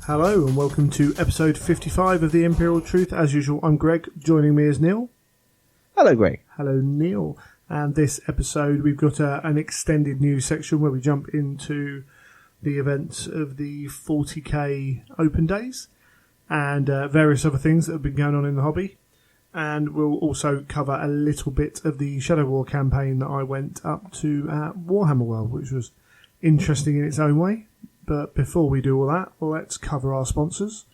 Hello and welcome to episode 55 of The Imperial Truth. As usual, I'm Greg. Joining me is Neil. Hello, Greg. Hello, Neil. And this episode we've got an extended news section where we jump into the events of the 40k open days and various other things that have been going on in the hobby. And we'll also cover a little bit of the Shadow War campaign that I went up to at Warhammer World, which was interesting in its own way. But before we do all that, let's cover our sponsors.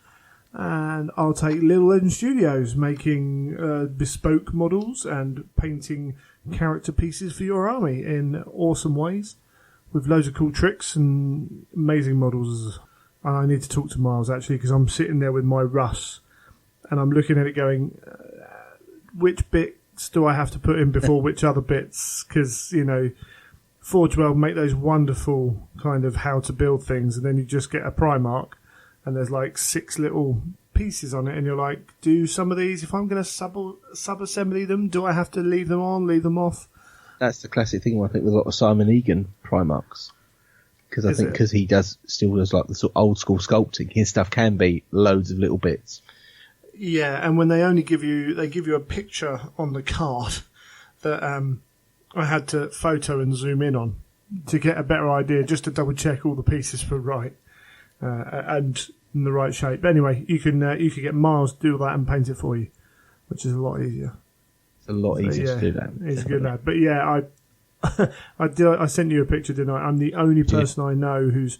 And I'll take Lil Legend Studios, making bespoke models and painting character pieces for your army in awesome ways, with loads of cool tricks and amazing models. And I need to talk to Miles, actually, because I'm sitting there with my Russ, and I'm looking at it going, which bits do I have to put in before which other bits? Because, you know, Forge World make those wonderful kind of how to build things, and then you just get a Primarch, and there's like 6 little pieces on it, and you're like, do some of these, if I'm going to sub-assembly them, do I have to leave them on, leave them off? That's the classic thing, I think, with a lot of Simon Egan Primarchs. Because I think because he still does like the sort of old school sculpting, his stuff can be loads of little bits. Yeah, and when they give you a picture on the card that I had to photo and zoom in on to get a better idea, just to double check all the pieces were right and in the right shape. But anyway, you can get Miles to do that and paint it for you, which is a lot easier. It's a lot easier to do that. He's a good lad. But yeah, I sent you a picture, didn't I? I'm the only person I know who's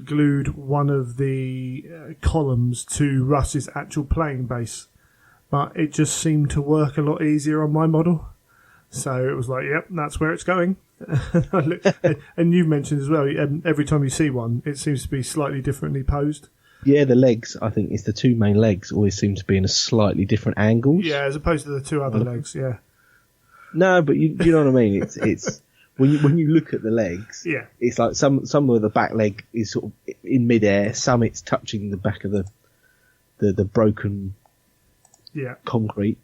glued one of the columns to Russ's actual playing base, but it just seemed to work a lot easier on my model. So it was like, yep, that's where it's going. And you mentioned as well, every time you see one, it seems to be slightly differently posed. Yeah, the legs, I think it's the 2 main legs always seem to be in a slightly different angles. Yeah, as opposed to the 2 other legs, yeah. No, but you know what I mean? It's when you look at the legs, yeah, it's like some of the back leg is sort of in midair, some it's touching the back of the broken concrete.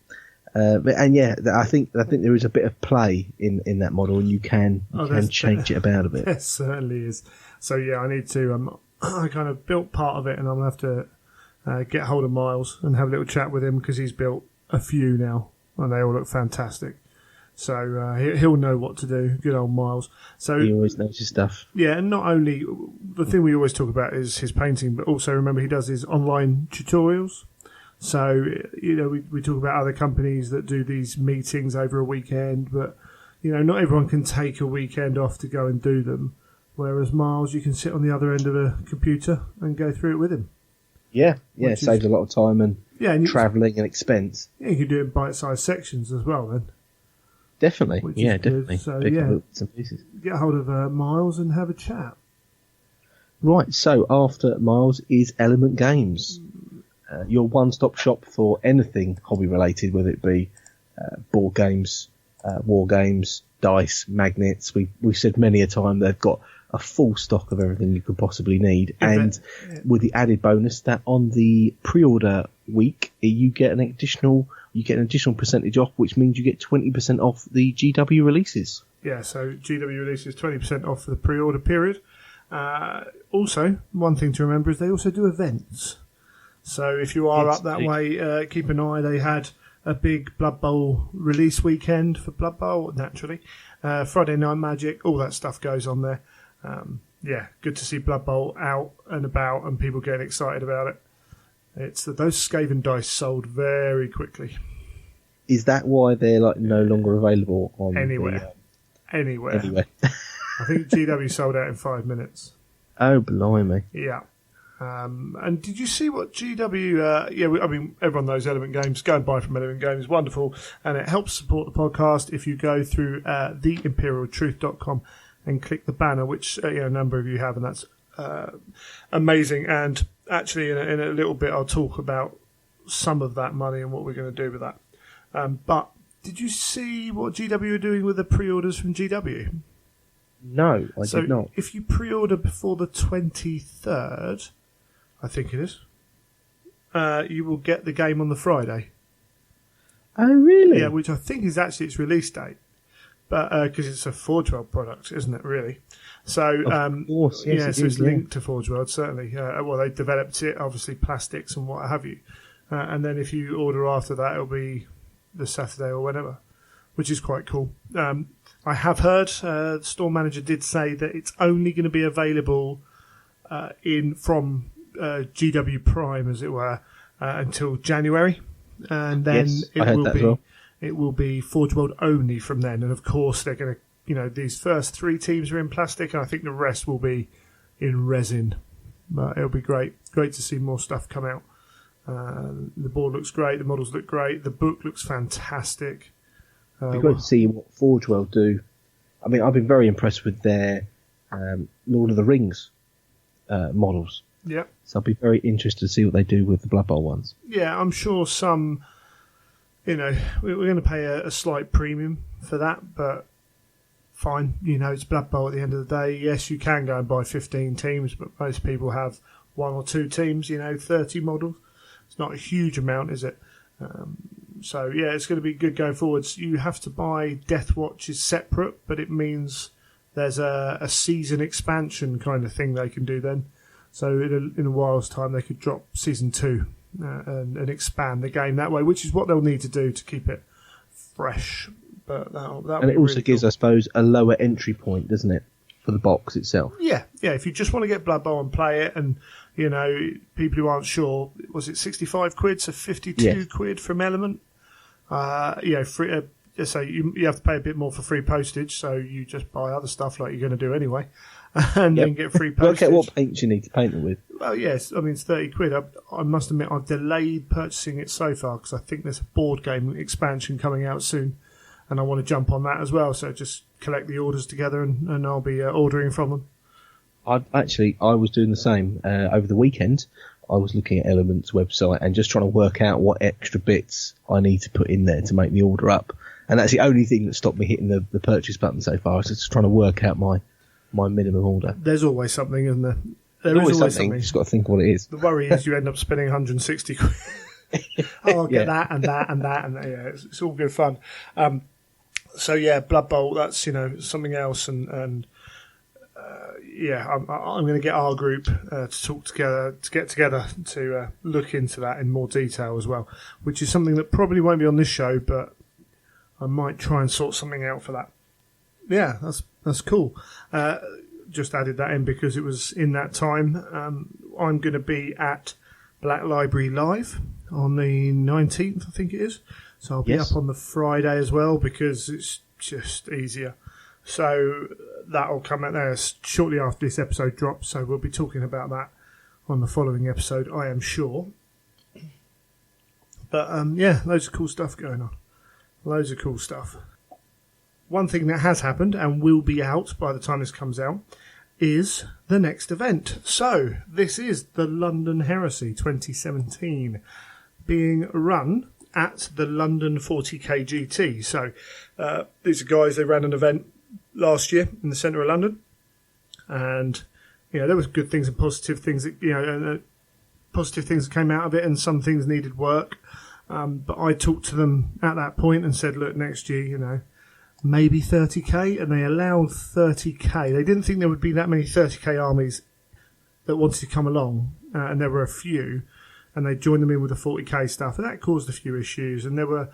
I think there is a bit of play in that model, and you can change it about a bit. There certainly is. So yeah, I need to. I kind of built part of it, and I'm gonna have to get hold of Miles and have a little chat with him, because he's built a few now, and they all look fantastic. So he'll know what to do. Good old Miles. So he always knows his stuff. Yeah, and not only the thing we always talk about is his painting, but also remember he does his online tutorials. So, you know, we talk about other companies that do these meetings over a weekend, but, you know, not everyone can take a weekend off to go and do them. Whereas Miles, you can sit on the other end of a computer and go through it with him. Yeah, it saves a lot of time and travelling and expense. Yeah, you can do it in bite-sized sections as well then. Definitely, definitely. So, some pieces. Get hold of Miles and have a chat. Right, so after Miles is Element Games. Your one-stop shop for anything hobby-related, whether it be board games, war games, dice, magnets. We've said many a time they've got a full stock of everything you could possibly need, with the added bonus that on the pre-order week you get an additional percentage off, which means you get 20% off the GW releases. Yeah, so GW releases 20% off for the pre-order period. Also, one thing to remember is they also do events. So if you are up that way, keep an eye. They had a big Blood Bowl release weekend for Blood Bowl, naturally. Friday Night Magic, all that stuff goes on there. Good to see Blood Bowl out and about and people getting excited about it. It's that those Skaven dice sold very quickly. Is that why they're no longer available on anywhere? Anywhere. I think GW sold out in 5 minutes. Oh, blimey! Yeah. And did you see what GW... everyone knows Element Games. Go and buy from Element Games. Wonderful. And it helps support the podcast if you go through theimperialtruth.com and click the banner, which a number of you have, and that's amazing. And actually, in a little bit, I'll talk about some of that money and what we're going to do with that. But did you see what GW are doing with the pre-orders from GW? No, I did not. If you pre-order before the 23rd... I think it is. You will get the game on the Friday. Oh, really? Yeah, which I think is actually its release date. but because it's a Forge World product, isn't it? Really. So Of course, yes, yeah, it so is, it's linked to Forge World certainly. Well, they developed it, obviously plastics and what have you, and then if you order after that, it'll be the Saturday or whenever, which is quite cool. I have heard the store manager did say that it's only going to be available from GW Prime, as it were, until January, and then Yes, I heard that as well. it will be Forge World only from then. And of course, they're going to, these first 3 teams are in plastic, and I think the rest will be in resin. But it'll be great to see more stuff come out. The board looks great, the models look great, the book looks fantastic. It'd be great to see what Forge World do. I mean, I've been very impressed with their Lord of the Rings models. Yeah. So I'll be very interested to see what they do with the Blood Bowl ones. Yeah, I'm sure some, we're going to pay a slight premium for that, but fine. It's Blood Bowl at the end of the day. Yes, you can go and buy 15 teams, but most people have 1 or 2 teams, 30 models. It's not a huge amount, is it? So, yeah, it's going to be good going forwards. You have to buy Death Watches separate, but it means there's a season expansion kind of thing they can do then. So in a while's time, they could drop Season 2 and expand the game that way, which is what they'll need to do to keep it fresh. But and it also really gives, cool. I suppose, a lower entry point, doesn't it, for the box itself? Yeah. If you just want to get Blood Bowl and play it, and people who aren't sure, was it 65 quid, so 52 quid from Element? Free. So you have to pay a bit more for free postage, so you just buy other stuff like you're going to do anyway, and then get free postage. Work out what paints you need to paint them with. Well, yes, I mean it's 30 quid. I must admit I've delayed purchasing it so far because I think there's a board game expansion coming out soon, and I want to jump on that as well. So just collect the orders together, and I'll be ordering from them. I was doing the same over the weekend. I was looking at Element's website and just trying to work out what extra bits I need to put in there to make the order up. And that's the only thing that stopped me hitting the purchase button so far. I was just trying to work out my minimum order. There's always something, isn't there? There's always something. You just got to think what it is. The worry is you end up spending 160 quid. I'll get that and that and that. And yeah, it's all good fun. So yeah, Blood Bowl, that's, something else. And I'm going to get our group to get together to look into that in more detail as well, which is something that probably won't be on this show, but I might try and sort something out for that. Yeah, that's cool. Just added that in because it was in that time. I'm going to be at Black Library Live on the 19th, I think it is. So I'll be up on the Friday as well because it's just easier. So that'll come out there shortly after this episode drops. So we'll be talking about that on the following episode, I am sure. But loads of cool stuff going on. Loads of cool stuff. One thing that has happened and will be out by the time this comes out is the next event. So this is the London Heresy 2017 being run at the London 40k GT. So these are guys, they ran an event last year in the centre of London, and there was good things and positive things that positive things that came out of it, and some things needed work. But I talked to them at that point and said, look, next year, maybe 30k, and they allowed 30k. They didn't think there would be that many 30k armies that wanted to come along, and there were a few, and they joined them in with the 40k stuff, and that caused a few issues. And there were,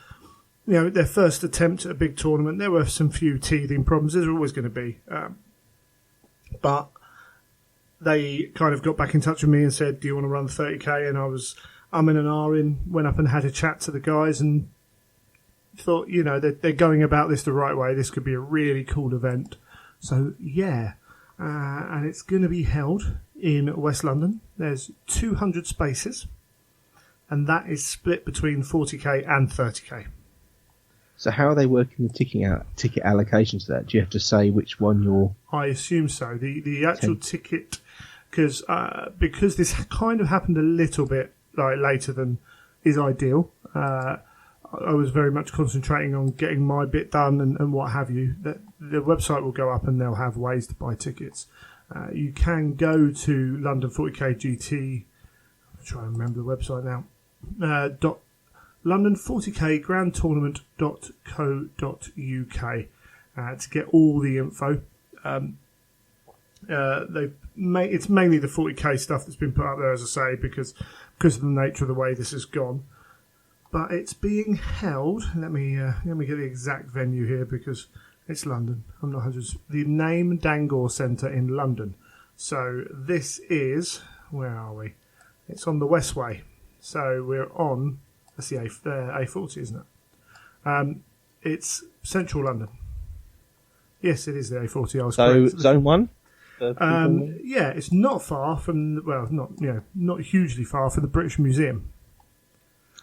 their first attempt at a big tournament, there were some few teething problems. There's always going to be. But they kind of got back in touch with me and said, do you want to run 30k? And I was umming and ahhing, went up and had a chat to the guys and thought, they're going about this the right way. This could be a really cool event. So, yeah. And it's going to be held in West London. There's 200 spaces, and that is split between 40k and 30k. So how are they working the ticket allocations to that? Do you have to say which one you're... I assume so. The actual ticket, because this kind of happened a little bit later than is ideal. I was very much concentrating on getting my bit done and what have you. The website will go up and they'll have ways to buy tickets. You can go to London 40k GT. I'm trying to remember the website now. London 40k Grand Tournament.co.uk, to get all the info. It's mainly the 40k stuff that's been put up there, as I say, because of the nature of the way this has gone. But it's being held. Let me get the exact venue here because it's London. I'm not 100. The Name Dangor Centre in London. So this is, where are we? It's on the Westway. So we're on, that's the A40, isn't it? It's central London. Yes, it is the A40. I was correct. Zone 1? Yeah, it's not far from, not hugely far from the British Museum.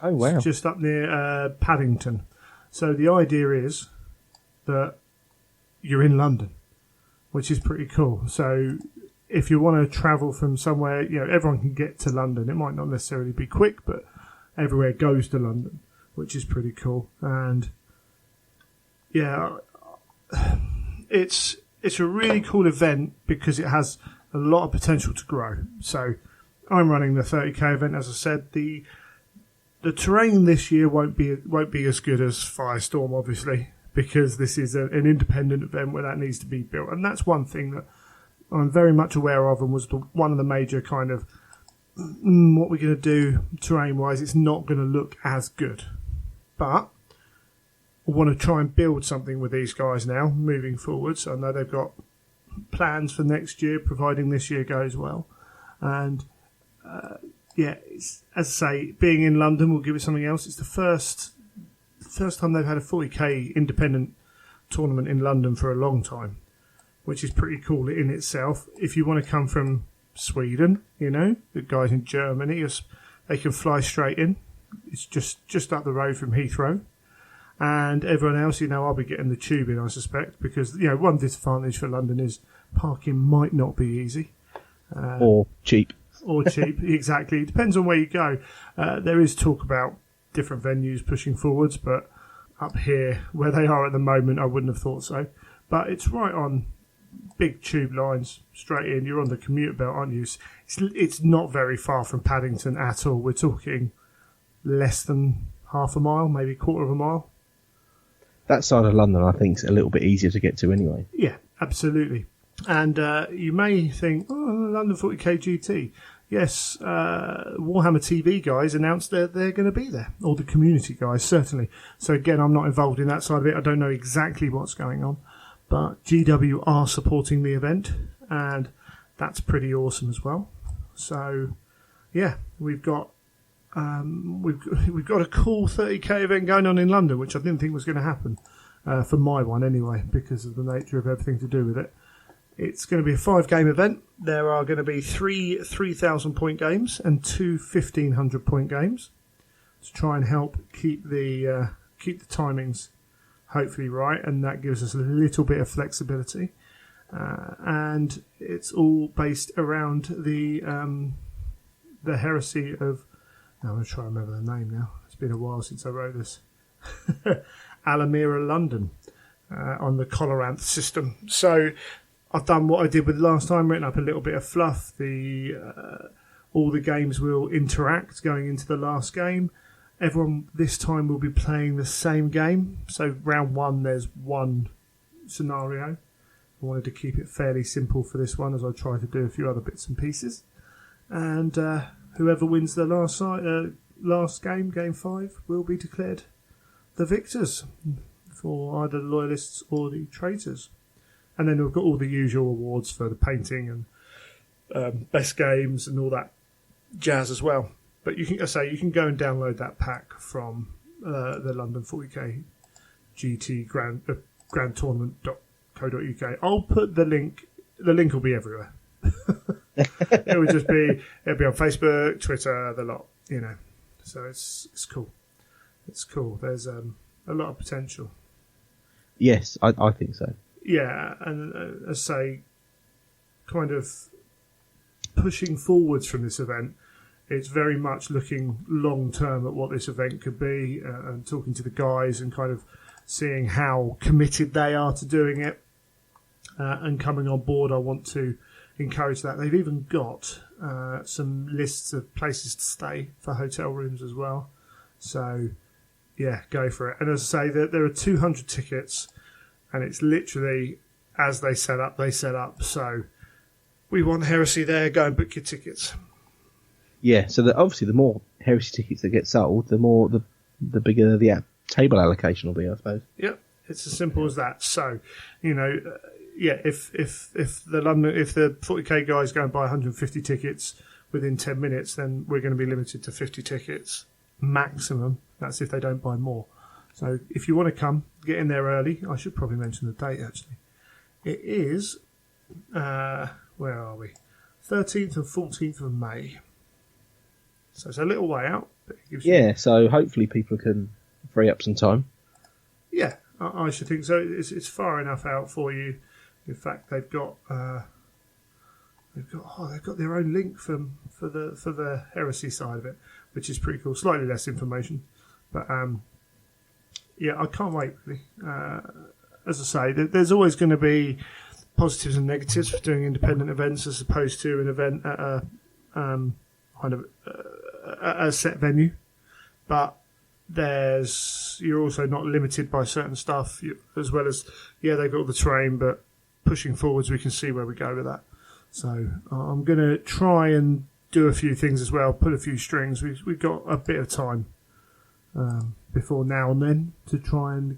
Oh, wow. It's just up near Paddington. So the idea is that you're in London, which is pretty cool. So if you want to travel from somewhere, everyone can get to London. It might not necessarily be quick, but everywhere goes to London, which is pretty cool. And yeah, it's a really cool event because it has a lot of potential to grow. So I'm running the 30k event, as I said. The terrain this year won't be as good as Firestorm, obviously, because this is an independent event where that needs to be built. And that's one thing that I'm very much aware of and was one of the major kind of what we're going to do terrain-wise. It's not going to look as good. But I want to try and build something with these guys now, moving forwards. I know they've got plans for next year, providing this year goes well. And as I say, being in London will give it something else. It's the first time they've had a 40k independent tournament in London for a long time, which is pretty cool in itself. If you want to come from Sweden, the guys in Germany, they can fly straight in. It's just up the road from Heathrow. And everyone else, I'll be getting the tube in, I suspect, because, one disadvantage for London is parking might not be easy. Or cheap. Or cheap, exactly. It depends on where you go. There is talk about different venues pushing forwards, but up here, where they are at the moment, I wouldn't have thought so. But it's right on big tube lines, straight in. You're on the commuter belt, aren't you? It's not very far from Paddington at all. We're talking less than half a mile, maybe quarter of a mile. That side of London, I think, is a little bit easier to get to anyway. Yeah, absolutely. And you may think, London 40k GT. Yes, Warhammer TV guys announced they're going to be there. Or the community guys, certainly. So again, I'm not involved in that side of it. I don't know exactly what's going on. But GW are supporting the event. And that's pretty awesome as well. So, yeah, we've got a cool 30k event going on in London, which I didn't think was going to happen for my one anyway, because of the nature of everything to do with it. It's going to be a 5-game event. There are going to be 3 3,000-point games and 2 1,500-point games to try and help keep the timings hopefully right, and that gives us a little bit of flexibility. And it's all based around the heresy of. I'm going to try and remember the name now. It's been a while since I wrote this. Alamira London on the Coloranth system. So I've done what I did with last time, written up a little bit of fluff. All the games will interact going into the last game. Everyone this time will be playing the same game. So round 1, there's one scenario. I wanted to keep it fairly simple for this one, as I tried to do a few other bits and pieces. And whoever wins the last game, game 5, will be declared the victors for either the loyalists or the traitors. And then we've got all the usual awards for the painting and best games and all that jazz as well. But you can go and download that pack from the London 40k GT Grand Tournament.co.uk. I'll put the link. The link will be everywhere. It'll be on Facebook, Twitter, the lot. So it's cool. It's cool. There's a lot of potential. Yes, I think so. Yeah, and as I say, kind of pushing forwards from this event, it's very much looking long term at what this event could be, and talking to the guys and kind of seeing how committed they are to doing it, and coming on board. I want to encourage that. They've even got some lists of places to stay for hotel rooms as well. So, yeah, go for it. And as I say, there are 200 tickets. and it's literally as they set up, they set up. So we want Heresy there. Go and book your tickets. Yeah, so obviously the more Heresy tickets that get sold, the bigger the table allocation will be, I suppose. Yep, it's as simple as that. So, if the 40k guys go and buy 150 tickets within 10 minutes, then we're going to be limited to 50 tickets maximum. That's if they don't buy more. So if you want to come, get in there early. I should probably mention the date, actually. It is, where are we? 13th and 14th of May. So it's a little way out. But it gives you... so hopefully people can free up some time. Yeah, I should think so. It's far enough out for you. In fact, they've got their own link for the Heresy side of it, which is pretty cool. Slightly less information, but I can't wait really. As I say, there's always going to be positives and negatives for doing independent events as opposed to an event at a a set venue, but you're also not limited by certain stuff, as well as they've got the terrain, but pushing forwards we can see where we go with that. So I'm going to try and do a few things as well, pull a few strings. We've got a bit of time before now and then to try and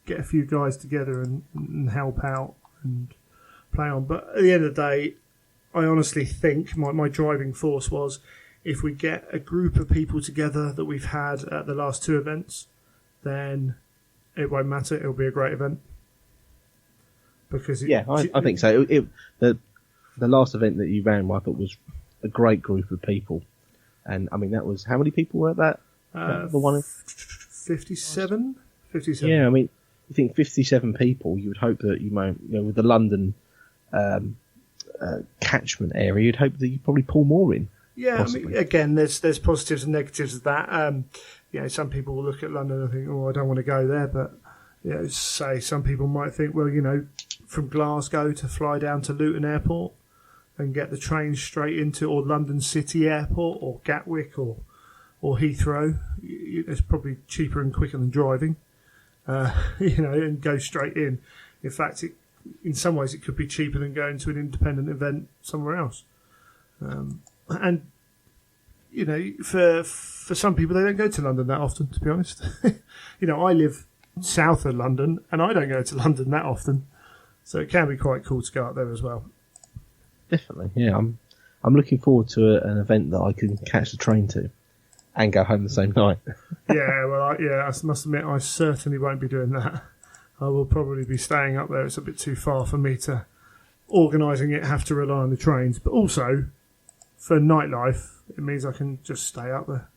get a few guys together and help out and play on. But at the end of the day, I honestly think my driving force was, if we get a group of people together that we've had at the last two events, then it won't matter. It'll be a great event. Because I think so. The last event that you ran, I thought, was a great group of people. And, I mean, that was... How many people were at that? The one 57? 57. Yeah, I mean, you think 57 people, you would hope that you might... with the London catchment area, you'd hope that you'd probably pull more in. Yeah, possibly. I mean, again, there's positives and negatives of that. Some people will look at London and think, I don't want to go there. But, say some people might think, well, from Glasgow to fly down to Luton Airport and get the train straight into or London City Airport or Gatwick or Heathrow. It's probably cheaper and quicker than driving, and go straight in. In fact, in some ways it could be cheaper than going to an independent event somewhere else. And for some people, they don't go to London that often, to be honest. I live south of London and I don't go to London that often, so it can be quite cool to go up there as well. Definitely, yeah. I'm looking forward to an event that I can catch the train to and go home the same night. I must admit, I certainly won't be doing that. I will probably be staying up there. It's a bit too far for me to, organising it, have to rely on the trains. But also, for nightlife, it means I can just stay up there.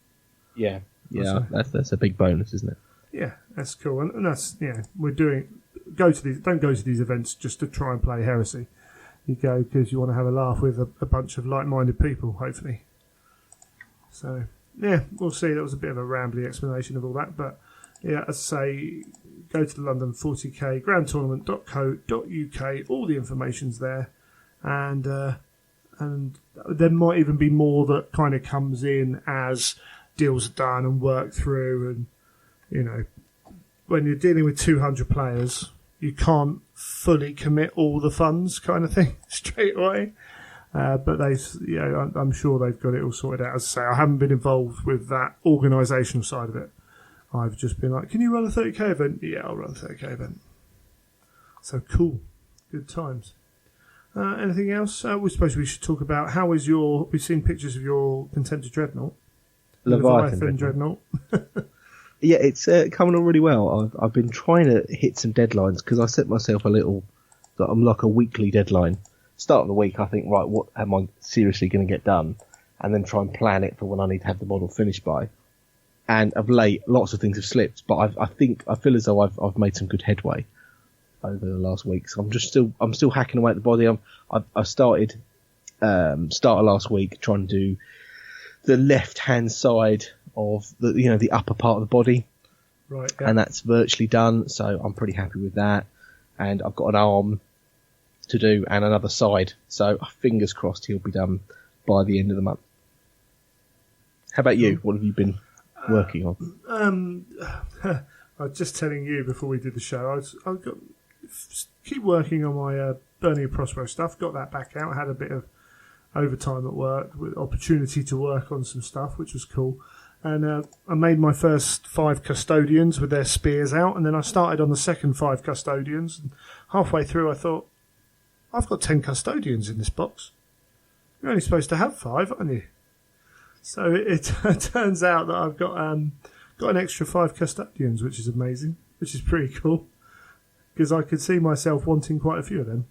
Yeah, that's a big bonus, isn't it? Yeah, that's cool. And that's, don't go to these events just to try and play Heresy. You go because you want to have a laugh with a bunch of like-minded people, hopefully. So, we'll see. That was a bit of a rambly explanation of all that. But, as I say, go to the London 40k grandtournament.co.uk. All the information's there. And there might even be more that kind of comes in as deals are done and worked through. And, when you're dealing with 200 players, you can't fully commit all the funds kind of thing straight away. But I'm sure they've got it all sorted out. As I say, I haven't been involved with that organisational side of it. I've just been like, can you run a 30k event? Yeah, I'll run a 30k event. So cool. Good times. Anything else? We suppose we should talk about we've seen pictures of your Contender Dreadnought. Leviathan Dreadnought. Yeah, it's coming on really well. I've been trying to hit some deadlines because I set myself I'm like a weekly deadline. Start of the week, I think, right, what am I seriously going to get done? And then try and plan it for when I need to have the model finished by. And of late, lots of things have slipped, but I feel as though I've made some good headway over the last week. So I'm still hacking away at the body. I started started last week trying to do the left hand side of the upper part of the body, right? Yeah. And that's virtually done. So I'm pretty happy with that. And I've got an arm to do and another side. So fingers crossed he'll be done by the end of the month. How about you? What have you been working on? I was just telling you before we did the show, I've got keep working on my Burning of Prospero stuff. Got that back out. Had a bit of overtime at work with opportunity to work on some stuff, which was cool. And I made my first 5 custodians with their spears out, and then I started on the second 5 custodians. And halfway through, I thought, I've got 10 custodians in this box. You're only supposed to have 5, aren't you? So it turns out that I've got an extra 5 custodians, which is amazing, which is pretty cool, because I could see myself wanting quite a few of them.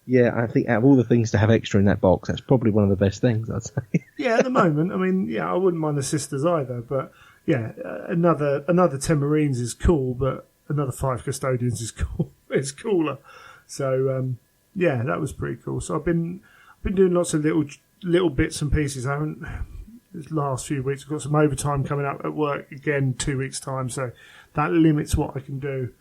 Yeah, I think out of all the things to have extra in that box, that's probably one of the best things, I'd say. Yeah, at the moment, I mean, yeah, I wouldn't mind the sisters either, but yeah, another 10 Marines is cool, but another 5 custodians is cool. It's cooler. So yeah, that was pretty cool. So I've been doing lots of little bits and pieces. I haven't. This last few weeks, I've got some overtime coming up at work again, 2 weeks' time, so that limits what I can do.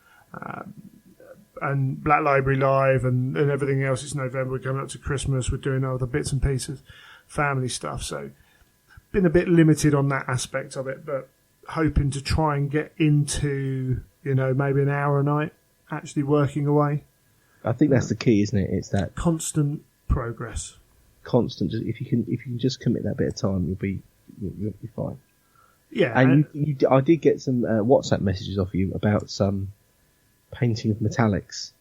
And Black Library Live and everything else. It's November, we're coming up to Christmas, we're doing other bits and pieces, family stuff, so been a bit limited on that aspect of it, but hoping to try and get into, maybe an hour a night actually working away. I think that's the key, isn't it? It's that constant progress. If you can just commit that bit of time, you'll be fine. Yeah, and I did get some WhatsApp messages off you about some painting of metallics.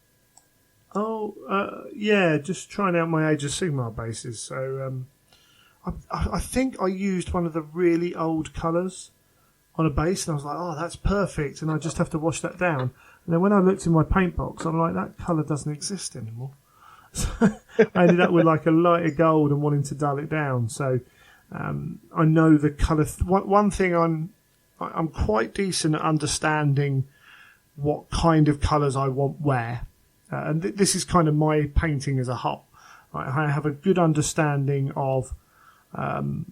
Oh, yeah, just trying out my Age of Sigmar bases. So I think I used one of the really old colours on a base, and I was like, oh, that's perfect, and I just have to wash that down. And then when I looked in my paint box, I'm like, that colour doesn't exist anymore. So I ended up with like a lighter gold and wanting to dull it down. So I know the colour. One thing I'm quite decent at understanding what kind of colours I want where. And this is kind of my painting as a whole. I have a good understanding of kind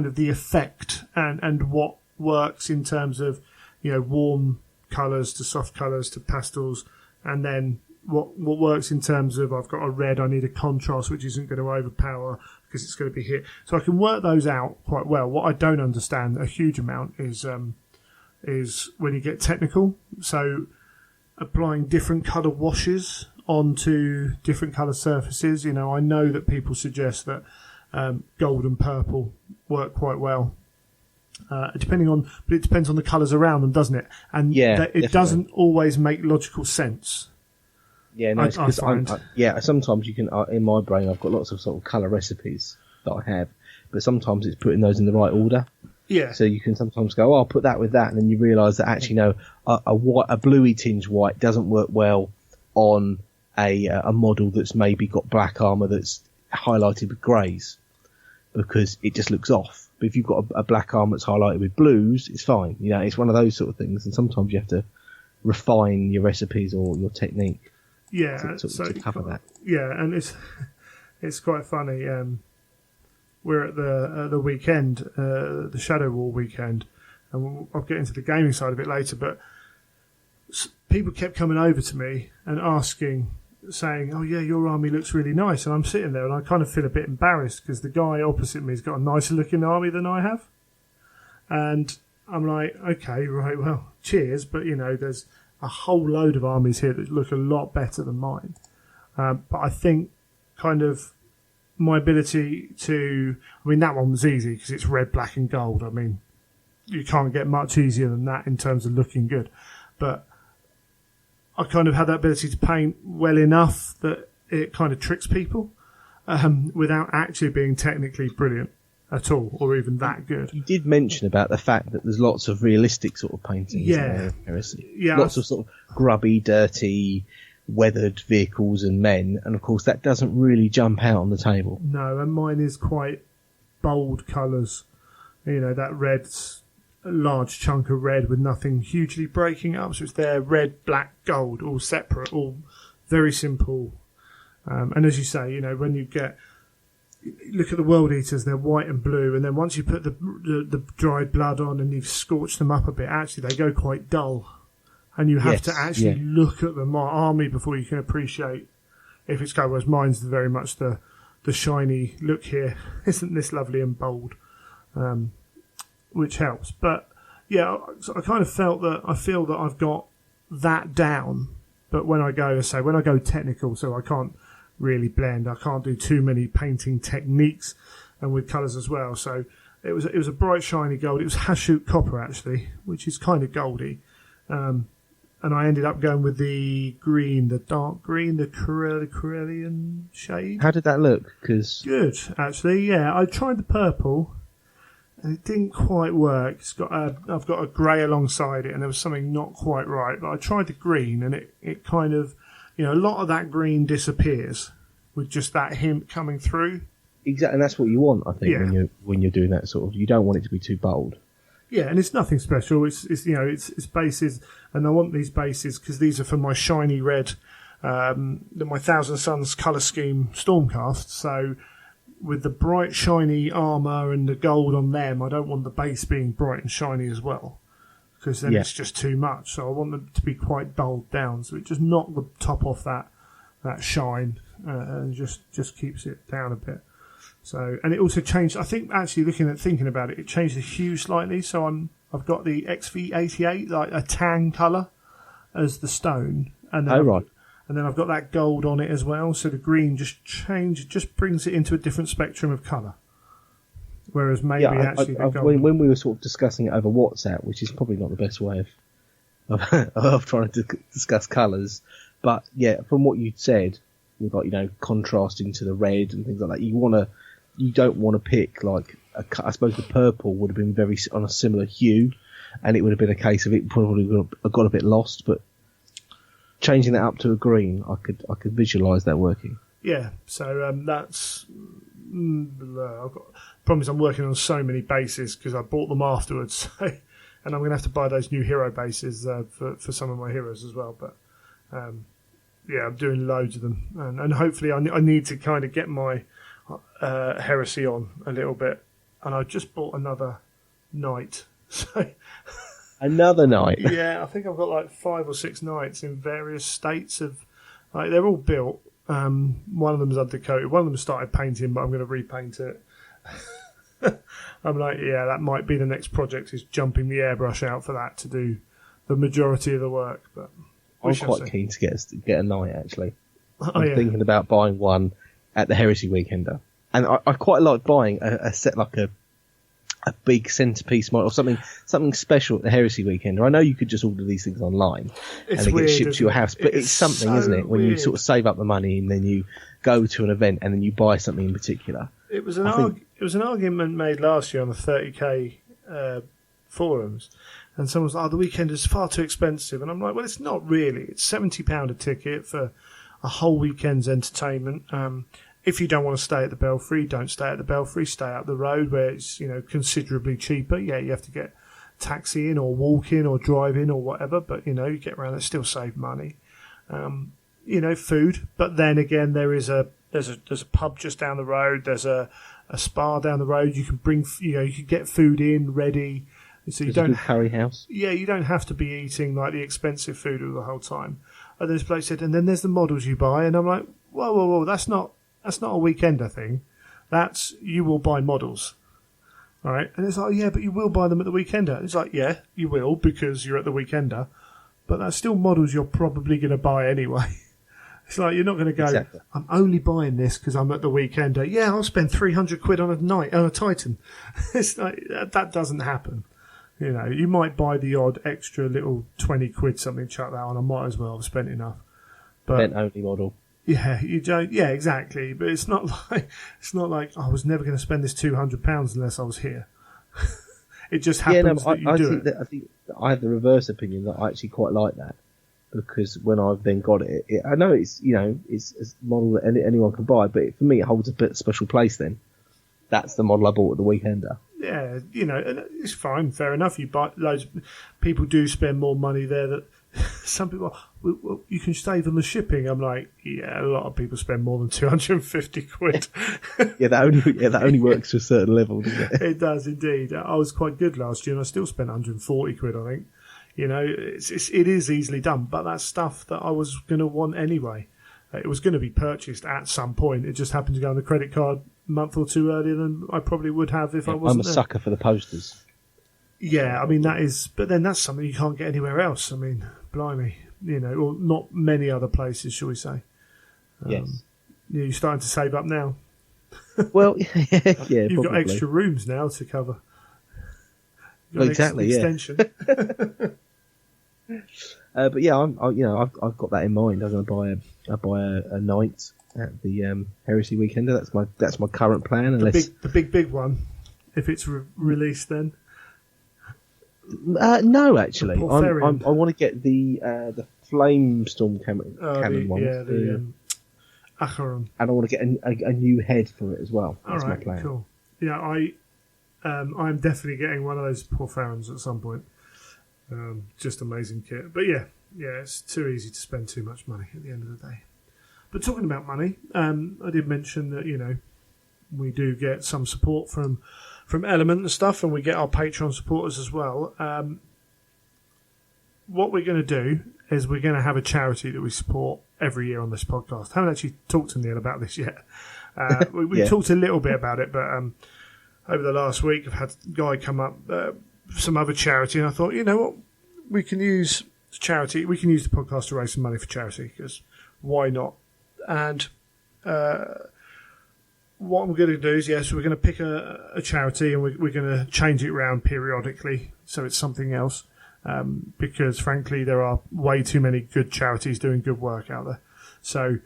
of the effect and what works in terms of, warm colours to soft colours to pastels, and then what works in terms of I've got a red, I need a contrast which isn't going to overpower because it's going to be hit. So I can work those out quite well. What I don't understand a huge amount is when you get technical. So applying different colour washes onto different colour surfaces. I know that people suggest that gold and purple work quite well. But it depends on the colours around them, doesn't it? And it doesn't always make logical sense. Yeah, no, sometimes you can. In my brain, I've got lots of sort of colour recipes that I have, but sometimes it's putting those in the right order. Yeah. So you can sometimes go, I'll put that with that, and then you realise that actually, a bluey tinge white doesn't work well on a model that's maybe got black armour that's highlighted with greys, because it just looks off. But if you've got a black armour that's highlighted with blues, it's fine. It's one of those sort of things, and sometimes you have to refine your recipes or your technique. Yeah, to cover that. Yeah, and it's quite funny. We're at the weekend, the Shadow War weekend, and I'll get into the gaming side of it later. But people kept coming over to me and saying, "Oh yeah, your army looks really nice." And I'm sitting there, and I kind of feel a bit embarrassed because the guy opposite me has got a nicer looking army than I have, and I'm like, "Okay, right, well, cheers," but there's a whole load of armies here that look a lot better than mine. But I think kind of my ability that one was easy because it's red, black and gold. I mean, you can't get much easier than that in terms of looking good. But I kind of had that ability to paint well enough that it kind of tricks people without actually being technically brilliant at all, or even that good. You did mention about the fact that there's lots of realistic sort of paintings. Yeah. Lots of sort of grubby, dirty, weathered vehicles and men, and of course that doesn't really jump out on the table. No, and mine is quite bold colours. That red's a large chunk of red with nothing hugely breaking up, so it's there, red, black, gold, all separate, all very simple. And as you say, when you look at the World Eaters, they're white and blue, and then once you put the dried blood on and you've scorched them up a bit, actually they go quite dull, and you have to actually look at the army before you can appreciate if it's gold. Whereas mine's very much the shiny look here. Isn't this lovely and bold, which helps. But yeah, I kind of feel that I've got that down But when I go technical, so I can't really blend. I can't do too many painting techniques and with colours as well. So it was a bright, shiny gold. It was Hashut copper, actually, which is kind of goldy. And I ended up going with the green, the dark green, the Corellian shade. How did that look? Good, actually, yeah. I tried the purple, and it didn't quite work. I've got a grey alongside it, and there was something not quite right. But I tried the green, and it kind of, a lot of that green disappears with just that hint coming through. Exactly, and that's what you want, I think, when you're doing that sort of. You don't want it to be too bold. Yeah, and it's nothing special. It's bases, and I want these bases because these are for my shiny red, my Thousand Suns colour scheme Stormcast. So with the bright shiny armour and the gold on them, I don't want the base being bright and shiny as well, because then it's just too much. So I want them to be quite dulled down, so it just knocks the top off that shine and just keeps it down a bit. So, and it also changed. I think actually thinking about it, it changed the hue slightly. So I've got the XV88, like a tan colour, as the stone, and then and then I've got that gold on it as well. So the green just brings it into a different spectrum of colour. Whereas maybe the gold. When we were sort of discussing it over WhatsApp, which is probably not the best way of trying to discuss colours, but yeah, from what you'd said, with contrasting to the red and things like that, you don't want to pick I suppose the purple would have been very on a similar hue, and it would have been a case of it probably would have got a bit lost. But changing that up to a green, I could visualise that working. Yeah, so that's. Problem is, I'm working on so many bases because I bought them afterwards, and I'm going to have to buy those new hero bases for some of my heroes as well. But yeah, I'm doing loads of them, and hopefully I need to kind of get my heresy on a little bit. And I just bought another knight. So another knight? Yeah, I think I've got 5 or 6 knights in various states of, they're all built. One of them's undercoated. One of them started painting, but I'm going to repaint it. I'm that might be the next project, is jumping the airbrush out for that to do the majority of the work. But I'm quite keen to get a knight, actually. I'm thinking about buying one at the Heresy Weekender. And I quite like buying a set like a big centerpiece model or something special at the Heresy Weekender. I know you could just order these things online and they get shipped to your house, but it's something, so isn't it? When you sort of save up the money and then you go to an event and then you buy something in particular. It was an argument made last year on the 30k forums, and someone was like, the weekend is far too expensive. And I'm like, well, it's not really. It's £70 a ticket for a whole weekend's entertainment. If you don't want to stay at the Belfry, don't stay at the Belfry. Stay up the road where it's considerably cheaper. Yeah, you have to get taxi in or walk in or drive in or whatever, but you get around and still save money. Food, but then again, there's a pub just down the road. There's a spa down the road. You can bring you can get food in ready. So you don't curry house. Yeah, you don't have to be eating the expensive food all the whole time. And this place said, and then there's the models you buy, and I'm like, whoa, that's not a weekender thing. That's, you will buy models. All right. And it's like, yeah, but you will buy them at the weekender. It's like, yeah, you will because you're at the weekender. But that's still models you're probably going to buy anyway. It's like, you're not going to go, exactly. I'm only buying this because I'm at the weekender. Yeah, I'll spend 300 quid on a Titan. It's like, that doesn't happen. You might buy the odd extra little 20 quid something, chuck that on. I might as well have spent enough. But event only model. Yeah, you don't. Yeah, exactly. But it's not like I was never going to spend this £200 unless I was here. It just happens that you do it. I think I have the reverse opinion that I actually quite like that, because when I've then got it, I know it's it's a model that anyone can buy, but for me it holds a bit special place. Then that's the model I bought at the weekender. Yeah, and it's fine, fair enough. You buy loads. People do spend more money there. That some people, well, you can save on the shipping. I'm like, yeah, a lot of people spend more than 250 quid. Yeah, that only works to a certain level, doesn't it? It does indeed. I was quite good last year, and I still spent 140 quid. I think, it is easily done, but that's stuff that I was going to want anyway. It was going to be purchased at some point. It just happened to go on the credit card a month or two earlier than I probably would have if I wasn't there. Sucker for the posters. Yeah, I mean, that is... But then that's something you can't get anywhere else. I mean, blimey. or not many other places, shall we say. Yes. You're starting to save up now. Well, yeah, You've probably. got extra rooms now to cover. Well, exactly, extension. But yeah, I've got that in mind. I'm going to buy a night at the Heresy Weekender. That's my current plan. The big one, if it's released, then. No, actually, I Porphyrion. want to get the Flamestorm cannon one. Yeah, the Acheron. And I want to get a new head for it as well. That's All right, my plan. Cool. Yeah, I'm definitely getting one of those Porphyrons at some point. Just amazing kit. But yeah, it's too easy to spend too much money at the end of the day. But talking about money, I did mention that, we do get some support from Element and stuff, and we get our Patreon supporters as well. What we're going to do is we're going to have a charity that we support every year on this podcast. I haven't actually talked to Neil about this yet. We talked a little bit about it, but over the last week I've had a guy come up, some other charity, and I thought, you know what, we can use charity, we can use the podcast to raise some money for charity, because why not? And what I'm going to do is, we're going to pick a charity, and we're going to change it around periodically so it's something else, because frankly there are way too many good charities doing good work out there. So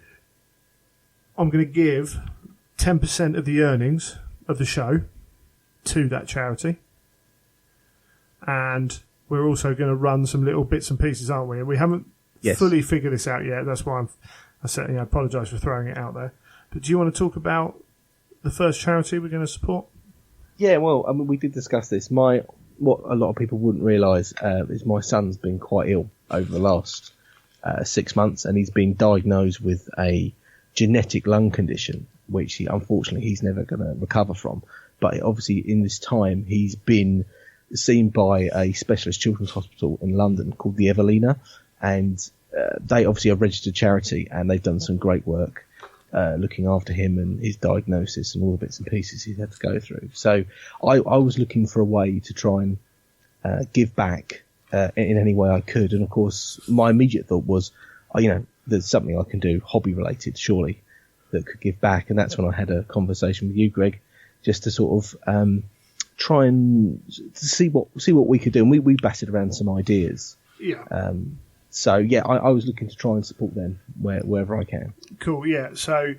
I'm going to give 10% of the earnings of the show to that charity, and we're also going to run some little bits and pieces, aren't we? And we haven't fully figured this out yet. That's why I certainly apologise for throwing it out there. But do you want to talk about the first charity we're going to support? Yeah, well, I mean, we did discuss this. What a lot of people wouldn't realise is my son's been quite ill over the last 6 months, and he's been diagnosed with a genetic lung condition, which unfortunately he's never going to recover from. But obviously in this time he's been seen by a specialist children's hospital in London called the Evelina, and they obviously are a registered charity, and they've done some great work looking after him and his diagnosis and all the bits and pieces he's had to go through. So I was looking for a way to try and give back in any way I could, and of course my immediate thought was, there's something I can do hobby related surely that could give back, and that's when I had a conversation with you, Greg, just to sort of try and see what we could do, and we batted around some ideas. Yeah. So yeah, I was looking to try and support them wherever I can. Cool. Yeah. So,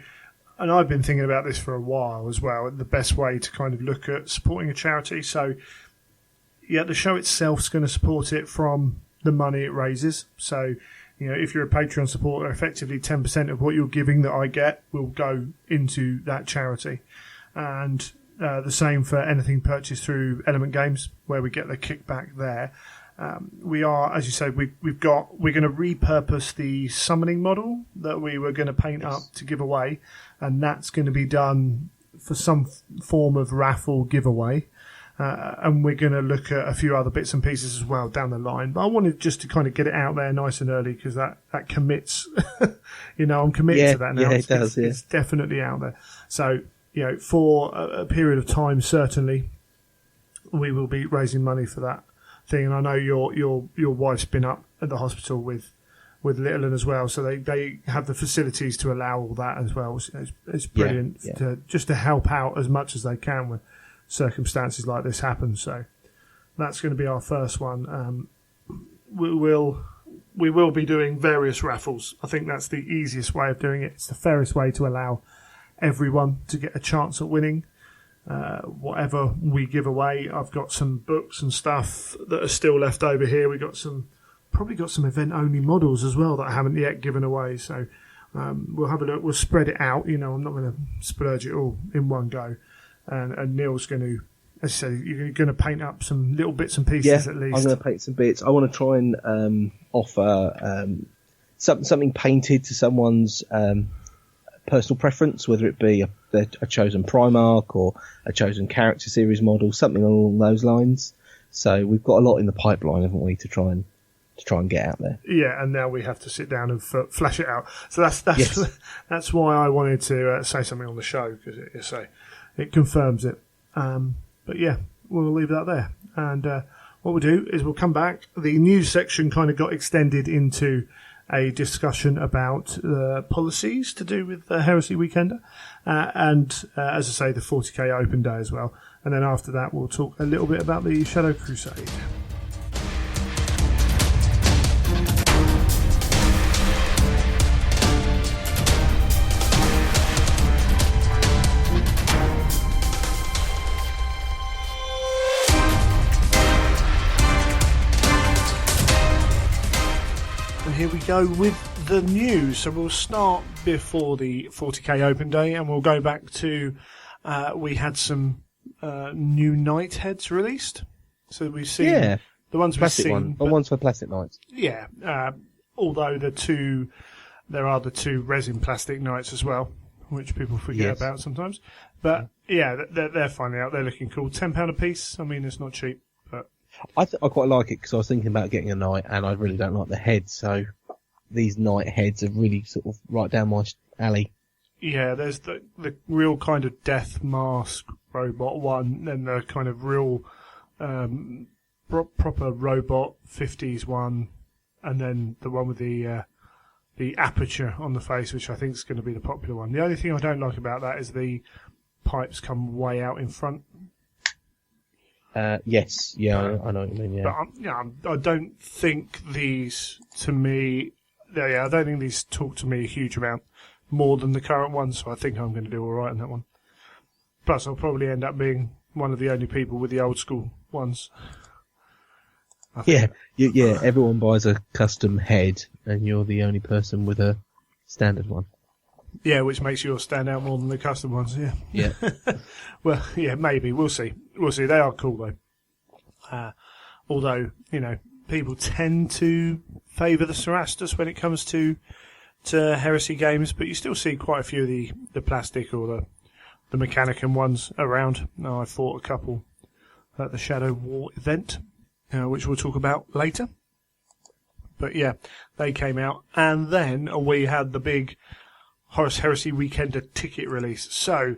and I've been thinking about this for a while as well. The best way to kind of look at supporting a charity. So, yeah, the show itself is going to support it from the money it raises. So, if you're a Patreon supporter, effectively 10% of what you're giving that I get will go into that charity. And the same for anything purchased through Element Games, where we get the kickback there. We are, as you said, we're going to repurpose the summoning model that we were going to paint up to give away, and that's going to be done for some form of raffle giveaway. And we're going to look at a few other bits and pieces as well down the line. But I wanted just to kind of get it out there nice and early, because that commits. I'm committed to that now. Yeah, it does. It's definitely out there. So, for a period of time, certainly, we will be raising money for that thing. And I know your wife's been up at the hospital with Little Un as well, so they have the facilities to allow all that as well. So it's brilliant to help out as much as they can when circumstances like this happen. So that's going to be our first one. We will be doing various raffles. I think that's the easiest way of doing it. It's the fairest way to allow everyone to get a chance at winning whatever we give away. I've got some books and stuff that are still left over here. We probably got some event only models as well that I haven't yet given away. So we'll have a look. We'll spread it out. I'm not going to splurge it all in one go. And Neil's going to, as you say, you're going to paint up some little bits and pieces at least. I'm going to paint some bits. I want to try and offer something painted to someone's personal preference, whether it be a chosen Primarch or a chosen character series model, something along those lines. So we've got a lot in the pipeline, haven't we, to try and get out there. Yeah, and now we have to sit down and flash it out. So that's why I wanted to say something on the show, because it confirms it. But yeah, we'll leave that there. And what we'll do is we'll come back. The news section kind of got extended into a discussion about policies to do with the Heresy Weekender, and as I say, the 40k open day as well. And then after that, we'll talk a little bit about the Shadow Crusade. Here we go with the news. So we'll start before the 40k open day, and we'll go back to we had some new night heads released. So we've seen the ones we've seen. The ones for plastic knights. Yeah, although there are the two resin plastic knights as well, which people forget about sometimes. But yeah, they're finally out. They're looking cool. £10 a piece. I mean, it's not cheap, but I quite like it because I was thinking about getting a knight, and I really don't like the head. So these knight heads are really sort of right down my alley. Yeah, there's the real kind of death mask robot one, then the kind of real proper robot 50s one, and then the one with the aperture on the face, which I think is going to be the popular one. The only thing I don't like about that is the pipes come way out in front. Yes, yeah, I know what you mean. Yeah, but I don't think these to me. Yeah, I don't think these talk to me a huge amount more than the current ones. So I think I'm going to do all right on that one. Plus, I'll probably end up being one of the only people with the old school ones. Yeah. Everyone buys a custom head, and you're the only person with a standard one. Yeah, which makes yours stand out more than the custom ones. Yeah. Yeah. Well, yeah, maybe we'll see. We'll see. They are cool though. Although people tend to favour the Cerastus when it comes to Heresy games, but you still see quite a few of the plastic or the Mechanicum ones around. Now, I fought a couple at the Shadow War event, which we'll talk about later. But yeah, they came out, and then we had the big Horus Heresy Weekender ticket release. So,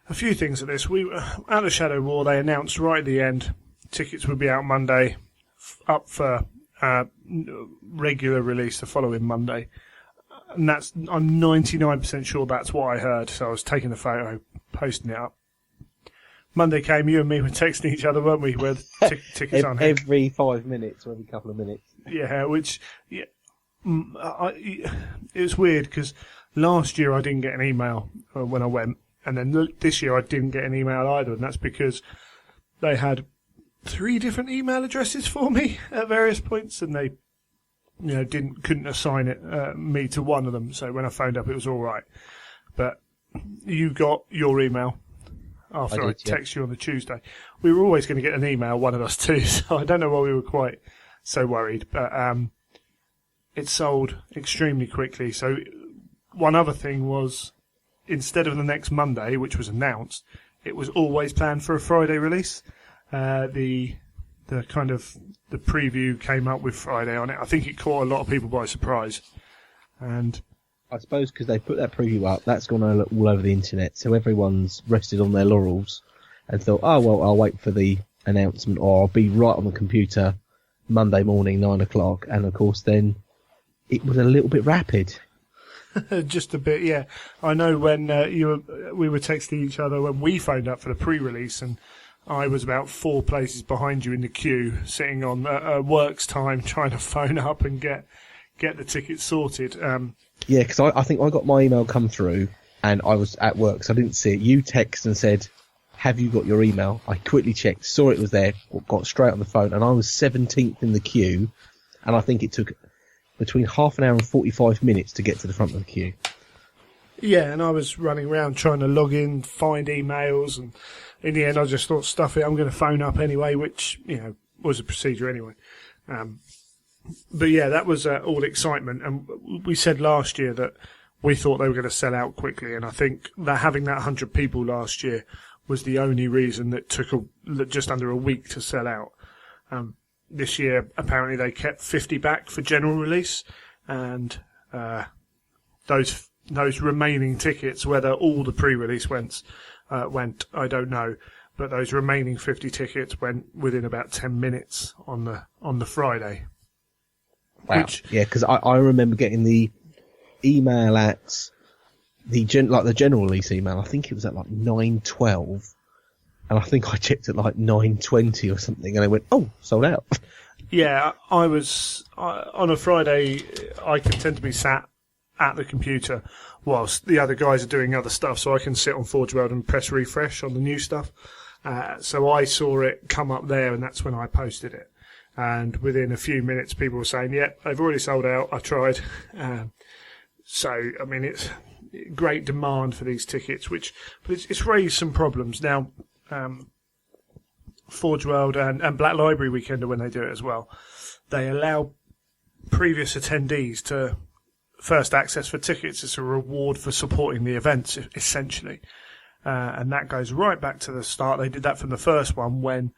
a few things at this. We were at the Shadow War. They announced right at the end tickets would be out Monday, up for regular release the following Monday. And I'm 99% sure that's what I heard. So I was taking the photo, posting it up. Monday came, you and me were texting each other, weren't we? With tickets on every 5 minutes or every couple of minutes. Yeah, it was weird because last year I didn't get an email when I went, and then this year I didn't get an email either, and that's because they had 3 different email addresses for me at various points, and they couldn't assign me to one of them. So when I phoned up, it was all right. But you got your email after I texted you on the Tuesday. We were always going to get an email, one of us too. So I don't know why we were quite so worried. But it sold extremely quickly. So one other thing was, instead of the next Monday, which was announced, it was always planned for a Friday release. The kind of the preview came up with Friday on it. I think it caught a lot of people by surprise. And I suppose because they put that preview up, that's gone all over the internet, so everyone's rested on their laurels and thought, oh, well, I'll wait for the announcement, or I'll be right on the computer Monday morning, 9 o'clock. And, of course, then it was a little bit rapid. Just a bit, yeah. I know when we were texting each other when we phoned up for the pre-release, and I was about 4 places behind you in the queue, sitting on works time, trying to phone up and get the tickets sorted. Yeah, because I think I got my email come through, and I was at work, so I didn't see it. You texted and said, have you got your email? I quickly checked, saw it was there, got straight on the phone, and I was 17th in the queue, and I think it took between half an hour and 45 minutes to get to the front of the queue. Yeah, and I was running around trying to log in, find emails, and in the end I just thought, stuff it, I'm going to phone up anyway, which, was a procedure anyway. But yeah, that was all excitement, and we said last year that we thought they were going to sell out quickly, and I think that having that 100 people last year was the only reason that took just under a week to sell out. This year, apparently they kept 50 back for general release, and those remaining tickets, whether all the pre-release went, I don't know. but those remaining 50 tickets went within about 10 minutes on the Friday. Wow. Yeah, because I remember getting the email at the general release email. I think it was at like 9:12, and I think I checked at like 9:20 or something, and I went, "Oh, sold out." Yeah, on a Friday. I can tend to be sat at the computer whilst the other guys are doing other stuff, so I can sit on Forge World and press refresh on the new stuff. So I saw it come up there, and that's when I posted it. And within a few minutes, people were saying, "Yeah, they've already sold out. I tried." So I mean, it's great demand for these tickets, but it's raised some problems now. Forge World and Black Library Weekender, when they do it as well, they allow previous attendees to first access for tickets. It's a reward for supporting the events, essentially. And that goes right back to the start. They did that from the first one, when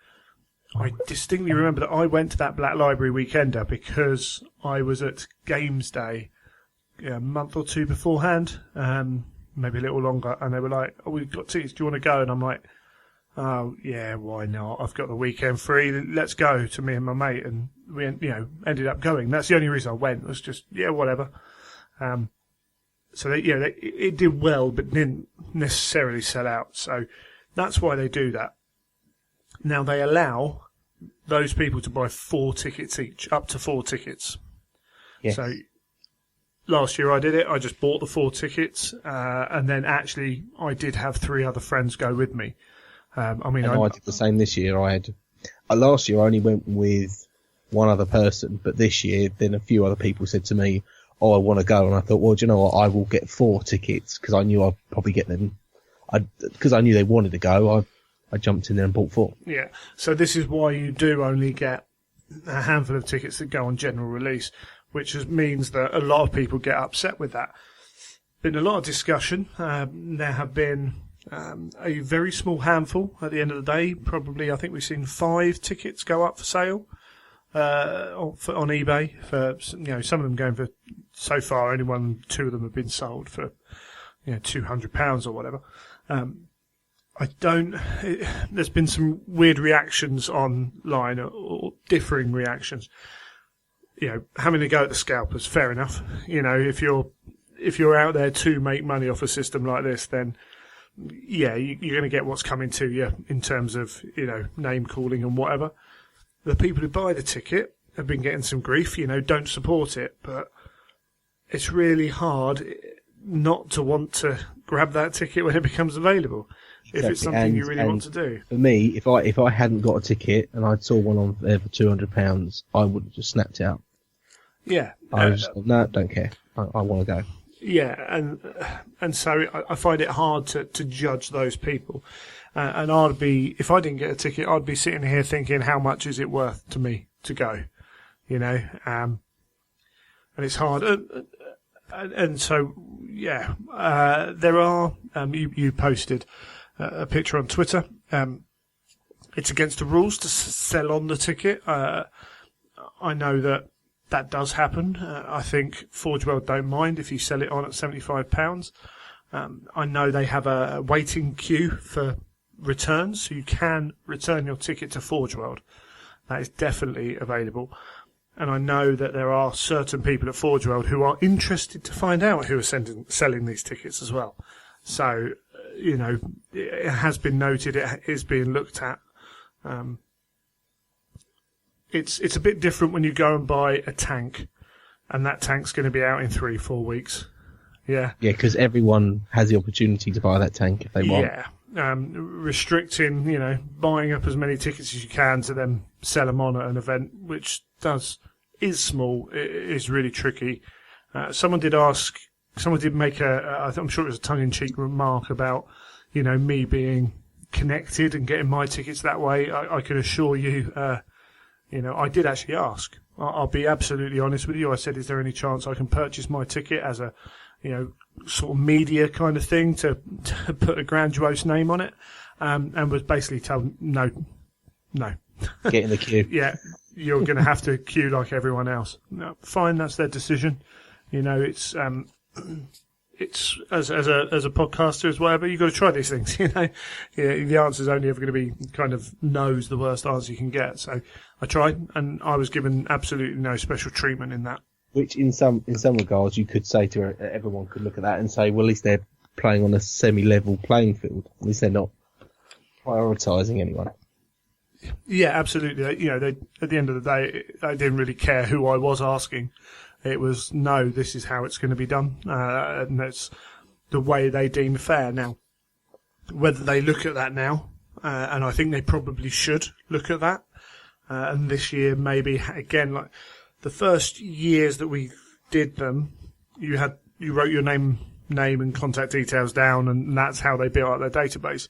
I distinctly remember that I went to that Black Library Weekender because I was at Games Day a month or two beforehand, maybe a little longer, and they were like, "Oh, we've got tickets, do you want to go?" And I'm like, "Oh, yeah, why not? I've got the weekend free. Let's go," to me and my mate, and we, ended up going. That's the only reason I went. It was just, yeah, whatever. So it did well, but didn't necessarily sell out. So that's why they do that. Now they allow those people to buy 4 tickets each, up to 4 tickets. Yes. So last year I did it. I just bought the 4 tickets, and then actually I did have 3 other friends go with me. I did the same this year. Last year I only went with one other person, but this year then a few other people said to me, "Oh, I want to go," and I thought, well, do you know what? I will get 4 tickets because I knew I'd probably get them. Because I knew they wanted to go, I jumped in there and bought 4. Yeah. So this is why you do only get a handful of tickets that go on general release, which means that a lot of people get upset with that. Been a lot of discussion. There have been a very small handful at the end of the day. Probably, I think we've seen 5 tickets go up for sale on eBay. For some of them going for, so far only 2 of them have been sold for £200 or whatever. There's been some weird reactions online, or differing reactions. Having to go at the scalpers, fair enough. If you're out there to make money off a system like this, then yeah, you're going to get what's coming to you in terms of, name calling and whatever. The people who buy the ticket have been getting some grief, don't support it, but it's really hard not to want to grab that ticket when it becomes available. Exactly. If it's something you really want to do. For me, if I hadn't got a ticket and I saw one on there for £200, I would have just snapped it out. Yeah. No, don't care. I want to go. Yeah, and so I find it hard to judge those people. And if I didn't get a ticket, I'd be sitting here thinking, how much is it worth to me to go? And it's hard. And so, yeah, there are, you posted a picture on Twitter. It's against the rules to sell on the ticket. I know that does happen. I think Forge World don't mind if you sell it on at £75. I know they have a waiting queue for returns, so you can return your ticket to Forge World. That is definitely available. And I know that there are certain people at Forge World who are interested to find out who are selling these tickets as well. So, it has been noted, it is being looked at. It's a bit different when you go and buy a tank, and that tank's going to be out in 3-4 weeks. Yeah. Yeah, because everyone has the opportunity to buy that tank if they want. Yeah. Restricting, buying up as many tickets as you can to then sell them on at an event, which is small, is really tricky. Someone did make I'm sure it was a tongue-in-cheek remark about, me being connected and getting my tickets that way. I can assure you, I did actually ask. I'll be absolutely honest with you. I said, is there any chance I can purchase my ticket as a, sort of media kind of thing to put a grandiose name on it? And was basically told, no. Get in the queue. Yeah, you're going to have to queue like everyone else. No, fine, that's their decision. It's it's as a podcaster as whatever, you've got to try these things. Yeah, the answer's only ever going to be kind of no's the worst answer you can get. So I tried, and I was given absolutely no special treatment in that. Which, in some regards, you could say to everyone could look at that and say, well, at least they're playing on a semi-level playing field. At least they're not prioritising anyone. Yeah, absolutely. They at the end of the day, they didn't really care who I was asking. It was, no, this is how it's going to be done, and that's the way they deem fair. Now, whether they look at that now, and I think they probably should look at that, and this year maybe, again, like the first years that we did them, you wrote your name and contact details down, and that's how they built up their database.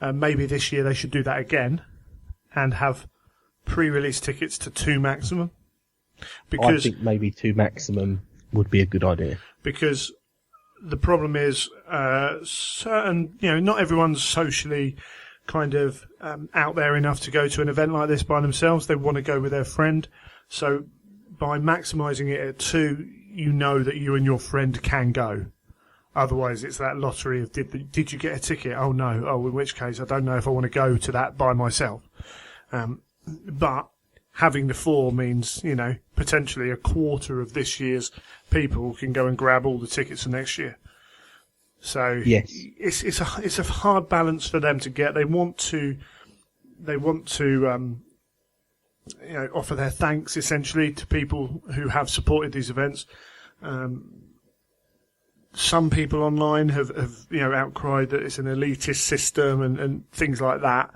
Maybe this year they should do that again and have pre-release tickets to 2 maximum. Because I think maybe 2 maximum would be a good idea. Because the problem is, not everyone's socially kind of out there enough to go to an event like this by themselves. They want to go with their friend. So by maximising it at 2, you know that you and your friend can go. Otherwise, it's that lottery of did you get a ticket? Oh no. Oh, in which case, I don't know if I want to go to that by myself. But having the 4 means, potentially a quarter of this year's people can go and grab all the tickets for next year. So yes, it's a hard balance for them to get. They want to offer their thanks essentially to people who have supported these events. Some people online have outcried that it's an elitist system and things like that.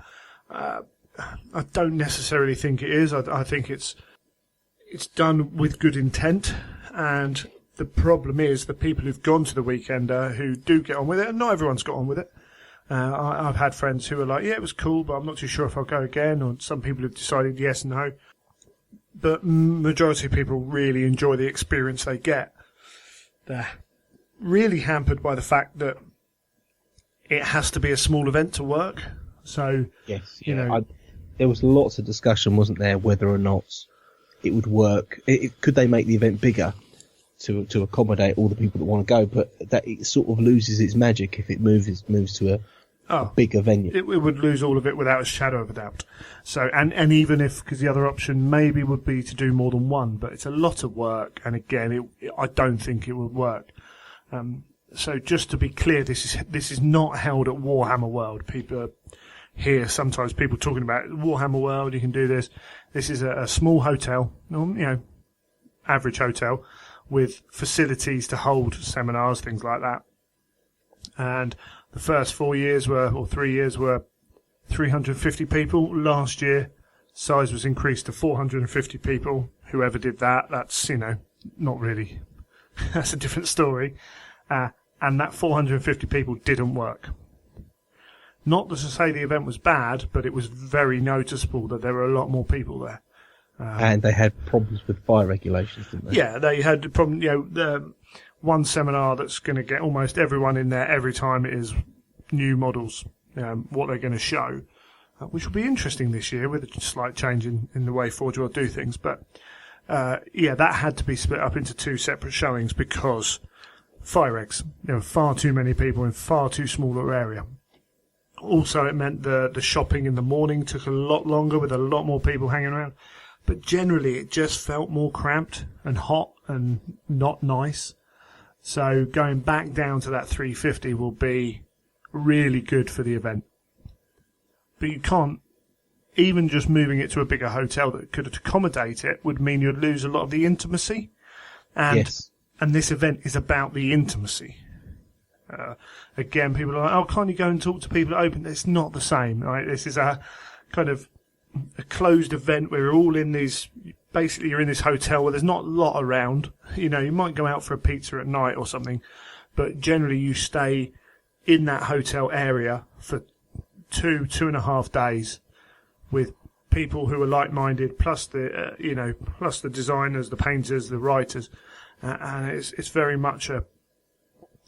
I don't necessarily think it is. I think it's done with good intent, and the problem is the people who've gone to the Weekender who do get on with it, and not everyone's got on with it. I've had friends who are like, yeah, it was cool, but I'm not too sure if I'll go again, or some people have decided yes, no. But majority of people really enjoy the experience they get. They're really hampered by the fact that it has to be a small event to work. So, yes, there was lots of discussion, wasn't there, whether or not it would work. Could they make the event bigger to accommodate all the people that want to go? But that it sort of loses its magic if it moves to a bigger venue. It would lose all of it without a shadow of a doubt. So, and even if, because the other option maybe would be to do more than one, but it's a lot of work, and again, I don't think it would work. So just to be clear, this is not held at Warhammer World. People hear sometimes people talking about Warhammer World, you can do this. This is a small hotel, average hotel, with facilities to hold seminars, things like that. And the first 3 years were 350 people. Last year, size was increased to 450 people. Whoever did that, that's, not really. That's a different story. And that 450 people didn't work. Not to say the event was bad, but it was very noticeable that there were a lot more people there. And they had problems with fire regulations, didn't they? Yeah, they had a problem. The one seminar that's going to get almost everyone in there every time is new models, what they're going to show, which will be interesting this year with a slight change in the way Forge World do things. But that had to be split up into 2 separate showings because fire regs. Far too many people in far too smaller area. Also, it meant the shopping in the morning took a lot longer with a lot more people hanging around. But generally, it just felt more cramped and hot and not nice. So going back down to that 350 will be really good for the event. But you can't, even just moving it to a bigger hotel that could accommodate it would mean you'd lose a lot of the intimacy. And this event is about the intimacy. Again, people are like, oh, can't you go and talk to people at open? It's not the same, right? This is a kind of a closed event where you're all in you're in this hotel where there's not a lot around. You might go out for a pizza at night or something, but generally you stay in that hotel area for 2.5 days with people who are like-minded, plus the designers, the painters, the writers, and it's very much a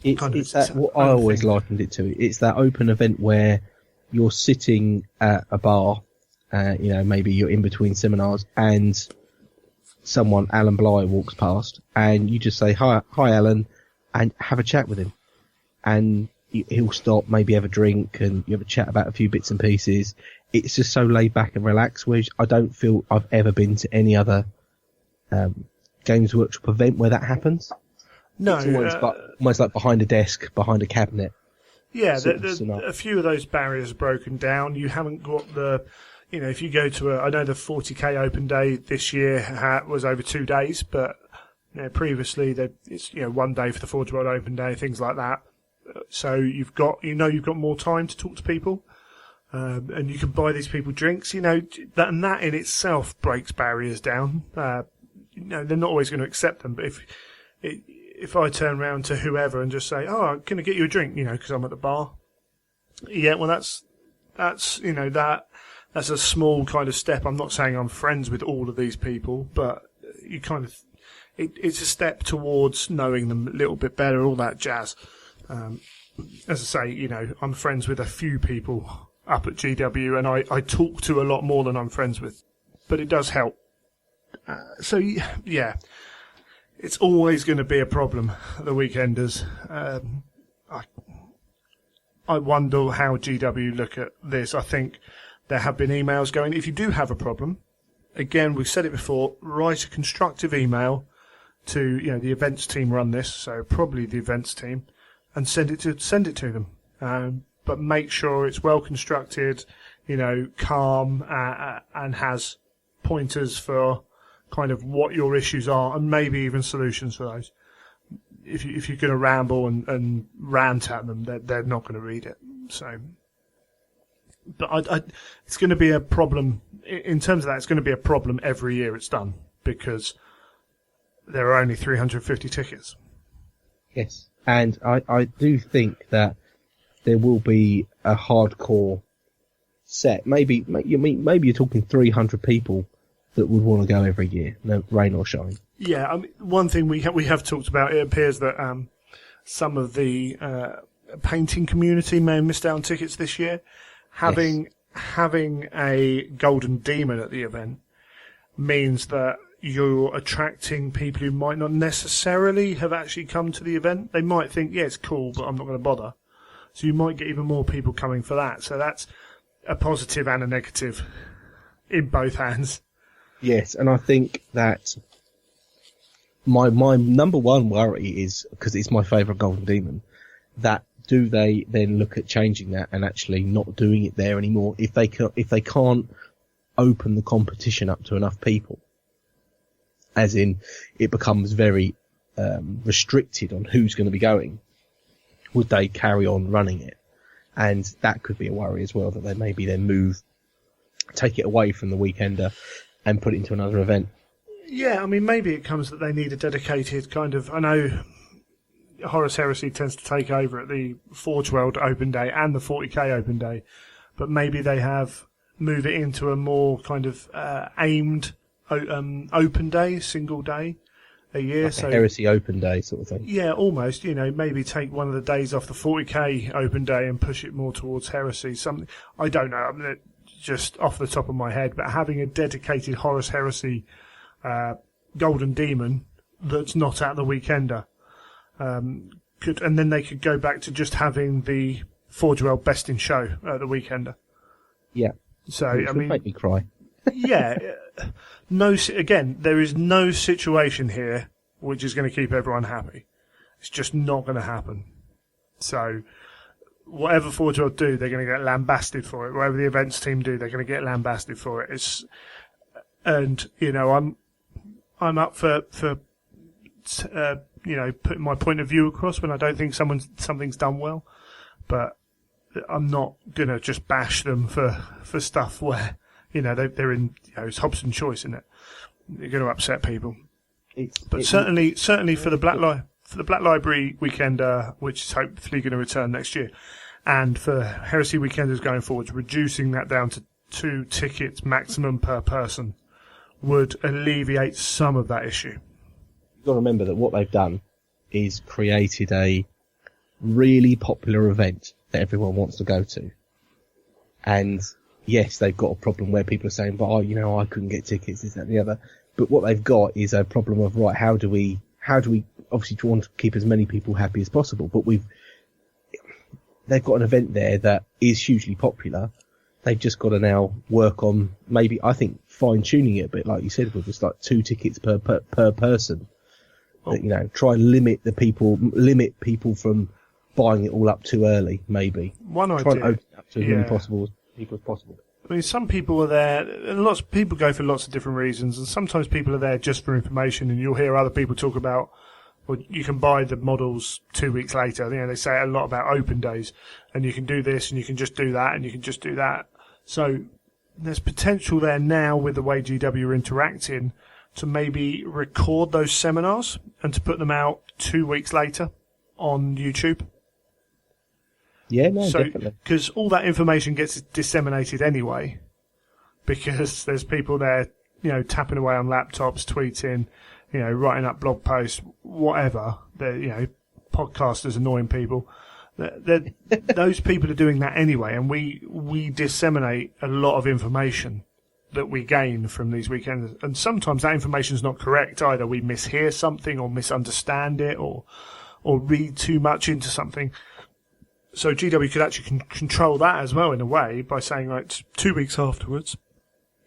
it's that what I always likened it to. It's that open event where you're sitting at a bar, maybe you're in between seminars, and someone, Alan Bly, walks past, and you just say hi, Alan, and have a chat with him. and he'll stop, maybe have a drink, and you have a chat about a few bits and pieces. It's just so laid back and relaxed, which I don't feel I've ever been to any other Games Workshop event where that happens. No, it's almost like behind a desk, behind a cabinet. Yeah, a few of those barriers are broken down. You haven't got if you go to I know the 40k open day this year was over 2 days, but previously it's 1 day for the Forge World Open Day, things like that. So you've got more time to talk to people, and you can buy these people drinks. That in itself breaks barriers down. They're not always going to accept them, but if I turn around to whoever and just say, "Oh, can I get you a drink?" Because I'm at the bar. Yeah, well, that's a small kind of step. I'm not saying I'm friends with all of these people, but you kind of it's a step towards knowing them a little bit better, all that jazz. As I say, I'm friends with a few people up at GW, and I talk to a lot more than I'm friends with, but it does help. So yeah. It's always going to be a problem, the weekenders. I wonder how GW look at this. I think there have been emails going, if you do have a problem, again, we've said it before, write a constructive email to, the events team run this, so probably the events team, and send it to them. But make sure it's well constructed, calm, and has pointers for kind of what your issues are, and maybe even solutions for those. If you're going to ramble and rant at them, they're not going to read it. So, but it's going to be a problem in terms of that. It's going to be a problem every year it's done, because there are only 350 tickets. Yes, and I do think that there will be a hardcore set. Maybe you're talking 300 people that would want to go every year, no rain or shine. Yeah, one thing we have talked about, it appears that some of the painting community may have missed out on tickets this year. Having a golden demon at the event means that you're attracting people who might not necessarily have actually come to the event. They might think, yeah, it's cool, but I'm not going to bother. So you might get even more people coming for that. So that's a positive and a negative in both hands. Yes, and I think that my number one worry is, because it's my favourite Golden Demon, that do they then look at changing that and actually not doing it there anymore if they can't open the competition up to enough people, as in it becomes very restricted on who's going to be going. Would they carry on running it? And that could be a worry as well, that they maybe then take it away from the weekender and put it into another event. Yeah, maybe it comes that they need a dedicated kind of... I know Horus Heresy tends to take over at the Forge World Open Day and the 40k Open Day, but maybe they move it into a more kind of aimed open day, single day a year. Like a Heresy Open Day sort of thing. Yeah, almost. Maybe take one of the days off the 40k Open Day and push it more towards Heresy. Something, I don't know. Just off the top of my head, but having a dedicated Horus Heresy Golden Demon that's not at the weekender and then they could go back to just having the Forge World Best in Show at the weekender. Yeah. So make me cry. Yeah. Again, there is no situation here which is going to keep everyone happy. It's just not going to happen. So whatever Forge World do, they're going to get lambasted for it. Whatever the events team do, they're going to get lambasted for it. I'm up for putting my point of view across when I don't think something's done well, but I'm not going to just bash them for stuff where they're in it's Hobson's choice, isn't it? You're going to upset people. Certainly for the Black Library weekender, which is hopefully going to return next year, and for Heresy weekenders going forward, reducing that down to 2 tickets maximum per person would alleviate some of that issue. You've got to remember that what they've done is created a really popular event that everyone wants to go to. And yes, they've got a problem where people are saying, but I couldn't get tickets, this, that, and the other. But what they've got is a problem of, right, how do we obviously want to keep as many people happy as possible, but they've got an event there that is hugely popular. They've just got to now work on maybe, I think, fine-tuning it a bit, like you said, with just like 2 tickets per person. That, you know, try and limit people from buying it all up too early, maybe. One idea. Try and open it up to as many people as possible. I mean, some people are there, and lots of people go for lots of different reasons, and sometimes people are there just for information, and you'll hear other people talk about, well, you can buy the models 2 weeks later. You know, they say a lot about open days, and you can do this, and you can just do that, and you can just do that. So there's potential there now with the way GW are interacting to maybe record those seminars and to put them out 2 weeks later on YouTube. Yeah, no, definitely. Because all that information gets disseminated anyway, because there's people there, you know, tapping away on laptops, tweeting, you know, writing up blog posts, whatever. They're, you know, podcasters annoying people. Those people are doing that anyway, and we disseminate a lot of information that we gain from these weekends, and sometimes that information is not correct either. We mishear something or misunderstand it or read too much into something. So GW could actually control that as well in a way by saying, like, 2 weeks afterwards,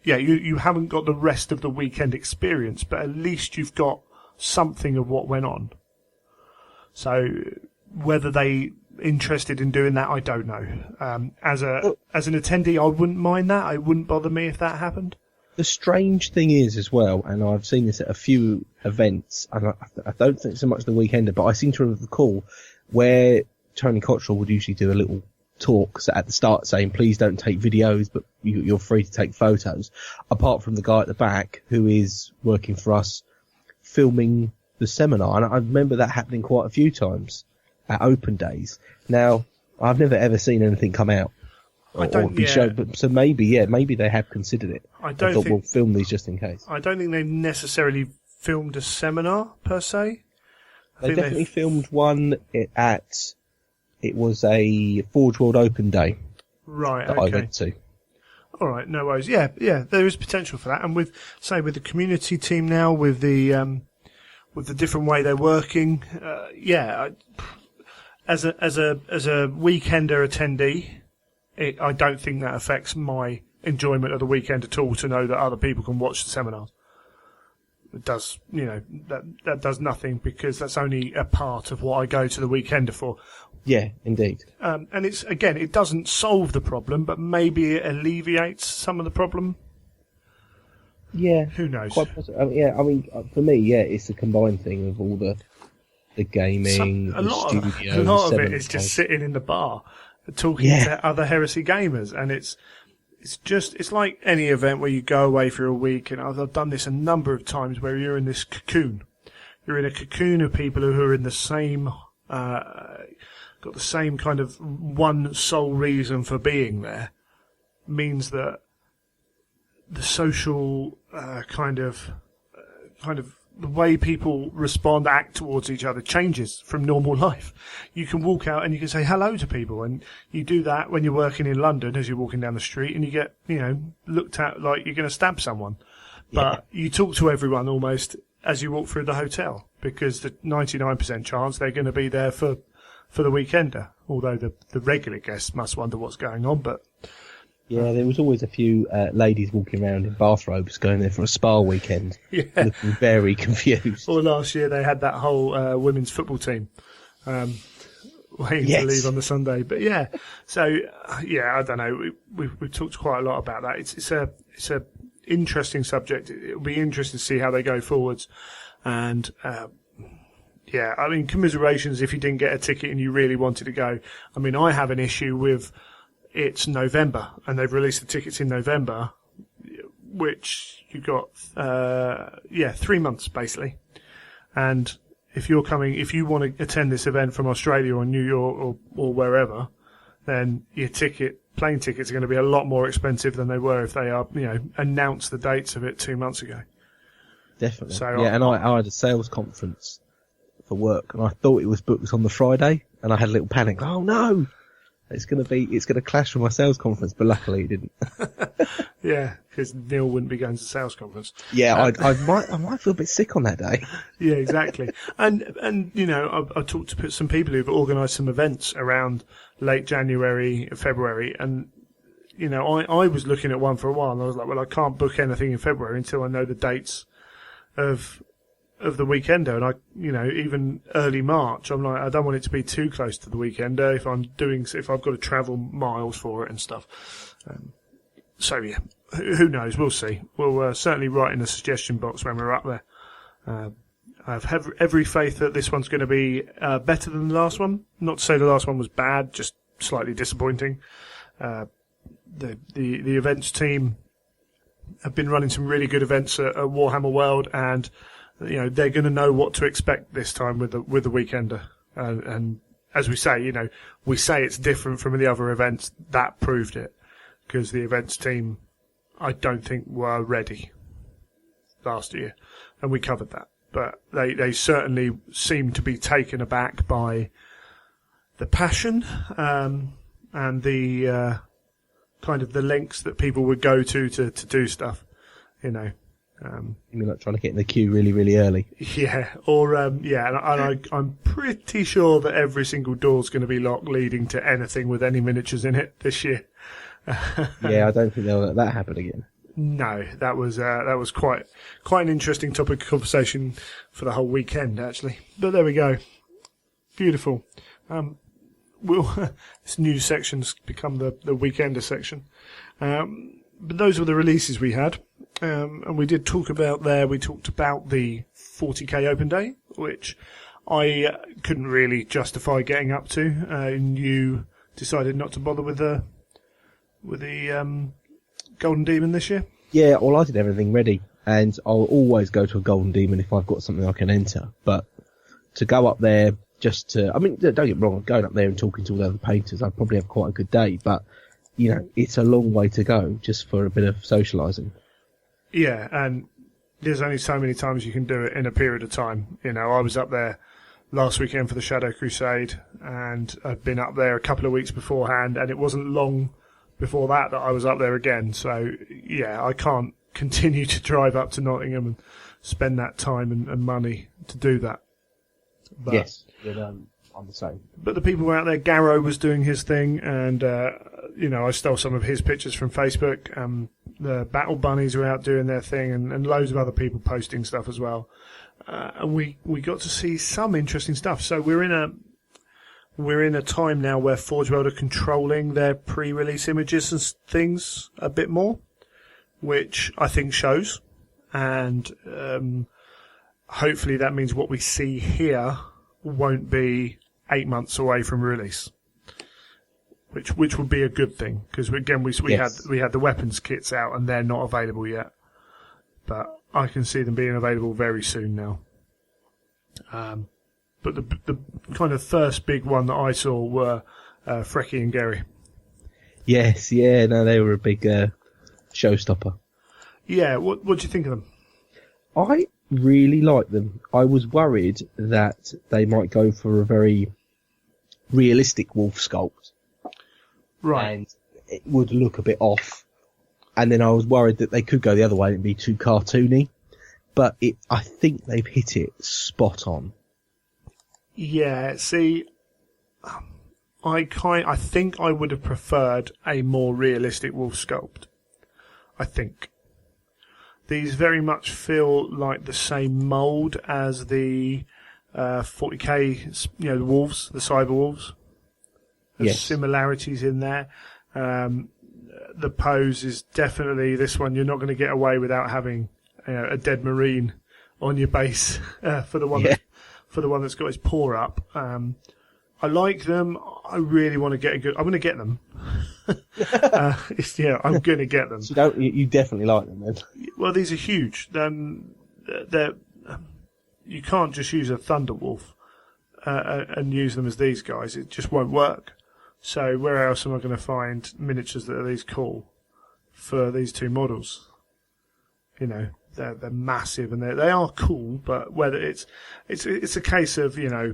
yeah, you haven't got the rest of the weekend experience, but at least you've got something of what went on. So whether they interested in doing that, I don't know. As an attendee, I wouldn't mind that. It wouldn't bother me if that happened. The strange thing is as well, and I've seen this at a few events, and I don't think so much the Weekender, but I seem to recall where Tony Cottrell would usually do a little talk at the start saying, please don't take videos, but you're free to take photos, apart from the guy at the back who is working for us filming the seminar. And I remember that happening quite a few times at open days. Now, I've never ever seen anything come out or be shown, but so maybe they have considered it. I thought we'll film these just in case. I don't think they've necessarily filmed a seminar per se. They definitely filmed one it was a Forge World Open Day. Right, that I went to. All right, no worries. Yeah, there is potential for that. And with the community team now, with the different way they're working, as a weekender attendee, I don't think that affects my enjoyment of the weekend at all, to know that other people can watch the seminars. It does, you know, that does nothing, because that's only a part of what I go to the weekender for. Yeah, indeed. And it's, again, it doesn't solve the problem, but maybe it alleviates some of the problem. Yeah. Who knows? Quite possibly. I mean, for me, it's a combined thing of all the gaming, a lot of it is just sitting in the bar talking to other Heresy gamers, and it's like any event where you go away for a week, and I've done this a number of times, where you're in this cocoon. You're in a cocoon of people who are in the same, got the same kind of one sole reason for being there. Means that the social kind of the way people respond, act towards each other changes from normal life. You can walk out and you can say hello to people, and you do that when you're working in London as you're walking down the street, and you get, you know, looked at like you're going to stab someone. But you talk to everyone almost as you walk through the hotel, because the 99% chance they're going to be there for the weekender, although the regular guests must wonder what's going on. But yeah, there was always a few ladies walking around in bathrobes going there for a spa weekend, looking very confused. Or last year they had that whole women's football team waiting to leave on the Sunday. But I don't know. We've talked quite a lot about that. It's a interesting subject. It'll be interesting to see how they go forwards. And I mean, commiserations if you didn't get a ticket and you really wanted to go. I mean, I have an issue with it's November, and they've released the tickets in November, which you got 3 months basically. And if you want to attend this event from Australia or New York or wherever, then your plane tickets are going to be a lot more expensive than they were if they are, you know, announced the dates of it 2 months ago. Definitely. So and I had a sales conference for work, and I thought it was booked on the Friday, and I had a little panic. Oh no! It's going to clash with my sales conference, but luckily it didn't. Yeah, because Neil wouldn't be going to the sales conference. Yeah, I might feel a bit sick on that day. Yeah, exactly. And you know, I talked to some people who've organised some events around late January, February, and you know, I was looking at one for a while, and I was like, well, I can't book anything in February until I know the dates of the weekender, and you know, even early March, I'm like, I don't want it to be too close to the weekender if I've got to travel miles for it and stuff. So yeah, who knows? We'll see. We'll certainly write in the suggestion box when we're up there. I have every faith that this one's going to be better than the last one. Not to say the last one was bad, just slightly disappointing. The events team have been running some really good events at Warhammer World, and you know, they're going to know what to expect this time with the weekender. And as we say, you know, we say it's different from the other events. That proved it, because the events team, I don't think, were ready last year, and we covered that. But they certainly seemed to be taken aback by the passion and the kind of the lengths that people would go to do stuff, you know. You mean like trying to get in the queue really, really early? Yeah, or I'm pretty sure that every single door's going to be locked leading to anything with any miniatures in it this year. Yeah, I don't think they'll let that happen again. No, that was quite an interesting topic of conversation for the whole weekend, actually. But there we go. Beautiful. This new section's become the weekender section. But those were the releases we had. And we did talk about we talked about the 40k open day, which I couldn't really justify getting up to. And you decided not to bother with the Golden Demon this year? Yeah, well, I did everything ready, and I'll always go to a Golden Demon if I've got something I can enter. But to go up there just to, I mean, don't get me wrong, going up there and talking to all the other painters, I'd probably have quite a good day, but, you know, it's a long way to go just for a bit of socialising. Yeah, and there's only so many times you can do it in a period of time. You know, I was up there last weekend for the Shadow Crusade, and I'd been up there a couple of weeks beforehand, and it wasn't long before that I was up there again. So, yeah, I can't continue to drive up to Nottingham and spend that time and money to do that. But, yes, I'm the same. But the people were out there. Garrow was doing his thing, and, you know, I stole some of his pictures from Facebook. The Battle Bunnies were out doing their thing, and loads of other people posting stuff as well. And we got to see some interesting stuff. So we're in a time now where Forge World are controlling their pre-release images and things a bit more, which I think shows. And hopefully that means what we see here won't be 8 months away from release, which would be a good thing, because again we had the weapons kits out and they're not available yet, but I can see them being available very soon now. But the kind of first big one that I saw were Frecky and Gary. Yes, yeah, no, they were a big showstopper. Yeah, what do you think of them? I really like them. I was worried that they might go for a very realistic wolf sculpt. Right. And it would look a bit off. And then I was worried that they could go the other way and be too cartoony. But I think they've hit it spot on. Yeah, see, I think I would have preferred a more realistic wolf sculpt. I think. These very much feel like the same mould as the 40k, you know, the wolves, the cyber wolves. There's similarities in there. The pose is definitely this one. You're not going to get away without having a dead marine on your base for the one that's got his paw up. I like them. I really want to get a good. I'm going to get them. I'm going to get them. So you definitely like them then? Well, these are huge. You can't just use a Thunderwolf and use them as these guys. It just won't work. So where else am I going to find miniatures that are these cool for these two models? You know, they're massive and they are cool, but whether it's a case of, you know,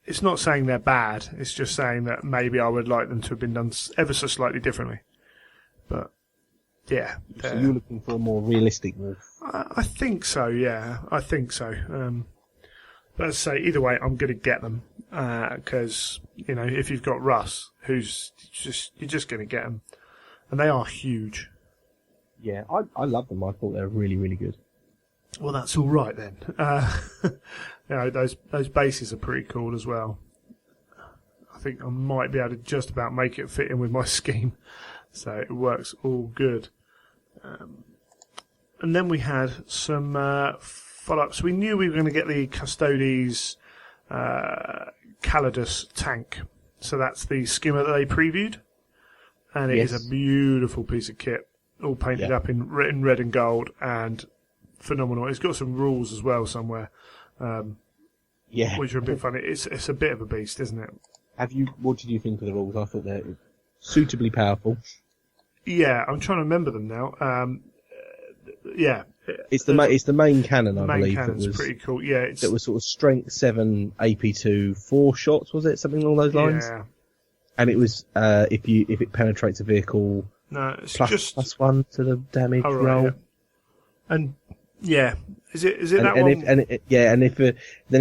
it's not saying they're bad. It's just saying that maybe I would like them to have been done ever so slightly differently. But yeah, So you're looking for a more realistic wolf? I think so. Yeah, I think so. But as I say, either way, I'm going to get them because if you've got Russ, you're just going to get them, and they are huge. Yeah, I love them. I thought they were really, really good. Well, that's all right then. Those bases are pretty cool as well. I think I might be able to just about make it fit in with my scheme, so it works all good. And then we had some follow-ups. We knew we were going to get the Custodes Calidus tank, so that's the skimmer that they previewed, and it is a beautiful piece of kit, all painted up in red and gold, and phenomenal. It's got some rules as well somewhere, which are a bit funny. It's a bit of a beast, isn't it? What did you think of the rules? I thought they're suitably powerful. Yeah, I'm trying to remember them now. It's the main cannon, I believe. Main cannon's pretty cool. Yeah, that was sort of strength 7, AP2, 4 shots. Was it something along those lines? Yeah. And it was if it penetrates a vehicle, no, it's plus 1 to the damage roll. Right, yeah. And yeah, is it that and one?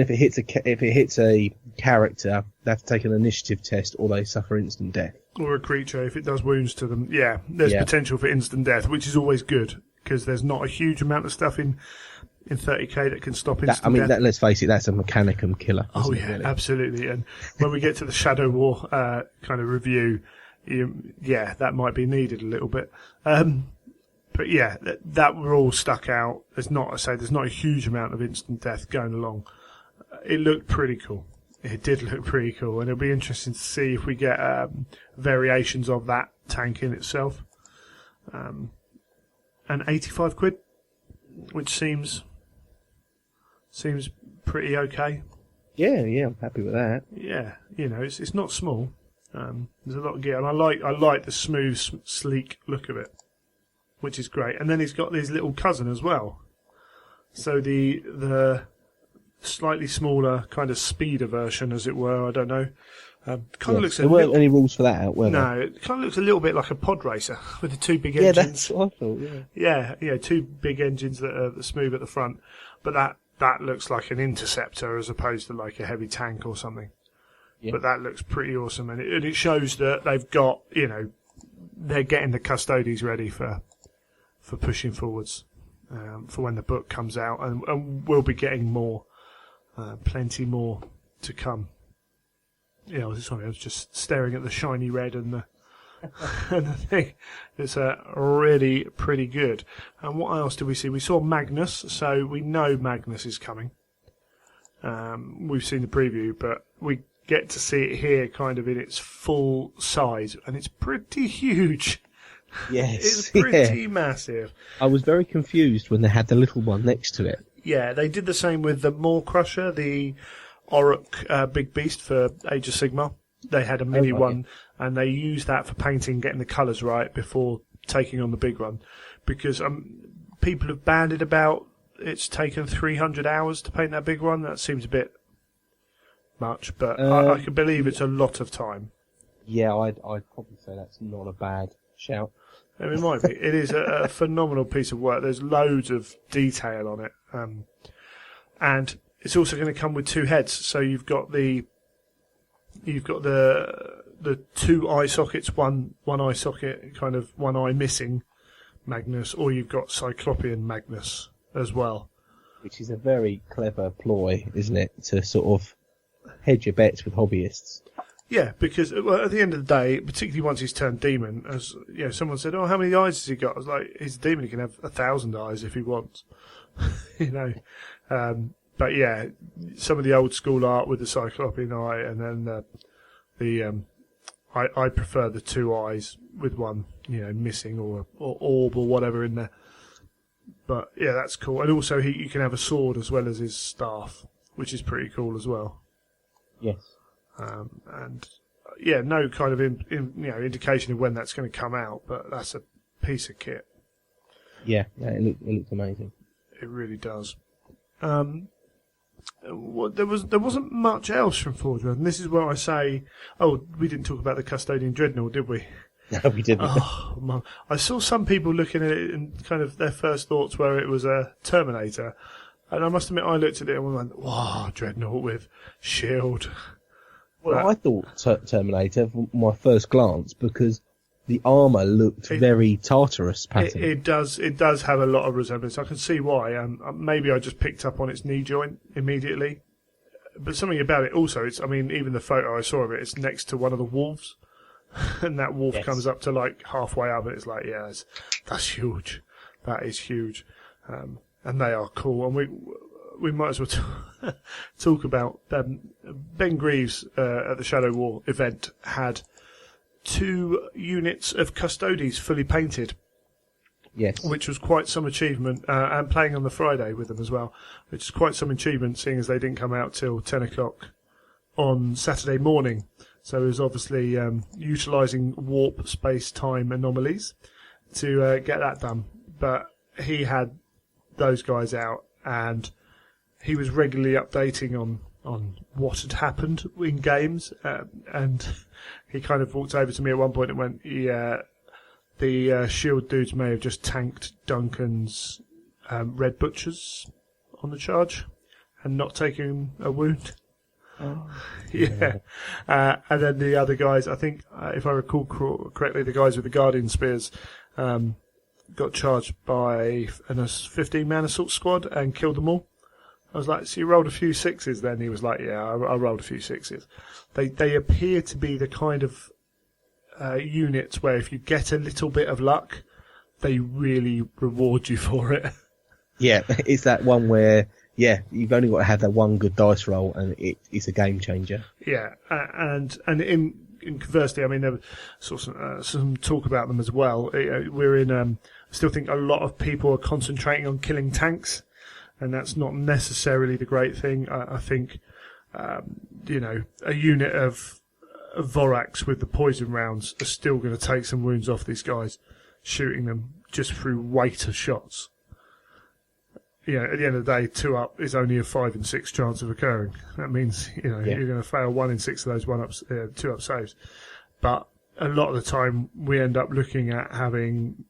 If it hits a character, they have to take an initiative test, or they suffer instant death. Or a creature, if it does wounds to them. Yeah, there's potential for instant death, which is always good, because there's not a huge amount of stuff in 30k that can stop instant death. Let's face it, that's a mechanicum killer. Oh yeah, really? Absolutely. And when we get to the Shadow War kind of review, that might be needed a little bit. But yeah, that rule stuck out. There's not a huge amount of instant death going along. It looked pretty cool. It did look pretty cool, and it'll be interesting to see if we get variations of that tank in itself. And 85 quid, which seems pretty okay. Yeah, I'm happy with that. Yeah, it's not small. There's a lot of gear, and I like the smooth, sleek look of it, which is great. And then he's got his little cousin as well. So the slightly smaller kind of speeder version, as it were. I don't know. There weren't any rules for that out, were there? No, it kind of looks a little bit like a pod racer with the two big engines. Yeah, that's what I thought. Yeah, two big engines that are smooth at the front, but that looks like an interceptor as opposed to like a heavy tank or something. Yeah. But that looks pretty awesome, and it shows that they've got, they're getting the Custodes ready for pushing forwards for when the book comes out, and we'll be getting more, plenty more to come. I was just staring at the shiny red and the and the thing. It's really pretty good. And what else did we see? We saw Magnus, so we know Magnus is coming. We've seen the preview, but we get to see it here kind of in its full size, and it's pretty huge. Yes. It's pretty massive. I was very confused when they had the little one next to it. Yeah, they did the same with the Maw Crusher, the Orruk big beast for Age of Sigmar. They had a mini one, and they used that for painting, getting the colours right before taking on the big one. Because people have banded about it's taken 300 hours to paint that big one. That seems a bit much, but I can believe it's a lot of time. Yeah, I'd probably say that's not a bad shout. I mean, it might be. It is a phenomenal piece of work. There's loads of detail on it, and it's also going to come with two heads. So you've got the two eye sockets, one eye socket, kind of one eye missing Magnus, or you've got Cyclopean Magnus as well. Which is a very clever ploy, isn't it, to sort of hedge your bets with hobbyists. Yeah, because at the end of the day, particularly once he's turned demon, as someone said, "Oh, how many eyes has he got?" I was like, "He's a demon; he can have 1,000 eyes if he wants." But yeah, some of the old school art with the Cyclopean eye, and then I prefer the two eyes with one, missing or orb or whatever in there. But yeah, that's cool. And also, you can have a sword as well as his staff, which is pretty cool as well. Yes. And no kind of indication of when that's going to come out, but that's a piece of kit. Yeah, it looks amazing. It really does. there wasn't much else from Forge World, and this is where I say, we didn't talk about the Custodian Dreadnought, did we? No, we didn't. Oh, man. I saw some people looking at it and kind of their first thoughts were it was a Terminator, and I must admit I looked at it and went, "Wow, Dreadnought with shield." Well, I thought Terminator from my first glance because the armour looked very Tartarus pattern. It does have a lot of resemblance. I can see why. Maybe I just picked up on its knee joint immediately. But something about it also, even the photo I saw of it, it's next to one of the wolves. And that wolf comes up to like halfway up and it's like, that's huge. That is huge. And they are cool. And we might as well talk about Ben Greaves at the Shadow War event had 2 units of Custodes fully painted. Yes. Which was quite some achievement, and playing on the Friday with them as well, which is quite some achievement seeing as they didn't come out till 10 o'clock on Saturday morning. So it was obviously utilising warp space-time anomalies to get that done. But he had those guys out and he was regularly updating on what had happened in games, and he kind of walked over to me at one point and went, the shield dudes may have just tanked Duncan's Red Butchers on the charge and not taking a wound. Oh. Yeah. And then the other guys, I think, if I recall correctly, the guys with the Guardian Spears got charged by a 15-man assault squad and killed them all. I was like, so you rolled a few 6s then? He was like, yeah, I rolled a few 6s. They appear to be the kind of units where if you get a little bit of luck, they really reward you for it. Yeah, it's that one where, you've only got to have that one good dice roll and it's a game changer. Yeah, and in conversely, there was some talk about them as well. We're in, I still think a lot of people are concentrating on killing tanks, and that's not necessarily the great thing. I think, a unit of Vorax with the poison rounds are still going to take some wounds off these guys, shooting them just through weight of shots. At the end of the day, 2 up is only a 5 in 6 chance of occurring. That means, you're going to fail 1 in 6 of those 2 up saves. But a lot of the time, we end up looking at having,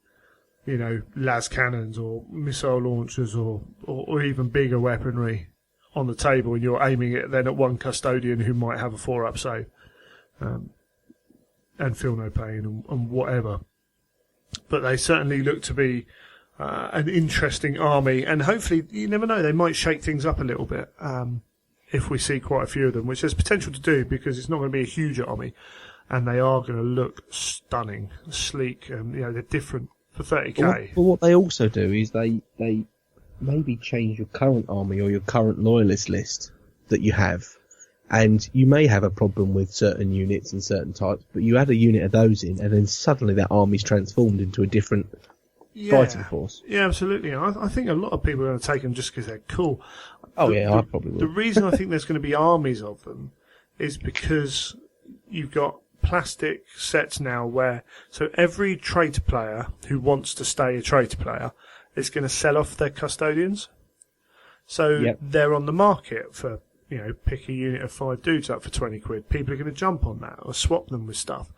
las cannons or missile launchers or even bigger weaponry on the table, and you're aiming it then at one custodian who might have a 4 up save. And feel no pain and whatever. But they certainly look to be an interesting army, and hopefully, you never know, they might shake things up a little bit if we see quite a few of them, which there's potential to do because it's not going to be a huge army, and they are going to look stunning, sleek, they're different for 30k. But what they also do is they maybe change your current army or your current loyalist list that you have. And you may have a problem with certain units and certain types, but you add a unit of those in, and then suddenly that army's transformed into a different fighting force. Yeah, absolutely. I think a lot of people are going to take them just because they're cool. I probably would. The reason I think there's going to be armies of them is because you've got plastic sets now so every traitor player who wants to stay a traitor player is going to sell off their custodians. So they're on the market for, pick a unit of 5 dudes up for 20 quid. People are going to jump on that or swap them with stuff.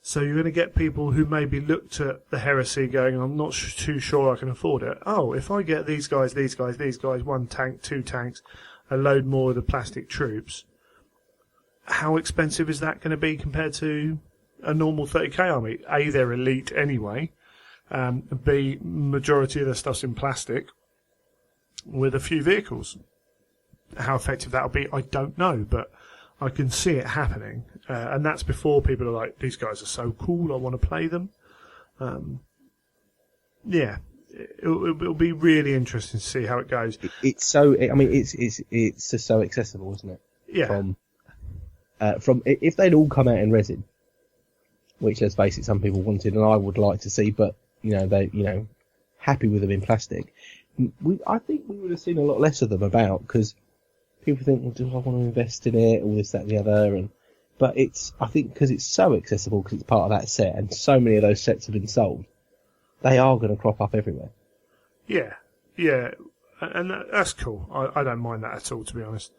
So you're going to get people who maybe looked at the heresy going, I'm not too sure I can afford it. Oh, if I get these guys, 1 tank, 2 tanks, a load more of the plastic troops, how expensive is that going to be compared to a normal 30k army? A, they're elite anyway. B, majority of their stuff's in plastic with a few vehicles. How effective that'll be, I don't know, but I can see it happening. And that's before people are like, these guys are so cool, I want to play them. It'll be really interesting to see how it goes. It's so, it's just so accessible, isn't it? Yeah. From if they'd all come out in resin, which let's face it, some people wanted, and I would like to see, but they happy with them in plastic. I think we would have seen a lot less of them about because people think, well, do I want to invest in it, all this, that, and the other, but I think because it's so accessible because it's part of that set, and so many of those sets have been sold, they are going to crop up everywhere. Yeah, and that's cool. I don't mind that at all, to be honest.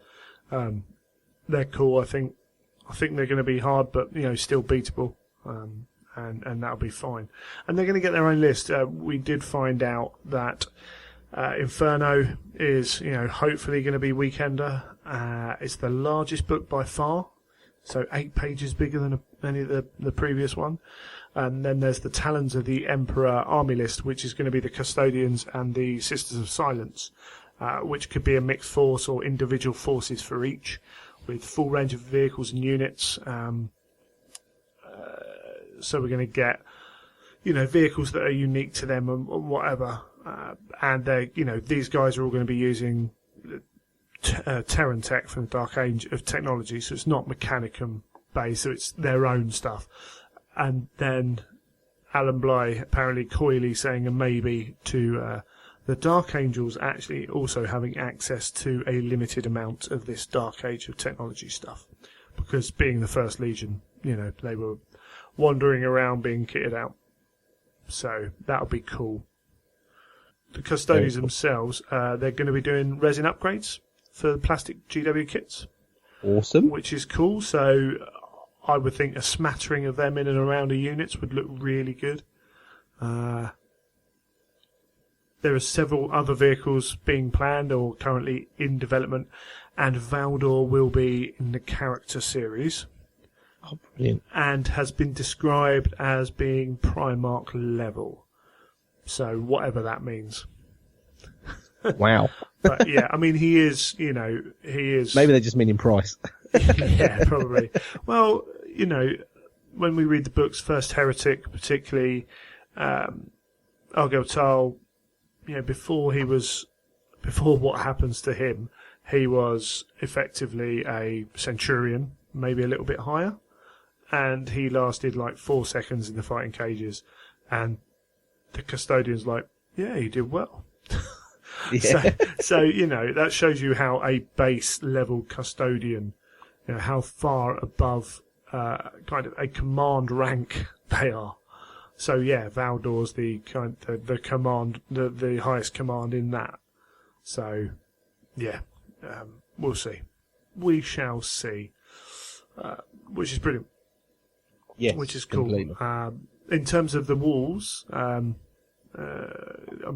They're cool. I think they're going to be hard, but still beatable. And that'll be fine. And they're going to get their own list. We did find out that Inferno is, hopefully going to be Weekender. It's the largest book by far, so 8 pages bigger than any of the previous one. And then there's the Talons of the Emperor army list, which is going to be the Custodians and the Sisters of Silence, which could be a mixed force or individual forces for each, with full range of vehicles and units. So we're going to get, vehicles that are unique to them and whatever. And they, these guys are all going to be using Terran tech from the Dark Age of technology, so it's not Mechanicum based, so it's their own stuff. And then Alan Bly apparently coyly saying a maybe to the Dark Angels actually also having access to a limited amount of this Dark Age of technology stuff, because being the First Legion, they were wandering around being kitted out. So that'll be cool. The Custodians themselves, they're going to be doing resin upgrades for the plastic GW kits. Awesome. Which is cool. So I would think a smattering of them in and around the units would look really good. There are several other vehicles being planned or currently in development, and Valdor will be in the character series. Oh, brilliant. And has been described as being Primarch level. So whatever that means. Wow. But yeah, I mean, he is. Maybe they just mean in price. Yeah, probably. Well, when we read the books, First Heretic, particularly, Argel Tal, before what happens to him, he was effectively a Centurion, maybe a little bit higher, and he lasted like 4 seconds in the fighting cages, and the Custodian's like, yeah, he did well. Yeah. So that shows you how a base level Custodian, how far above kind of a command rank they are. So yeah, Valdor's the command, the highest command in that. So yeah, we'll see. We shall see. Which is brilliant. Yes, which is cool. completely. In terms of the walls, I'm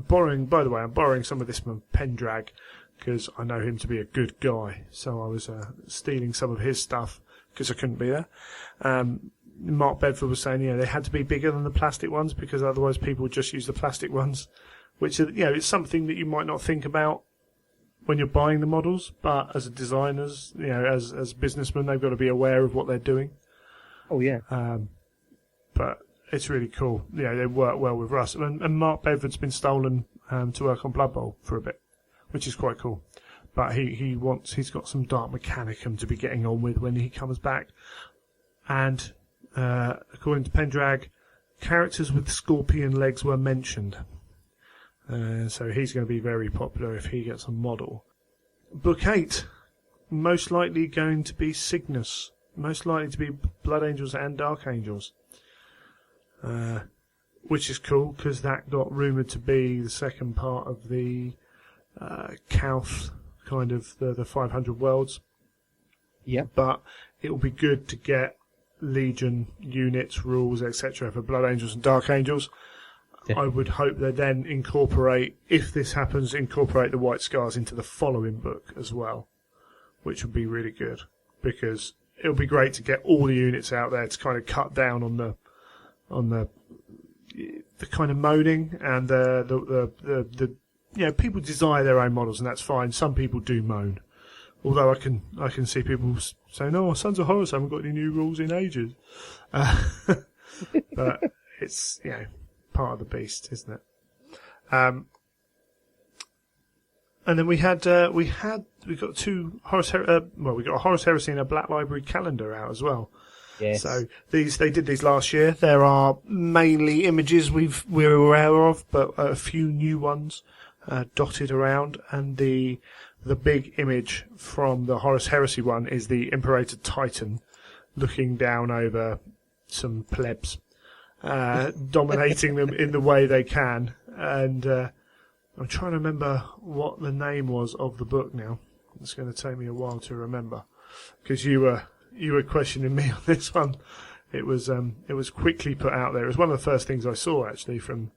borrowing some of this from Pendrag because I know him to be a good guy. So I was stealing some of his stuff because I couldn't be there. Mark Bedford was saying, they had to be bigger than the plastic ones because otherwise people would just use the plastic ones, which it's something that you might not think about when you're buying the models, but as a designers, as businessmen, they've got to be aware of what they're doing. Oh yeah. But it's really cool. They work well with Russ. And Mark Bedford's been stolen to work on Blood Bowl for a bit, which is quite cool. But he's got some Dark Mechanicum to be getting on with when he comes back. And according to Pendrag, characters with scorpion legs were mentioned. So he's going to be very popular if he gets a model. Book 8, most likely going to be Cygnus. Most likely to be Blood Angels and Dark Angels. Which is cool, because that got rumoured to be the second part of the Kauth, kind of the 500 worlds. Yeah. But it will be good to get Legion units, rules, etc. for Blood Angels and Dark Angels. Definitely. I would hope they then incorporate, if this happens, incorporate the White Scars into the following book as well, which would be really good, because it would be great to get all the units out there to kind of cut down on the kind of moaning and the people desire their own models, and that's fine. Some people do moan, although I can see people saying, "Oh, Sons of Horus haven't got any new rules in ages," but it's part of the beast, isn't it? And then we got two Horus. We got a Horus Heresy and a Black Library calendar out as well. Yes. So they did these last year. There are mainly images we're aware of, but a few new ones dotted around. And the big image from the Horus Heresy one is the Imperator Titan looking down over some plebs, dominating them in the way they can. And I'm trying to remember what the name was of the book now. It's going to take me a while to remember, because you were questioning me on this one. It was quickly put out there. It was one of the first things I saw actually from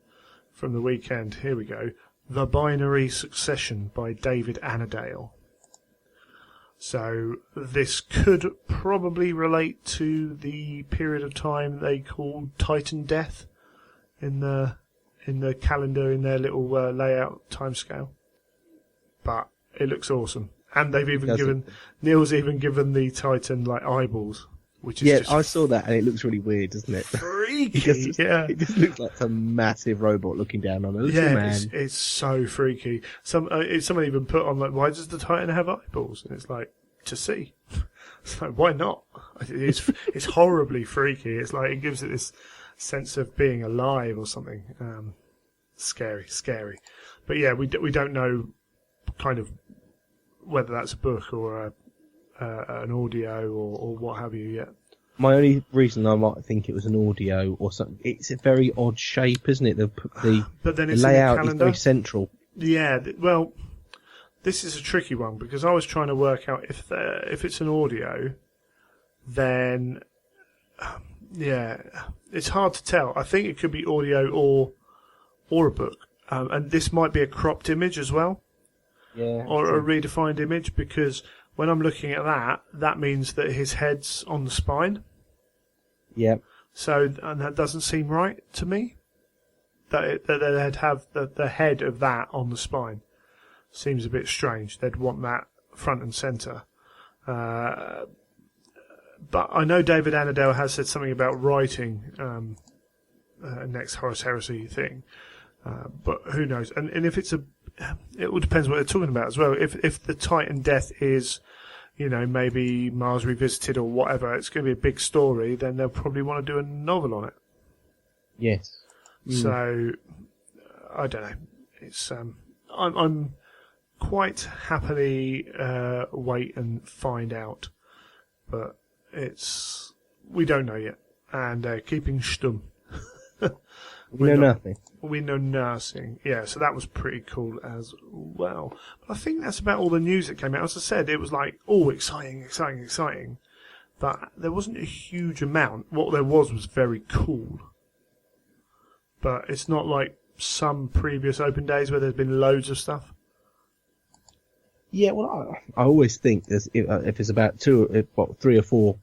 the weekend. Here we go. The Binary Succession by David Annandale. So this could probably relate to the period of time they called Titan Death in the calendar, in their little layout timescale. But it looks awesome, and they've even Neil's even given the Titan like eyeballs, which is just I saw that, and it looks really weird, doesn't it? freaky. It just looks like some massive robot looking down on a little man. It's so freaky. Someone even put on like, why does the Titan have eyeballs? And it's like, to see. It's like, why not? It's horribly freaky. It's like it gives it this sense of being alive or something. Scary. But yeah, we don't know kind of whether that's a book or an audio or what have you yet. My only reason I might think it was an audio or something, it's a very odd shape, isn't it? But then the it's layout in the is very central. Yeah, well, this is a tricky one because I was trying to work out if it's an audio, then yeah, it's hard to tell. I think it could be audio or a book, and this might be a cropped image as well, or a redefined image, because when I'm looking at that means that his head's on the spine. Yeah. So, and that doesn't seem right to me. That they'd have the head of that on the spine. Seems a bit strange. They'd want that front and centre. But I know David Annandale has said something about writing next Horus Heresy thing. But who knows? And if it's it all depends what they're talking about as well. If the Titan Death is, maybe Mars Revisited or whatever, it's going to be a big story, then they'll probably want to do a novel on it. Yes. So, I don't know. It's I'm quite happily wait and find out, but we don't know yet, and keeping stum. We know nothing. We know nothing. Yeah, so that was pretty cool as well. But I think that's about all the news that came out. As I said, it was like, exciting. But there wasn't a huge amount. What there was very cool. But it's not like some previous open days where there's been loads of stuff. Yeah, well, I always think if it's about 3 or 4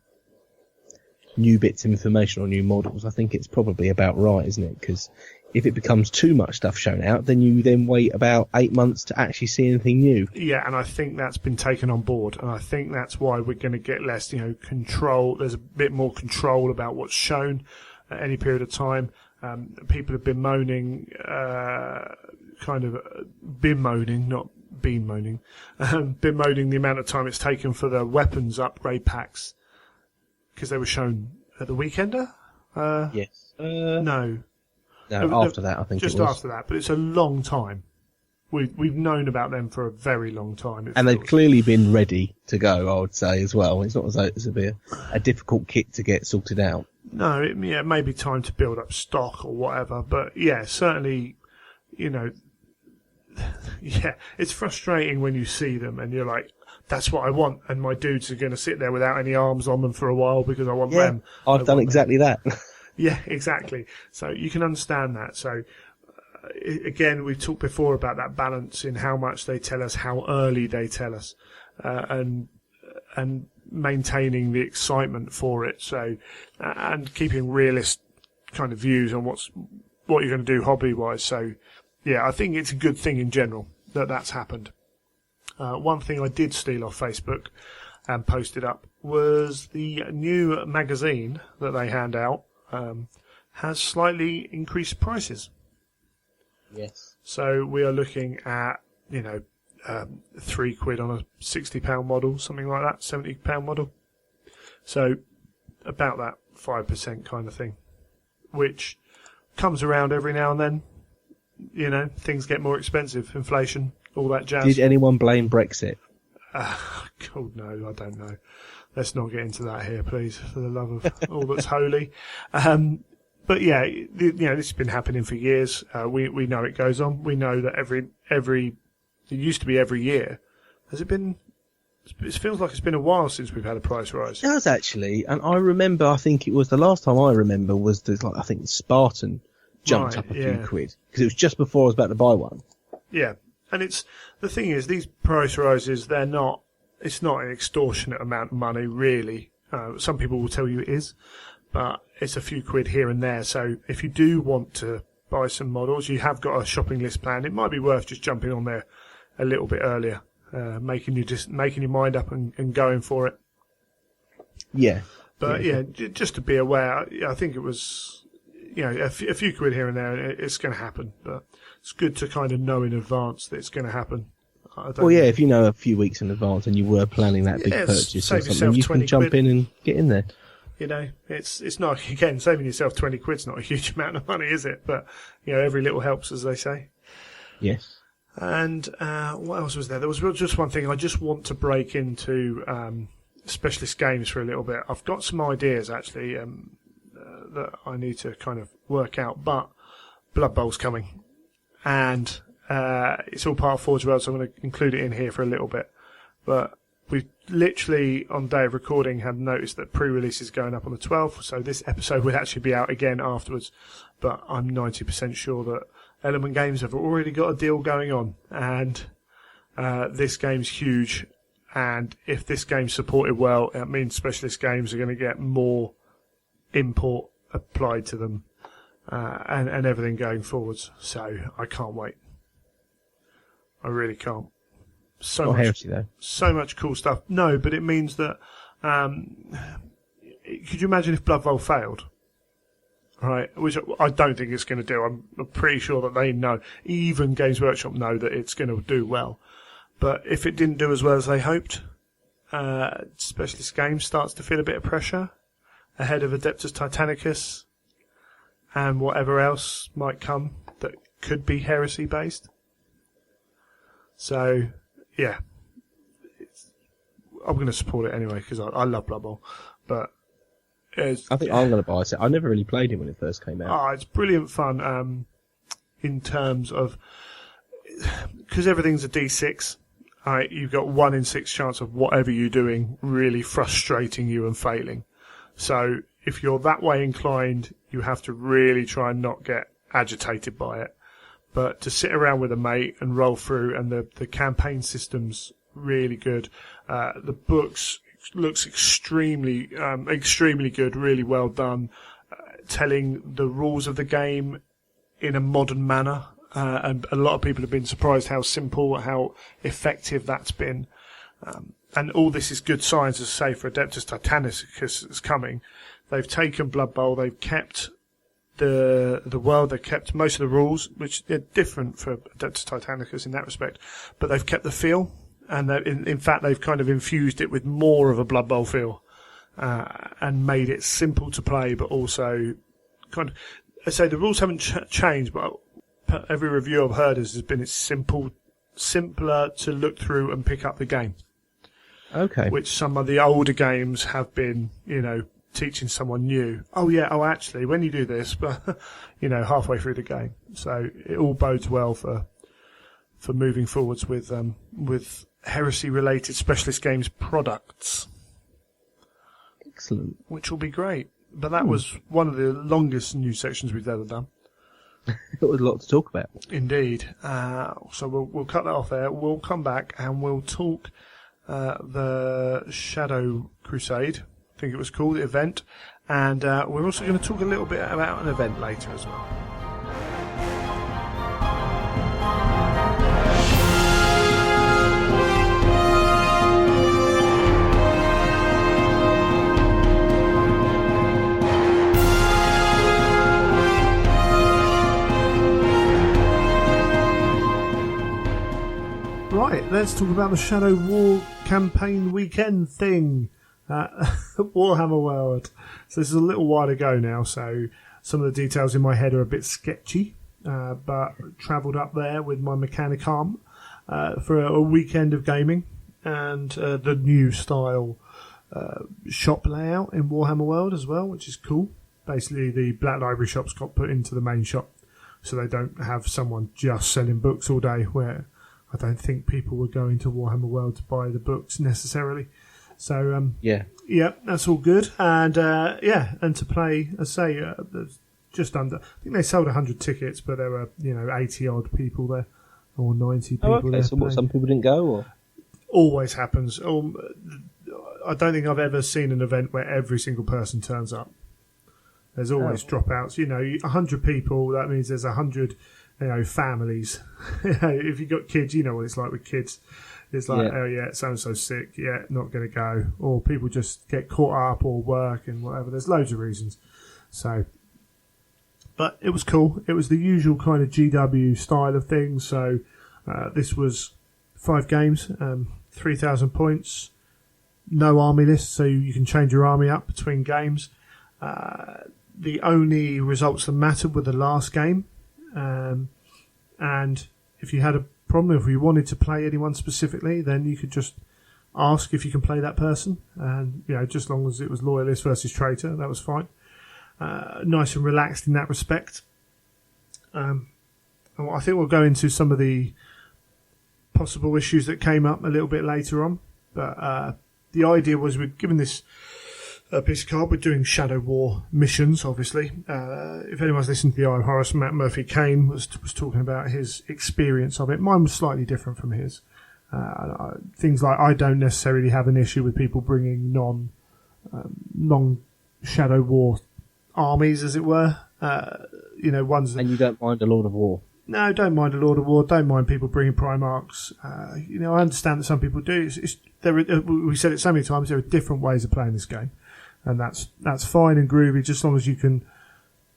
new bits of information or new models, I think it's probably about right, isn't it? Because if it becomes too much stuff shown out, then you then wait about 8 months to actually see anything new. Yeah, and I think that's been taken on board, and I think that's why we're going to get less, control. There's a bit more control about what's shown at any period of time. People have been moaning, bemoaning, not bemoaning, bemoaning the amount of time it's taken for the weapons upgrade packs, because they were shown at the Weekender? Yes. No, after that, I think just it was. after that, but it's a long time. We've known about them for a very long time. And they've clearly been ready to go, I would say, as well. It's not as though it's a difficult kit to get sorted out. No, it may be time to build up stock or whatever, but yeah, certainly, yeah, it's frustrating when you see them and you're like, that's what I want, and my dudes are going to sit there without any arms on them for a while because I want them. I've done exactly that. Yeah, exactly. So you can understand that. So again, we've talked before about that balance in how much they tell us, how early they tell us, and maintaining the excitement for it. So and keeping realist kind of views on what you're going to do hobby wise. So yeah, I think it's a good thing in general that that's happened. One thing I did steal off Facebook and posted up was the new magazine that they hand out has slightly increased prices. Yes. So we are looking at, £3 on a £60 model, something like that, £70 model. So about that 5% kind of thing, which comes around every now and then. Things get more expensive, inflation, all that jazz. Did anyone blame Brexit? God, no, I don't know. Let's not get into that here, please, for the love of all that's holy. But yeah, this has been happening for years. We know it goes on. We know that it used to be every year. Has it been? It feels like it's been a while since we've had a price rise. It does actually, and I remember. I think it was the last time I remember was I think the Spartan jumped up a few quid because it was just before I was about to buy one. Yeah, and the thing is, these price rises, they're not. It's not an extortionate amount of money, really. Some people will tell you it is, but it's a few quid here and there. So if you do want to buy some models, you have got a shopping list plan. It might be worth just jumping on there a little bit earlier, making your mind up and going for it. Yeah. But just to be aware, I think it was, a few quid here and there. It's going to happen, but it's good to kind of know in advance that it's going to happen. If you know a few weeks in advance and you were planning that big purchase or something, you can jump in and get in there. It's not, again, saving yourself 20 quid's not a huge amount of money, is it? But, every little helps, as they say. Yes. And what else was there? There was just one thing. I just want to break into specialist games for a little bit. I've got some ideas, actually, that I need to kind of work out. But Blood Bowl's coming. And it's all part of Forge World, so I'm going to include it in here for a little bit. But we literally, on day of recording, had noticed that pre-release is going up on the 12th, so this episode will actually be out again afterwards. But I'm 90% sure that Element Games have already got a deal going on, and this game's huge. And if this game's supported well, it means specialist games are going to get more import applied to them, and everything going forwards. So I can't wait. I really can't. So much cool stuff. No, but it means that. Could you imagine if Blood Bowl failed? Right, which I don't think it's going to do. I'm pretty sure that they know. Even Games Workshop know that it's going to do well. But if it didn't do as well as they hoped, Specialist Games starts to feel a bit of pressure ahead of Adeptus Titanicus and whatever else might come that could be heresy based. So, yeah, I'm going to support it anyway because I love Blood Bowl. But I think I'm going to buy it. I never really played it when it first came out. It's brilliant fun in terms of because everything's a D6. You've got 1 in 6 chance of whatever you're doing really frustrating you and failing. So if you're that way inclined, you have to really try and not get agitated by it. But to sit around with a mate and roll through, and the campaign system's really good. The books looks extremely good, really well done, telling the rules of the game in a modern manner. And a lot of people have been surprised how simple, how effective that's been. And all this is good signs, as I say, for Adeptus Titanicus is coming. They've taken Blood Bowl, they've kept the world, they've kept most of the rules, which are different for Adeptus Titanicus in that respect, but they've kept the feel, and in fact they've kind of infused it with more of a Blood Bowl feel, and made it simple to play, but also kind of, I say the rules haven't changed, but every review I've heard has been it's simpler to look through and pick up the game. Okay. Which some of the older games have been, teaching someone new. Actually, when you do this, but halfway through the game. So it all bodes well for moving forwards with heresy-related specialist games products. Excellent. Which will be great. But that was one of the longest news sections we've ever done. It was a lot to talk about. Indeed. So we'll cut that off there. We'll come back and we'll talk the Shadow Crusade, I think it was called, the event. And we're also going to talk a little bit about an event later as well. Right, let's talk about the Shadow War campaign weekend thing. Warhammer World. So this is a little while ago now, so some of the details in my head are a bit sketchy, but travelled up there with my mechanic arm for a weekend of gaming and the new style shop layout in Warhammer World as well, which is cool. Basically, the Black Library shops got put into the main shop, so they don't have someone just selling books all day, where I don't think people were going to Warhammer World to buy the books necessarily. So, yeah, that's all good. And, and to play, I say, there's just under, I think they sold 100 tickets, but there were, 80 odd people there, or 90 people there. So what, some people didn't go, or? Always happens. I don't think I've ever seen an event where every single person turns up. There's always dropouts. 100 people, that means there's 100, families. If you've got kids, you know what it's like with kids. It's like, so-and-so's sick, not going to go. Or people just get caught up or work and whatever. There's loads of reasons. So, but it was cool. It was the usual kind of GW style of things. So, this was 5 games, 3,000 points, no army list, so you can change your army up between games. The only results that mattered were the last game. And if you had a problem, if you wanted to play anyone specifically, then you could just ask if you can play that person. And, just as long as it was loyalist versus traitor, that was fine. Nice and relaxed in that respect. I think we'll go into some of the possible issues that came up a little bit later on. But the idea was we're given this piece of card. We're doing Shadow War missions, obviously. If anyone's listened to the Eye of Horus, Matt Murphy-Kane was talking about his experience of it. Mine was slightly different from his. Things like I don't necessarily have an issue with people bringing non-Shadow War armies, as it were. Ones that... And you don't mind a Lord of War? No, don't mind a Lord of War. Don't mind people bringing Primarchs. I understand that some people do. We said it so many times, there are different ways of playing this game. And that's fine and groovy, just as long as you can,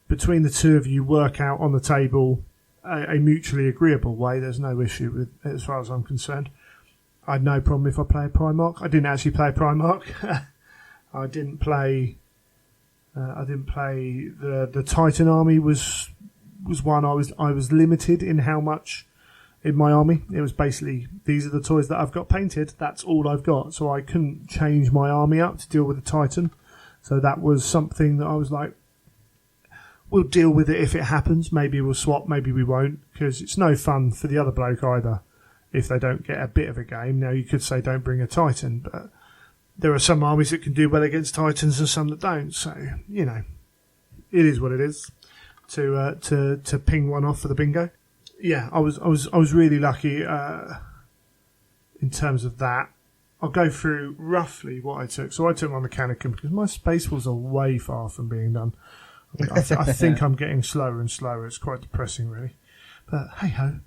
between the two of you, work out on the table a mutually agreeable way. There's no issue with it as far as I'm concerned. I had no problem if I play a Primarch. I didn't actually play a Primarch. I didn't play the Titan army was one I was limited in how much in my army. It was basically, these are the toys that I've got painted, that's all I've got. So I couldn't change my army up to deal with the Titan. So that was something that I was like, we'll deal with it if it happens. Maybe we'll swap, maybe we won't, because it's no fun for the other bloke either if they don't get a bit of a game. Now, you could say don't bring a Titan, but there are some armies that can do well against Titans and some that don't. So, it is what it is to ping one off for the bingo. Yeah, I was really lucky in terms of that. I'll go through roughly what I took. So I took my Mechanicum because my Space Wars are way far from being done. I think I'm getting slower and slower. It's quite depressing, really. But hey ho,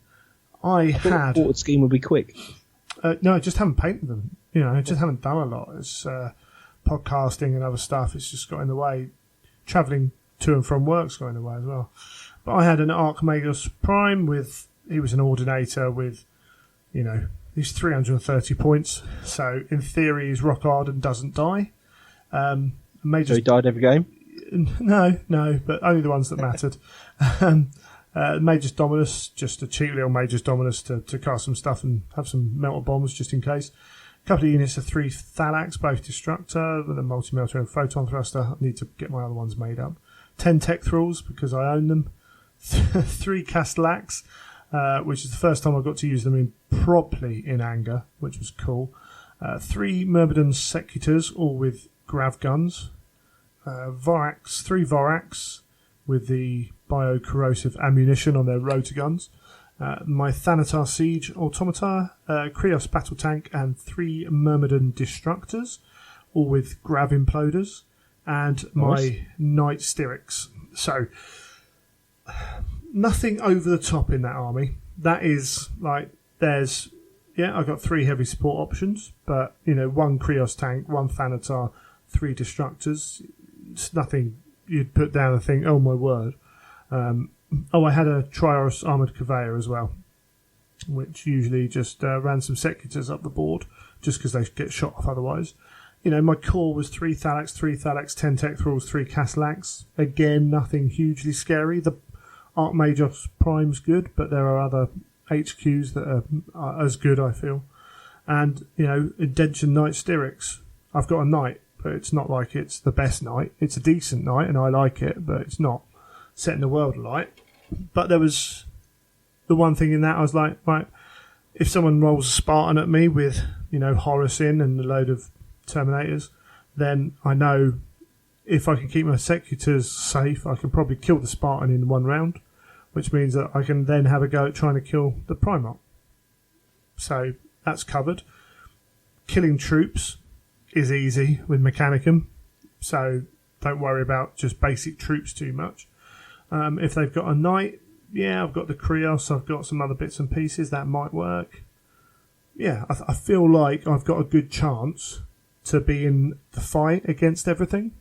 I had. The scheme would be quick. No, I just haven't painted them. I just haven't done a lot. It's podcasting and other stuff. It's just got in the way. Travelling to and from work's got in the way as well. But I had an Archmagus Prime he was an Ordinator with, he's 330 points. So in theory, he's rock hard and doesn't die. So he died every game? No, but only the ones that mattered. Magus Dominus, just a cheap little Magus Dominus to cast some stuff and have some melter bombs just in case. A couple of units of 3 Thalax, both Destructor, with a multi-melter and Photon Thruster. I need to get my other ones made up. 10 Tech Thralls, because I own them. 3 Castellax, which is the first time I got to use them properly in anger, which was cool. 3 Myrmidon Secutors, all with grav guns. 3 Vorax with the bio-corrosive ammunition on their rotor guns. My Thanatar Siege Automata, Krios Battle Tank, and 3 Myrmidon Destructors, all with grav imploders, and my Knight Styrics. So, nothing over the top in that army. That is, I got 3 heavy support options, but, 1 Krios tank, 1 Thanatar, 3 Destructors. It's nothing you'd put down and think, oh my word. I had a Trios Armoured Conveyor as well, which usually just ran some Secutors up the board, just because they get shot off otherwise. My core was 3 Thalax, 10 Tech Thralls, 3 Castellax. Again, nothing hugely scary. The Archmagus Prime's good, but there are other HQs that are as good, I feel. And, Indention Knight Styrics. I've got a Knight. but it's not like it's the best night. It's a decent night, and I like it, but it's not setting the world alight. But there was the one thing in that I was like, right, if someone rolls a Spartan at me with, Horus in and a load of Terminators, then I know if I can keep my Executors safe, I can probably kill the Spartan in one round, which means that I can then have a go at trying to kill the Primarch. So that's covered. Killing troops is easy with Mechanicum, so don't worry about just basic troops too much. If they've got a knight, I've got the Krios, I've got some other bits and pieces that might work. Yeah, I feel like I've got a good chance to be in the fight against everything.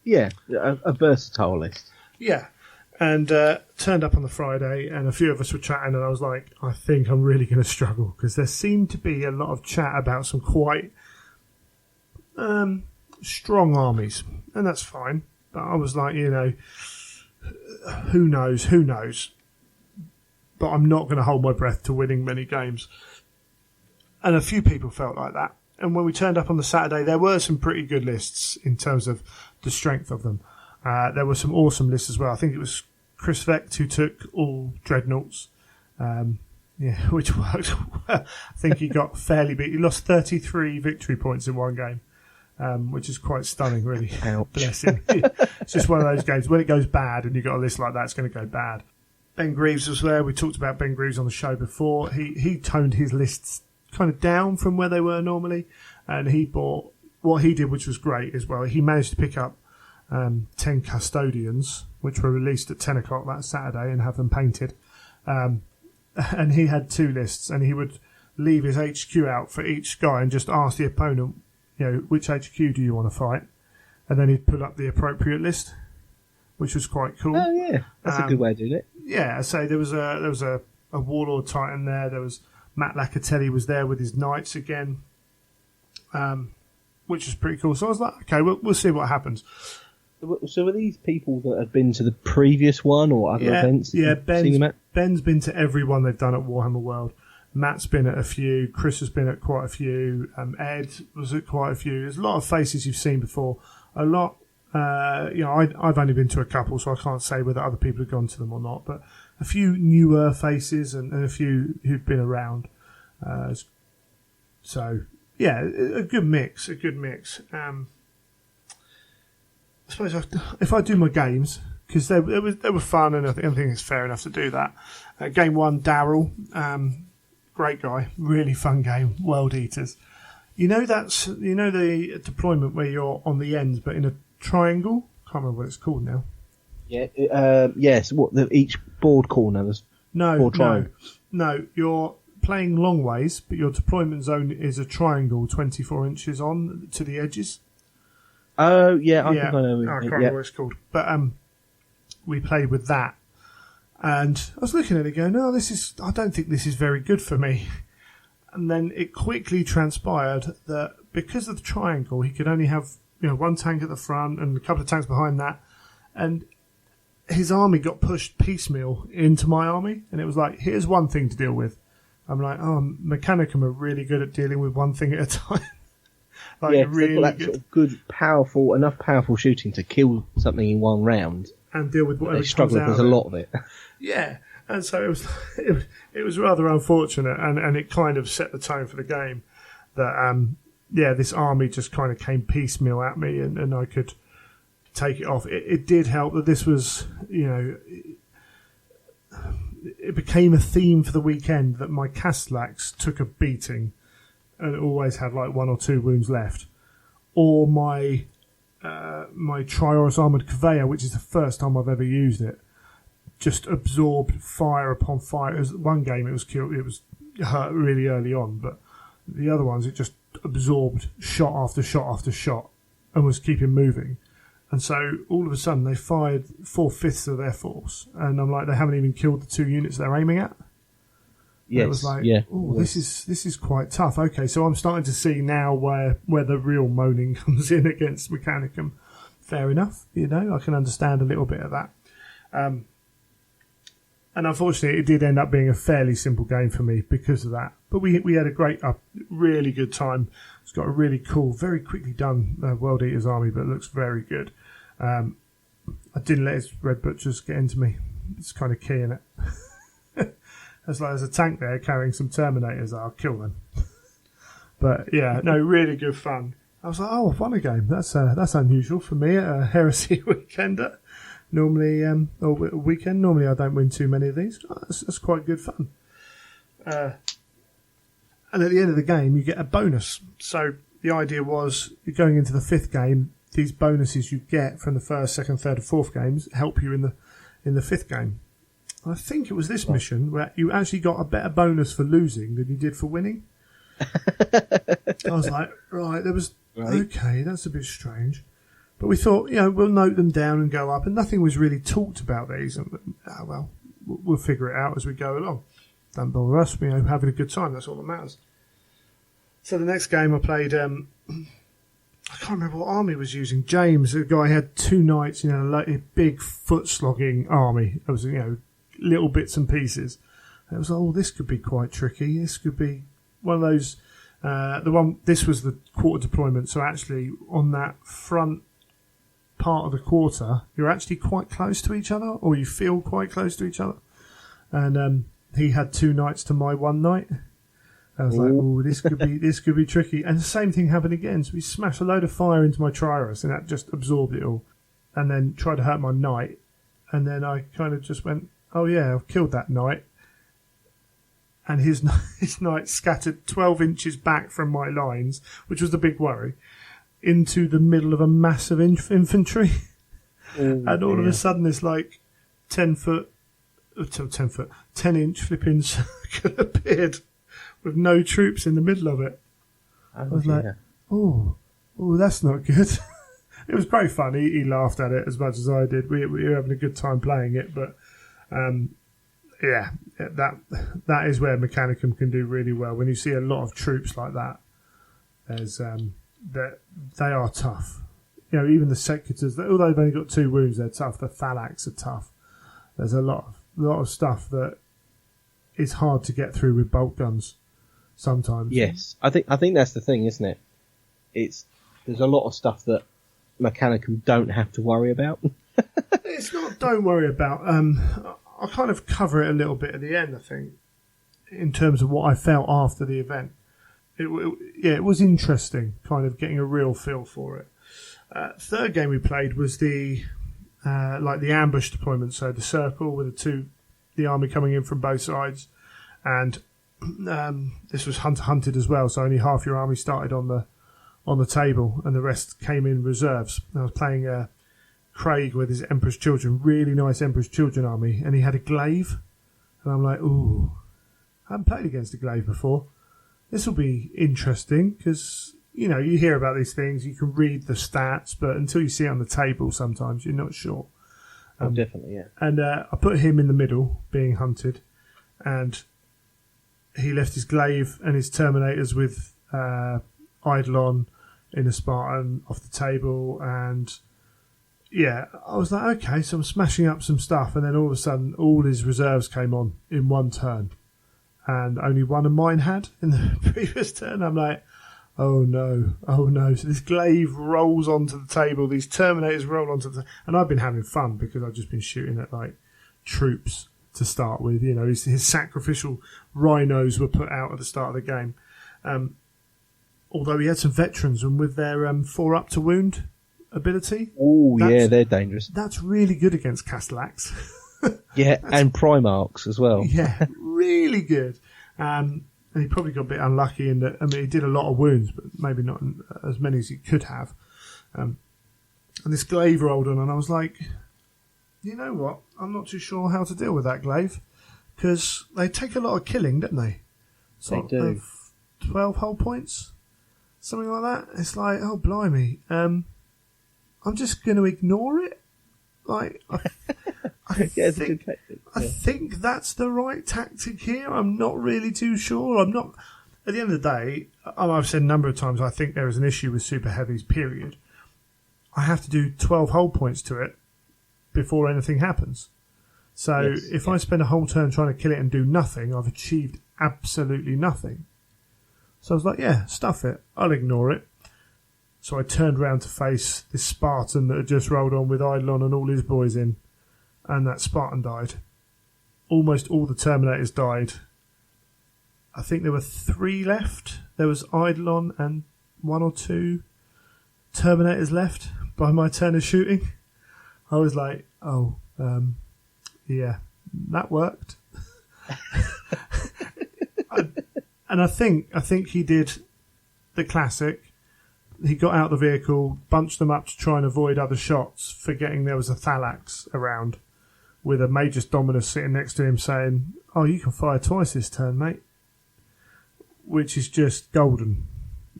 Yeah, a versatile list. Yeah, and turned up on the Friday, and a few of us were chatting, and I was like, I think I'm really going to struggle, because there seemed to be a lot of chat about some quite strong armies, and that's fine. But I was like, who knows? But I'm not going to hold my breath to winning many games. And a few people felt like that. And when we turned up on the Saturday, there were some pretty good lists in terms of the strength of them. There were some awesome lists as well. I think it was Chris Vecht who took all Dreadnoughts, which worked well. I think he got fairly beat. He lost 33 victory points in one game, which is quite stunning, really. Ouch. Bless him. It's just one of those games. When it goes bad and you've got a list like that, it's going to go bad. Ben Greaves was there. We talked about Ben Greaves on the show before. He toned his lists kind of down from where they were normally, and he bought what he did, which was great as well. He managed to pick up 10 Custodians, which were released at 10 o'clock that Saturday, and have them painted. And he had 2 lists, and he would leave his HQ out for each guy and just ask the opponent, which HQ do you want to fight? And then he'd put up the appropriate list, which was quite cool. Oh yeah, that's a good way of doing it. Yeah, so there was a Warlord Titan there. There was Matt Lacatelli was there with his Knights again, which was pretty cool. So I was like, okay, we'll see what happens. So were these people that had been to the previous one or other events? Yeah, Ben's been to every one they've done at Warhammer World. Matt's been at a few. Chris has been at quite a few. Ed was at quite a few. There's a lot of faces you've seen before. A lot. I've only been to a couple, so I can't say whether other people have gone to them or not. But a few newer faces and a few who've been around. So yeah, a good mix. I suppose if I do my games, because they were fun, and I think it's fair enough to do that. Game 1, Daryl, great guy, really fun game, World Eaters. The deployment where you're on the ends but in a triangle. Can't remember what it's called now. Yeah. Yes. What each board corner? There's four triangles. No. You're playing long ways, but your deployment zone is a triangle, 24 inches on to the edges. Oh yeah, I think I know. I can't remember what it's called, but we played with that, and I was looking at it going, "No, I don't think this is very good for me." And then it quickly transpired that because of the triangle, he could only have one tank at the front and a couple of tanks behind that, and his army got pushed piecemeal into my army, and it was like, here's one thing to deal with. I'm like, Mechanicum are really good at dealing with one thing at a time. Really that sort of good, powerful shooting to kill something in one round, and deal with whatever they struggle with a lot of it. Yeah, and so it was rather unfortunate, and it kind of set the tone for the game. That this army just kind of came piecemeal at me, and I could take it off. It did help that this was, it became a theme for the weekend that my Castellax took a beating and always had like 1 or 2 wounds left, or my Triorus Armoured Conveyor, which is the first time I've ever used it, just absorbed fire upon fire. It was one game it was killed, it was hurt really early on, but the other ones it just absorbed shot after shot after shot and was keeping moving. And so all of a sudden they fired 4/5 of their force, and I'm like, they haven't even killed the 2 units they're aiming at. Yes, it was like, yes. This is quite tough. Okay, so I'm starting to see now where the real moaning comes in against Mechanicum. Fair enough, I can understand a little bit of that. And unfortunately, it did end up being a fairly simple game for me because of that. But we had a really good time It's got a really cool, very quickly done World Eaters army, but it looks very good. I didn't let his Red Butchers get into me. It's kind of key in it. As like there's a tank there carrying some Terminators, I'll kill them. But yeah, no, really good fun. I was like, oh, I've won a game. That's unusual for me at a Heresy Weekender. Normally, or weekend. Normally, I don't win too many of these. That's quite good fun. And at the end of the game, you get a bonus. So the idea was, you're going into the 5th game. These bonuses you get from the 1st, 2nd, 3rd, and 4th games help you in the 5th game. I think it was this mission where you actually got a better bonus for losing than you did for winning. I was like, right, okay, that's a bit strange. But we thought, we'll note them down and go up, and nothing was really talked about these. And, we'll figure it out as we go along. Don't bother us, having a good time, that's all that matters. So the next game I played, I can't remember what army was using. James, the guy, had 2 knights, like a big foot-slogging army. It was, little bits and pieces. And it was like, oh, this could be quite tricky. This could be one of those, this was the quarter deployment, so actually on that front part of the quarter, you're actually quite close to each other, or you feel quite close to each other. And he had 2 knights to my 1 knight. I was like, oh, this could be tricky. And the same thing happened again. So he smashed a load of fire into my Triarus, and that just absorbed it all. And then tried to hurt my knight. And then I kind of just went, oh yeah, I've killed that knight. And his knight scattered 12 inches back from my lines, which was the big worry, into the middle of a massive infantry. And all of a sudden this like 10 inch flipping circle appeared with no troops in the middle of it. I was like, oh, that's not good. It was very funny. He laughed at it as much as I did. We were having a good time playing it, but that is where Mechanicum can do really well. When you see a lot of troops like that, there's that they are tough. Even the Secutors, although they've only got 2 wounds, they're tough. The Phalanx are tough. There's a lot of stuff that is hard to get through with bolt guns sometimes. Yes, I think that's the thing, isn't it? There's a lot of stuff that Mechanicum don't have to worry about. It's not don't worry about. I'll kind of cover it a little bit at the end, I think, in terms of what I felt after the event. It was interesting, kind of getting a real feel for it. Third game we played was the ambush deployment, so the circle with the army coming in from both sides, and this was hunted as well. So only half your army started on the table, and the rest came in reserves. I was playing Craig with his Emperor's Children, really nice Emperor's Children army, and he had a glaive, and I'm like, ooh, I haven't played against a glaive before. This will be interesting because you hear about these things, you can read the stats, but until you see it on the table, sometimes you're not sure. Definitely, yeah. And I put him in the middle, being hunted, and he left his glaive and his Terminators with Eidolon in a Spartan off the table, and yeah, I was like, okay, so I'm smashing up some stuff, and then all of a sudden, all his reserves came on in one turn, and only one of mine had in the previous turn. I'm like, oh no. So this glaive rolls onto the table, these Terminators roll onto the and I've been having fun because I've just been shooting at like troops to start with. His sacrificial rhinos were put out at the start of the game. Although he had some veterans, and with their 4 up to wound ability. Oh yeah, they're dangerous. That's really good against Castellax. Yeah, and Primarchs as well. Yeah, really good. And he probably got a bit unlucky in that. He did a lot of wounds, but maybe not as many as he could have. And this glaive rolled on, and I was like, you know what? I'm not too sure how to deal with that glaive, because they take a lot of killing, don't they? They do. 12 hull points, something like that. It's like, oh blimey, I'm just going to ignore it. Like, I think that's the right tactic here. I'm not really too sure. I'm not. At the end of the day, I've said a number of times, I think there is an issue with super heavies. Period. I have to do 12 hull points to it before anything happens. So if I spend a whole turn trying to kill it and do nothing, I've achieved absolutely nothing. So I was like, yeah, stuff it. I'll ignore it. So I turned round to face this Spartan that had just rolled on with Eidolon and all his boys in. And that Spartan died. Almost all the Terminators died. I think there were 3 left. There was Eidolon and 1 or 2 Terminators left by my turn of shooting. I was like, yeah, that worked. And I think he did the classic. He got out of the vehicle, bunched them up to try and avoid other shots, forgetting there was a Thalax around with a Magus Dominus sitting next to him saying, "Oh, you can fire twice this turn, mate," which is just golden.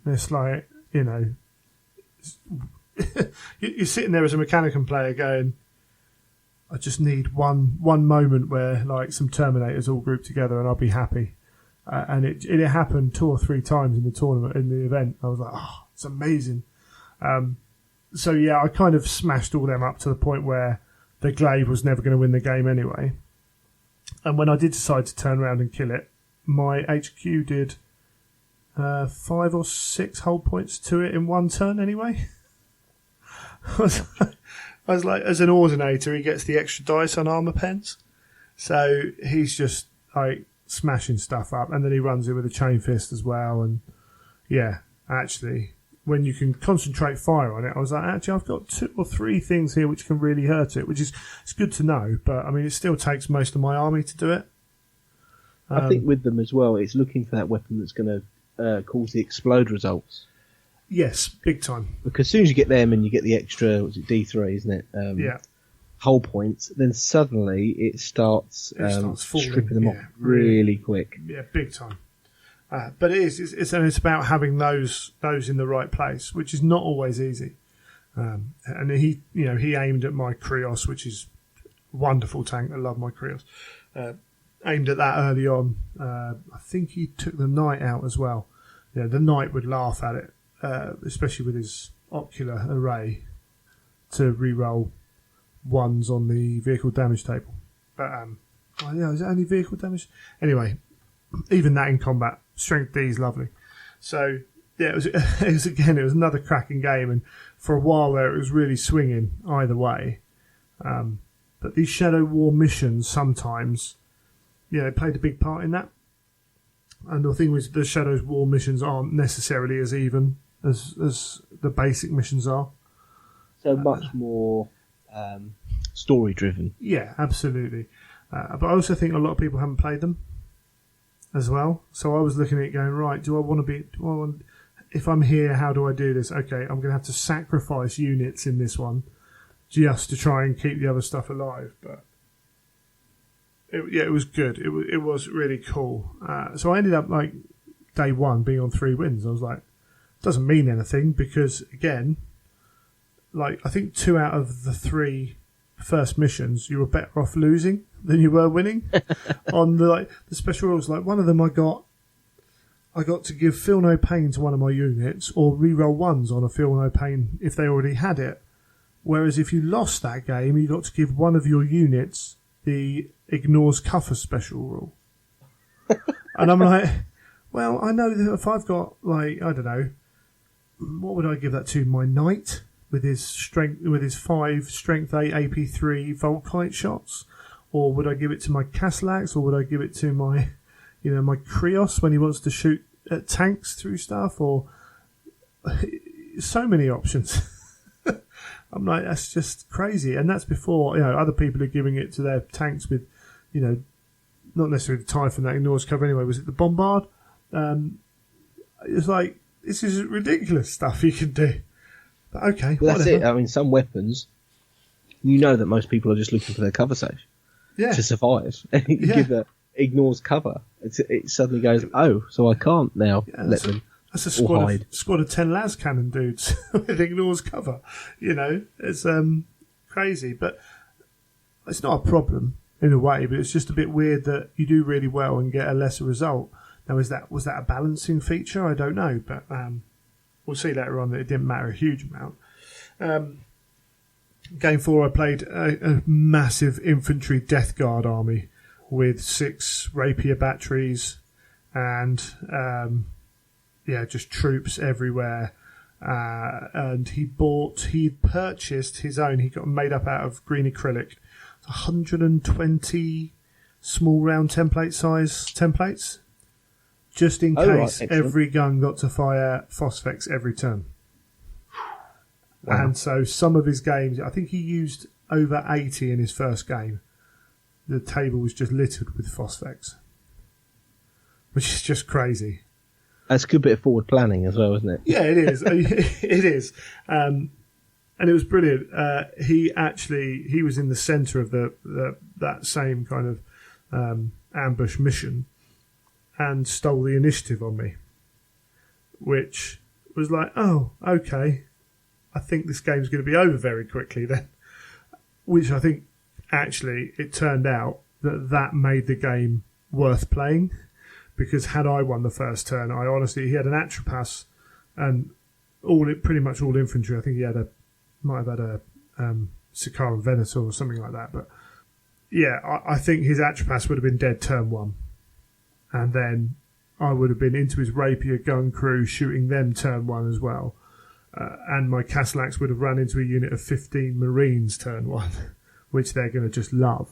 It's like, you know, you're sitting there as a Mechanicum player going, I just need one moment where like some Terminators all grouped together and I'll be happy. And it happened 2 or 3 times in the tournament, in the event. I was like, oh, it's amazing. So yeah, I kind of smashed all them up to the point where the Glaive was never going to win the game anyway. And when I did decide to turn around and kill it, my HQ did 5 or 6 hold points to it in one turn anyway. I was like, as an Ordinator, he gets the extra dice on armor pens. So he's just like smashing stuff up. And then he runs it with a chain fist as well. And yeah, actually, when you can concentrate fire on it, I was like, actually, I've got 2 or 3 things here which can really hurt it, which is, it's good to know. But I mean, it still takes most of my army to do it. I think with them as well, it's looking for that weapon that's going to cause the explode results. Yes, big time. Because as soon as you get them and you get the extra, what's it, D3, isn't it? Yeah. Hull points, then suddenly it starts stripping them off really quick. Yeah, big time. But it's about having those in the right place, which is not always easy. And he aimed at my Krios, which is a wonderful tank. I love my Krios. Aimed at that early on. I think he took the Knight out as well. Yeah, the Knight would laugh at it, especially with his ocular array, to re-roll 1s on the vehicle damage table. But is it only vehicle damage? Anyway, even that in combat, strength D is lovely. So yeah, it was another cracking game, and for a while there it was really swinging either way. But these Shadow War missions sometimes, they played a big part in that. And the thing was, the Shadows War missions aren't necessarily as even as the basic missions are. So much more story driven. Yeah, absolutely. But I also think a lot of people haven't played them as well. So I was looking at it going, right, if I'm here, how do I do this? Okay, I'm going to have to sacrifice units in this one just to try and keep the other stuff alive. But it was good. It was really cool. So I ended up, like, day 1 being on 3 wins. I was like, doesn't mean anything because, again, like, I think 2 out of the 3 first missions you were better off losing than you were winning. On the special rules, like, one of them I got to give Feel No Pain to one of my units or re-roll 1s on a Feel No Pain if they already had it. Whereas if you lost that game, you got to give one of your units the Ignores Cover special rule. And I'm like, well, I know that if I've got, like, I don't know, what would I give that to? My Knight with his 5 strength 8 AP3 Volkite shots, or would I give it to my Castellax, or would I give it to my, my Krios when he wants to shoot at tanks through stuff, or so many options. I'm like, that's just crazy, and that's before other people are giving it to their tanks with, not necessarily the Typhon that ignores cover anyway. Was it the Bombard? It's like, this is ridiculous stuff you can do. But okay, well, that's it. I mean, some weapons, that most people are just looking for their cover save to survive. And you give that ignores cover. It suddenly goes, so I can't now let them. That's a squad of 10 las cannon dudes with ignores cover. It's crazy, but it's not a problem in a way. But it's just a bit weird that you do really well and get a lesser result. Now, was that a balancing feature? I don't know, but we'll see later on that it didn't matter a huge amount. Game 4, I played a massive infantry Death Guard army with 6 rapier batteries and just troops everywhere. And he'd purchased his own. He got made up out of green acrylic, 120 small round template size templates, just in case every gun got to fire Phosphex every turn. Wow. And so some of his games, I think he used over 80 in his first game. The table was just littered with Phosphex, which is just crazy. That's a good bit of forward planning as well, isn't it? Yeah, it is. It is. And it was brilliant. He was in the centre of that same kind of ambush mission and stole the initiative on me, which was like, oh, okay, I think this game's going to be over very quickly then. Which I think, actually, it turned out that made the game worth playing, because had I won the first turn, he had an Atropas and pretty much all infantry. I think he might have had a Sikaran Venator or something like that. But yeah, I think his Atropas would have been dead turn one. And then I would have been into his Rapier gun crew, shooting them turn one as well. And my Castellax would have run into a unit of 15 Marines turn one, which they're going to just love.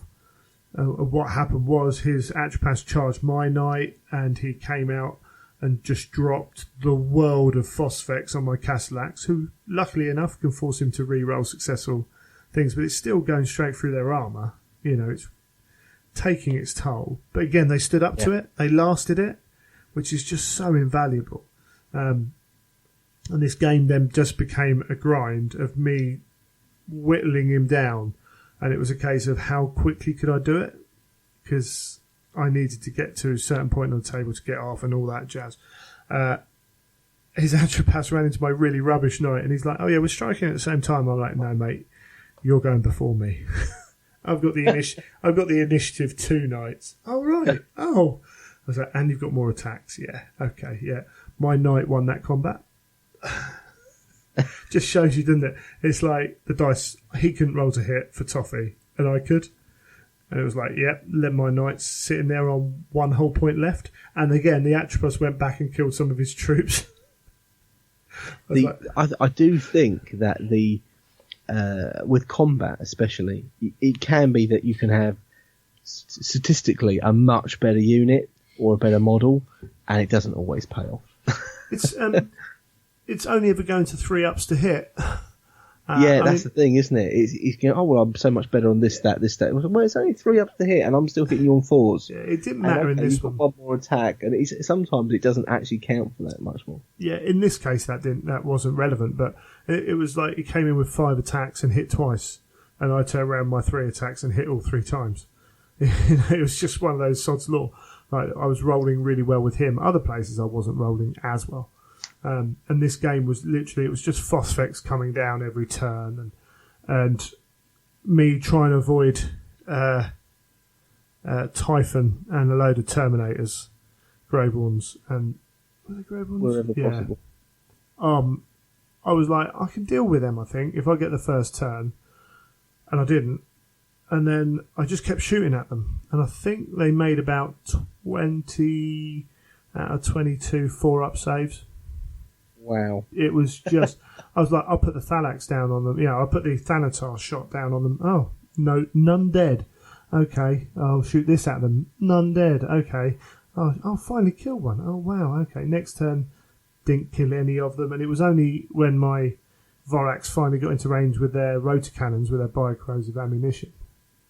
What happened was his Atropas charged my knight, and he came out and just dropped the world of Phosphex on my Castellax, who, luckily enough, can force him to re-roll successful things, but it's still going straight through their armour. It's taking its toll. But again, they stood up to it. They lasted it, which is just so invaluable. And this game then just became a grind of me whittling him down. And it was a case of how quickly could I do it? Because I needed to get to a certain point on the table to get off and all that jazz. His Atropas ran into my really rubbish knight, and he's like, oh yeah, we're striking at the same time. I'm like, no mate, you're going before me. I've got the initiative 2 knights. Oh right. Oh. I was like, and you've got more attacks. Yeah. Okay. Yeah. My knight won that combat. Just shows you, doesn't it? It's like the dice, he couldn't roll to hit for Toffee, and I could. And it was like, yep, let my knights sitting there on 1 whole point left. And again, the Atropos went back and killed some of his troops. I do think that with combat especially, it can be that you can have statistically a much better unit or a better model, and it doesn't always pay off. It's only ever going to 3-ups to hit. That's the thing, isn't it? It's going, oh, well, I'm so much better on this, that. Well, it's only 3-ups to hit, and I'm still hitting you on 4s. Yeah, it didn't matter in this one. One more attack, and sometimes it doesn't actually count for that much more. Yeah, in this case, that wasn't relevant, but it was like he came in with 5 attacks and hit twice, and I turned around my 3 attacks and hit all 3 times. It was just one of those sod's law. Like, I was rolling really well with him. Other places I wasn't rolling as well. And this game was literally, it was just Phosphex coming down every turn, and me trying to avoid Typhon and a load of Terminators, Greyborns, and were they Greyborns? Wherever possible. I was like, I can deal with them, I think, if I get the first turn. And I didn't. And then I just kept shooting at them. And I think they made about 20 out of 22 4-up saves. Wow. It was just, I was like, I'll put the Thalax down on them. Yeah, I'll put the Thanatar shot down on them. Oh, no, none dead. Okay, I'll shoot this at them. None dead. Okay. Oh, I'll finally kill one. Oh, wow. Okay, next turn, didn't kill any of them. And it was only when my Vorax finally got into range with their rotor cannons, with their biocorrosive ammunition,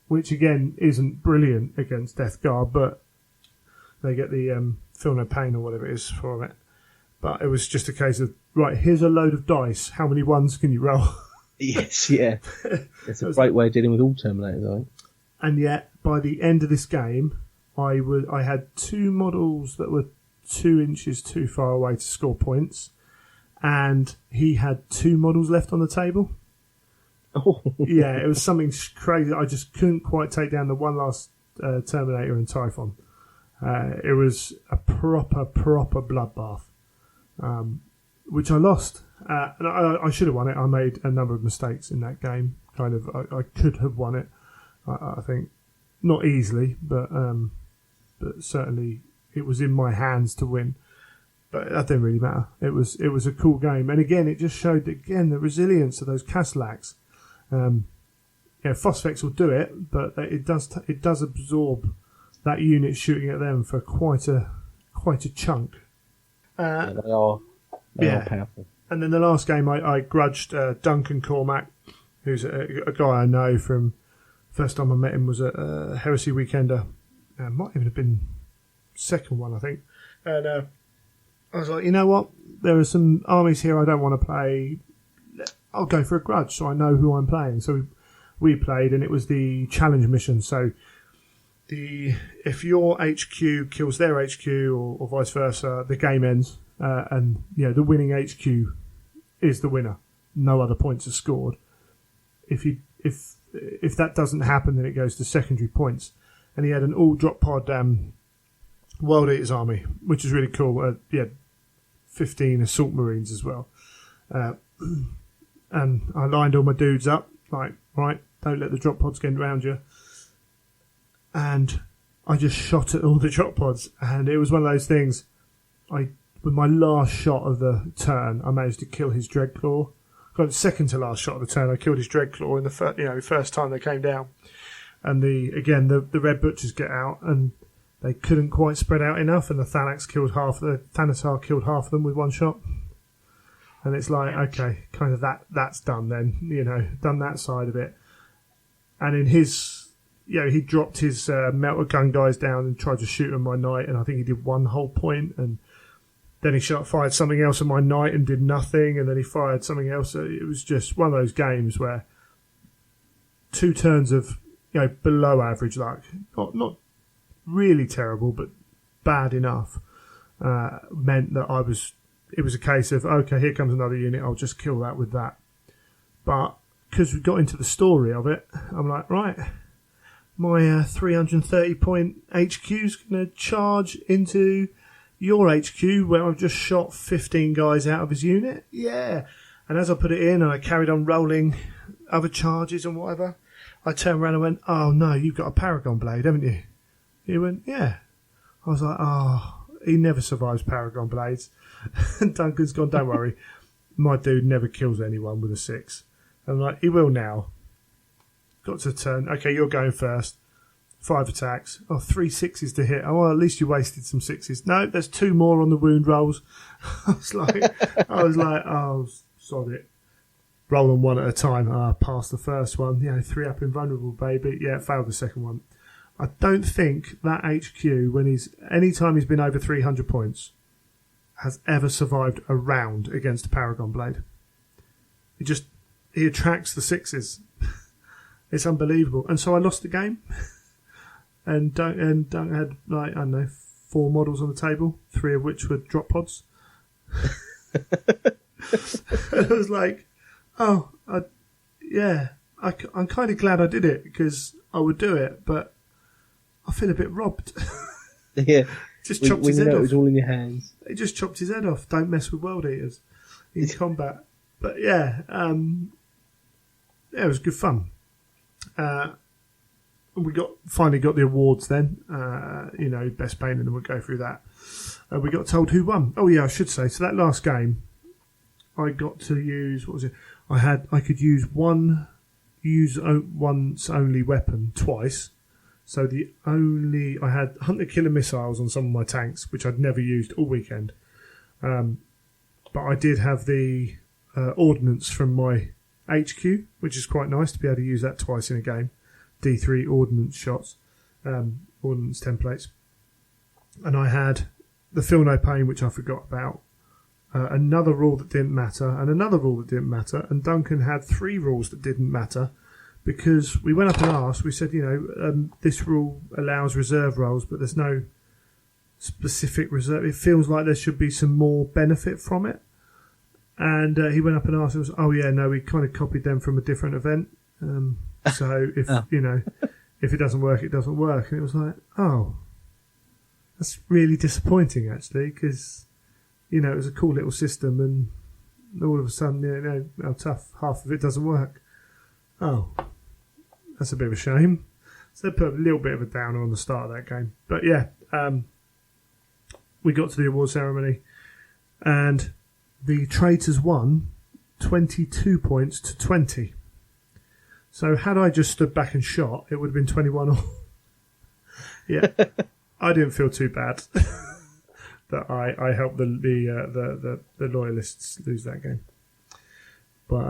which again isn't brilliant against Death Guard, but they get the feel no pain or whatever it is for it. But it was just a case of, right, here's a load of dice. How many ones can you roll? Yes, yeah. It's a great way of dealing with all Terminators, I think. And yet, by the end of this game, I had 2 models that were 2 inches too far away to score points, and he had 2 models left on the table. Oh. Yeah, it was something crazy. I just couldn't quite take down the one last Terminator and Typhon. It was a proper bloodbath. Which I lost. And I should have won it. I made a number of mistakes in that game. I could have won it. I think not easily, but certainly it was in my hands to win. But that didn't really matter. It was a cool game, and again, it just showed the resilience of those Castellax. Phosphex will do it, but it does absorb that unit shooting at them for quite a chunk. They are powerful. And then the last game, I grudged Duncan Cormack, who's a guy I know from first time I met him was at Heresy Weekender. Might even have been second one, I think. And I was like, you know what? There are some armies here I don't want to play. I'll go for a grudge, so I know who I'm playing. So we played, and it was the challenge mission. So if your HQ kills their HQ or vice versa, the game ends, and the winning HQ is the winner. No other points are scored. If that doesn't happen, then it goes to secondary points. And he had an all drop pod Wild Eaters army, which is really cool. 15 assault marines as well. And I lined all my dudes up, like, right, don't let the drop pods get around you. And I just shot at all the drop pods, and it was one of those things. With my last shot of the turn, I managed to kill his Dreadclaw. Got the second to last shot of the turn, I killed his Dreadclaw in the first time they came down. And the Red Butchers get out, and they couldn't quite spread out enough, and the Thanatar killed half of them with one shot. And it's like, okay, kind of that's done then, done that side of it. And in his, he dropped his melter gun guys down and tried to shoot them my knight, and I think he did one whole point, and then he fired something else at my knight and did nothing, and then he fired something else. It was just one of those games where 2 turns of below average luck, not really terrible, but bad enough, meant that it was a case of, okay, here comes another unit, I'll just kill that with that. But because we got into the story of it, I'm like, right, my 330 point HQ's going to charge into your HQ where I've just shot 15 guys out of his unit. Yeah. And as I put it in and I carried on rolling other charges and whatever, I turned around and went, oh no, you've got a Paragon Blade, haven't you? He went, yeah. I was like, he never survives Paragon Blades. And Duncan's gone, don't worry, my dude never kills anyone with a 6. I'm like, he will now. Got to turn. Okay, you're going first. 5 attacks. 3 6s to hit. Oh, well, at least you wasted some 6s. No, there's 2 more on the wound rolls. I was like, oh, sod it. Rolling one at a time. Passed the first one. 3 up invulnerable, baby. Yeah, failed the second one. I don't think that HQ, anytime he's been over 300 points, has ever survived a round against a Paragon Blade. He attracts the 6s. It's unbelievable. And so I lost the game. And Dunk had, 4 models on the table, 3 of which were drop pods. And I was like, I'm kind of glad I did it, because I would do it, but I feel a bit robbed. Yeah. Just chopped his head off. It was all in your hands. He just chopped his head off. Don't mess with World Eaters in combat. But it was good fun. We finally got the awards then. Best painting, and we'll go through that. We got told who won. Oh yeah, I should say. So that last game, I got to use, what was it? I could use once only weapon twice. So I had hunter killer missiles on some of my tanks, which I'd never used all weekend. But I did have the ordnance from my HQ, which is quite nice to be able to use that twice in a game. D3 ordnance shots, ordnance templates. And I had the Feel No Pain, which I forgot about. Another rule that didn't matter, and another rule that didn't matter. And Duncan had 3 rules that didn't matter, because we went up and asked, we said, this rule allows reserve rolls, but there's no specific reserve. It feels like there should be some more benefit from it. And he went up and asked us, we kind of copied them from a different event. So if if it doesn't work, it doesn't work. And it was like, that's really disappointing, actually, because it was a cool little system, and all of a sudden, how tough, half of it doesn't work. Oh, that's a bit of a shame. So they put a little bit of a downer on the start of that game. But yeah, we got to the award ceremony. And the traitors won 22 points to 20. So had I just stood back and shot, it would have been 21 all. Yeah, I didn't feel too bad that I helped the loyalists lose that game. But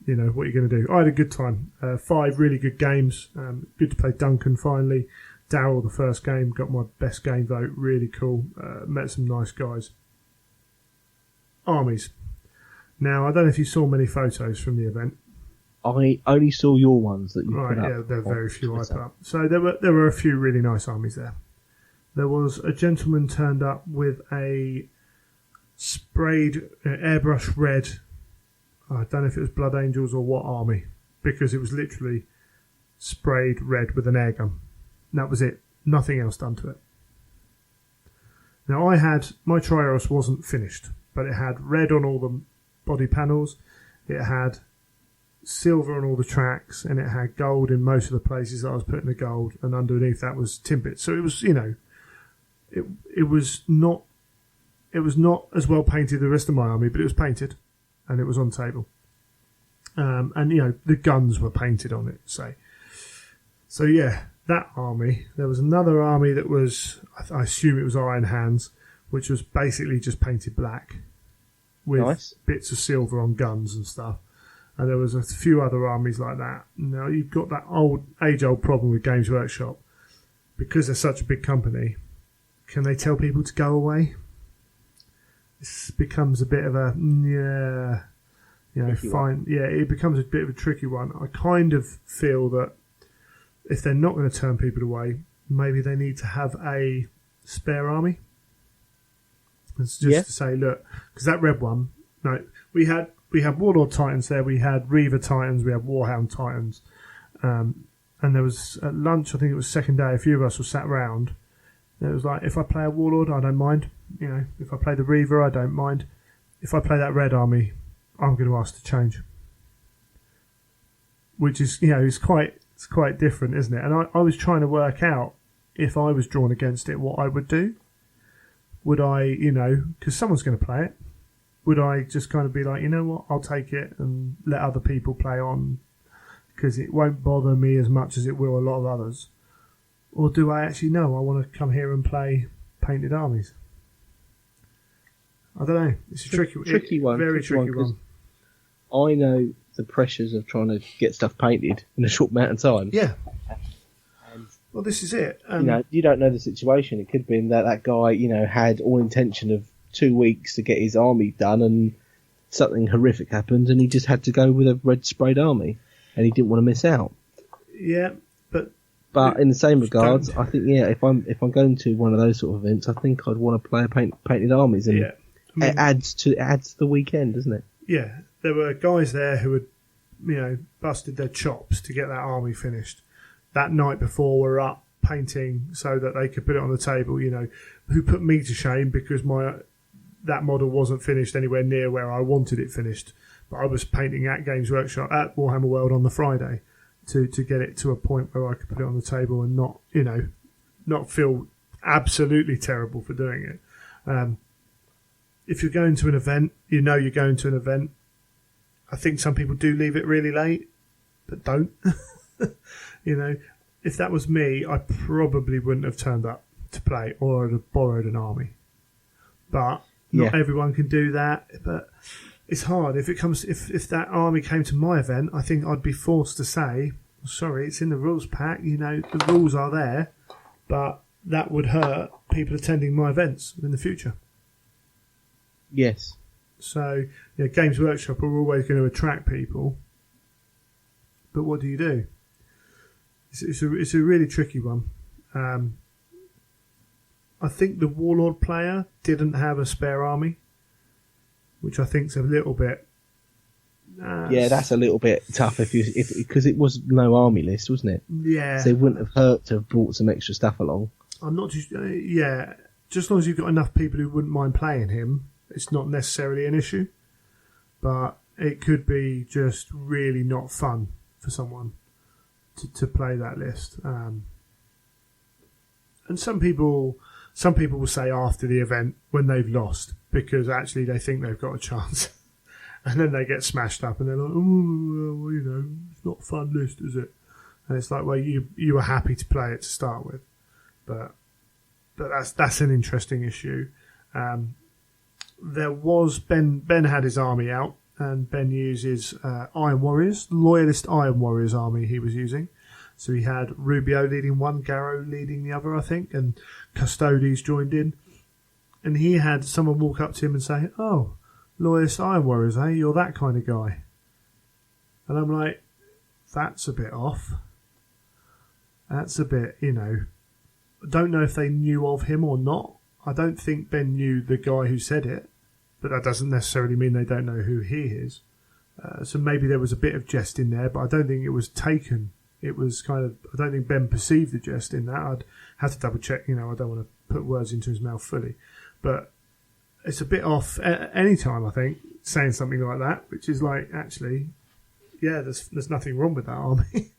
you know, what are you going to do? I had a good time. 5 really good games. Good to play Duncan finally. Daryl, the first game, got my best game vote. Really cool. Met some nice guys. Armies. Now, I don't know if you saw many photos from the event. I only saw your ones that you Right, put up. yeah, there are very few I put up. So there were a few really nice armies there. There was a gentleman turned up with a sprayed airbrush red. I don't know if it was Blood Angels or what army, because it was literally sprayed red with an air gun. And that was it. Nothing else done to it. Now my Trios wasn't finished, but it had red on all the body panels. It had silver on all the tracks, and it had gold in most of the places that I was putting the gold, and underneath that was Timbit. So it was, you know, it was not as well painted as the rest of my army, but it was painted, and it was on table. And you know, the guns were painted on it. So yeah, that army. There was another army that was, I assume it was Iron Hands, which was basically just painted black with bits of silver on guns and stuff. And there was a few other armies like that. Now, you've got that age-old problem with Games Workshop. Because they're such a big company, can they tell people to go away? This becomes a bit of a, fine. Yeah, it becomes a bit of a tricky one. I kind of feel that if they're not going to turn people away, maybe they need to have a spare army. It's just to say, look, because that red one, no, we had Warlord Titans there, we had Reaver Titans, we had Warhound Titans, and there was at lunch, I think it was second day, a few of us were sat round, and it was like, if I play a Warlord, I don't mind, you know, if I play the Reaver, I don't mind, if I play that red army, I'm going to ask to change, which is, you know, it's quite different, isn't it? And I was trying to work out, if I was drawn against it, what I would do. Would I, you know, because someone's going to play it, would I just kind of be like, you know what, I'll take it and let other people play on because it won't bother me as much as it will a lot of others? Or do I actually know I want to come here and play painted armies? I don't know. It's a tricky one. Very tricky one. I know the pressures of trying to get stuff painted in a short amount of time. Yeah. Well, this is it. You know, you don't know the situation. It could have been that guy, you know, had all intention of 2 weeks to get his army done, and something horrific happened, and he just had to go with a red sprayed army, and he didn't want to miss out. Yeah, but in the same regards, I think if I'm going to one of those sort of events, I think I'd want to play painted armies, and it adds to the weekend, doesn't it? Yeah, there were guys there who had, you know, busted their chops to get that army finished. That night before, were up painting so that they could put it on the table, you know, who put me to shame because that model wasn't finished anywhere near where I wanted it finished. But I was painting at Games Workshop at Warhammer World on the Friday to get it to a point where I could put it on the table and not, you know, not feel absolutely terrible for doing it. If you're going to an event, you know you're going to an event. I think some people do leave it really late, but don't. You know, if that was me, I probably wouldn't have turned up to play, or I'd have borrowed an army. But not everyone can do that. But it's hard. If that army came to my event, I think I'd be forced to say, sorry, it's in the rules pack. You know, the rules are there, but that would hurt people attending my events in the future. Yes. So, you know, Games Workshop are always going to attract people. But what do you do? It's a really tricky one. I think the Warlord player didn't have a spare army, which I think's a little bit. That's a little bit tough because it was no army list, wasn't it? Yeah. So it wouldn't have hurt to have brought some extra stuff along. I'm not just just as long as you've got enough people who wouldn't mind playing him, it's not necessarily an issue. But it could be just really not fun for someone to play that list. And some people some people will say after the event when they've lost, because actually they think they've got a chance. And then they get smashed up and they're like, oh, well, it's not a fun list, is it? And it's like, well, you were happy to play it to start with. But that's an interesting issue. There was Ben had his army out, and Ben uses Iron Warriors, Loyalist Iron Warriors army he was using. So he had Rubio leading one, Garrow leading the other, I think, and Custodes joined in. And he had someone walk up to him and say, oh, Loyalist Iron Warriors, eh? You're that kind of guy. And I'm like, that's a bit off. That's a bit, I don't know if they knew of him or not. I don't think Ben knew the guy who said it, but that doesn't necessarily mean they don't know who he is. So maybe there was a bit of jest in there, but I don't think it was taken. It was kind of, I don't think Ben perceived the jest in that. I'd have to double check, I don't want to put words into his mouth fully. But it's a bit off any time, I think, saying something like that, which is like, actually, yeah, there's nothing wrong with that army.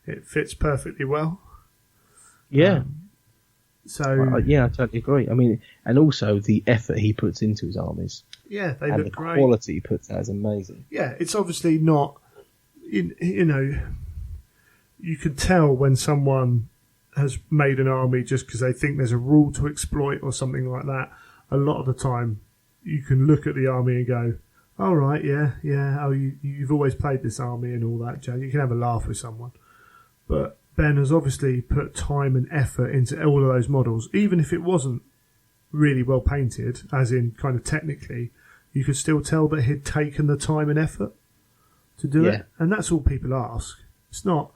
It fits perfectly well. Yeah. I totally agree. I mean, and also the effort he puts into his armies. Yeah, they and look great. The quality he puts out is amazing. Yeah, it's obviously not, you can tell when someone has made an army just because they think there's a rule to exploit or something like that. A lot of the time, you can look at the army and go, all right, yeah, oh, you've always played this army and all that, Joe. You can have a laugh with someone. But Ben has obviously put time and effort into all of those models, even if it wasn't really well painted, as in kind of technically, you could still tell that he'd taken the time and effort to do it. And that's all people ask. It's not,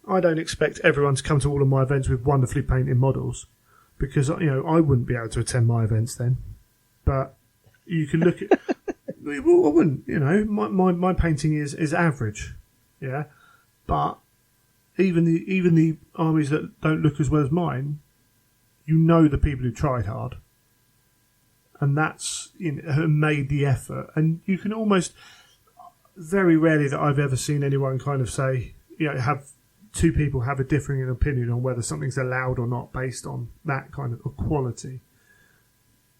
I don't expect everyone to come to all of my events with wonderfully painted models, because, I wouldn't be able to attend my events then. But you can look at, well, I wouldn't, my painting is average. Yeah. But even the armies that don't look as well as mine, the people who tried hard, and that's who made the effort. And you can almost, very rarely that I've ever seen anyone kind of say, have two people have a differing opinion on whether something's allowed or not based on that kind of quality,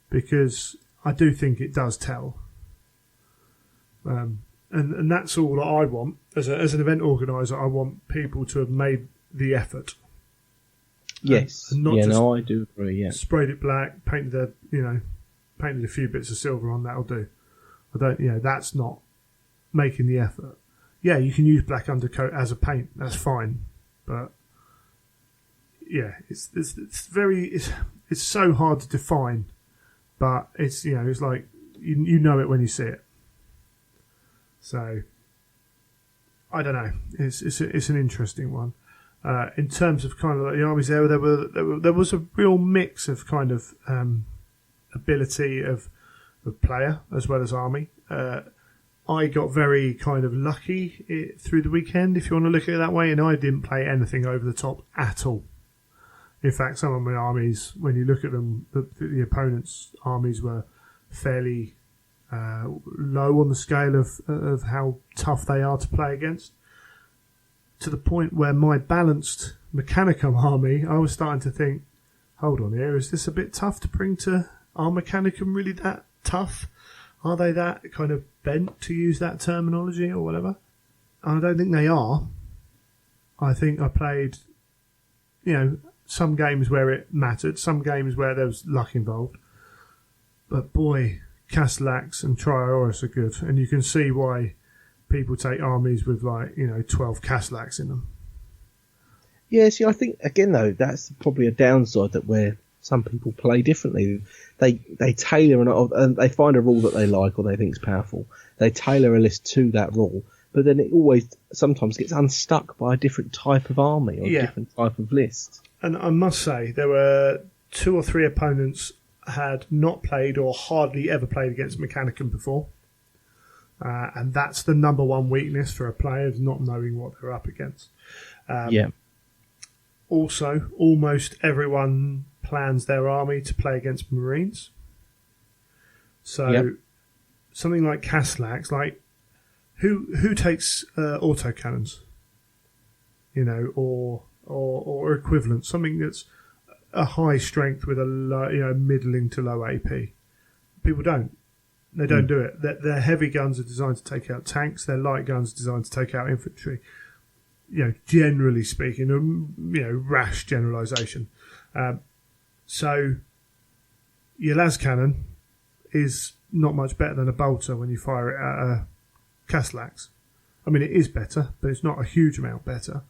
because I do think it does tell. And that's all that I want as an event organizer. I want people to have made the effort. Yes, and not just I do agree. Yeah, sprayed it black, painted a few bits of silver on. That'll do. I don't. That's not making the effort. Yeah, you can use black undercoat as a paint. That's fine, but yeah, it's so hard to define. But it's it's like you know it when you see it. So I don't know. It's an interesting one. In terms of kind of like the armies, there was a real mix of kind of ability of player as well as army. I got very kind of lucky through the weekend, if you want to look at it that way, and I didn't play anything over the top at all. In fact, some of my armies, when you look at them, the opponent's armies were fairly low on the scale of how tough they are to play against, to the point where my balanced Mechanicum army, I was starting to think, hold on here, is this a bit tough to bring to our Mechanicum? Really that tough? Are they that kind of bent, to use that terminology or whatever? I don't think they are. I think I played, some games where it mattered, some games where there was luck involved. But boy, Castellax and Trioris are good, and you can see why people take armies with 12 Castellax in them. Yeah, see, I think again though that's probably a downside, that where some people play differently. They tailor and they find a rule that they like or they think is powerful. They tailor a list to that rule, but then it always sometimes gets unstuck by a different type of army or a different type of list. And I must say there were 2 or 3 opponents had not played or hardly ever played against Mechanicum before. And that's the number one weakness for a player, is not knowing what they're up against. Also, almost everyone plans their army to play against Marines. So something like Castellax, like who takes autocannons? Or equivalent, something that's a high strength with a low, middling to low AP. People don't. They don't do it. Their heavy guns are designed to take out tanks. Their light guns are designed to take out infantry. Generally speaking, rash generalisation. So your las cannon is not much better than a bolter when you fire it at a Castellax. I mean, it is better, but it's not a huge amount better.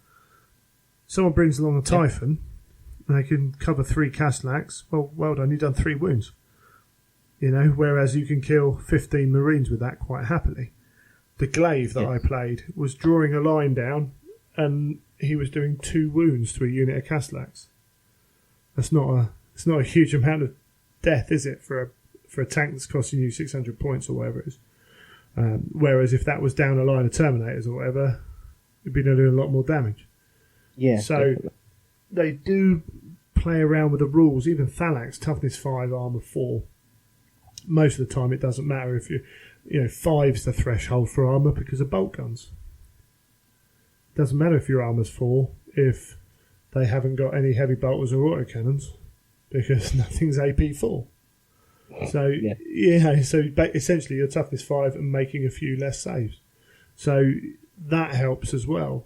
Someone brings along a Typhon, and they can cover 3 Castellax. Well done, you've done 3 wounds. Whereas you can kill 15 Marines with that quite happily. The glaive that I played was drawing a line down, and he was doing 2 wounds to a unit of Castellax. It's not a huge amount of death, is it, for a tank that's costing you 600 points or whatever it is. Whereas if that was down a line of Terminators or whatever, you'd be doing a lot more damage. Yeah. So definitely. they do play around with the rules. Even Thalax, toughness 5, armor 4. Most of the time, it doesn't matter if 5's the threshold for armor because of bolt guns. Doesn't matter if your armor's 4 if they haven't got any heavy bolters or autocannons because nothing's AP 4. So so essentially your toughness 5 and making a few less saves. So that helps as well.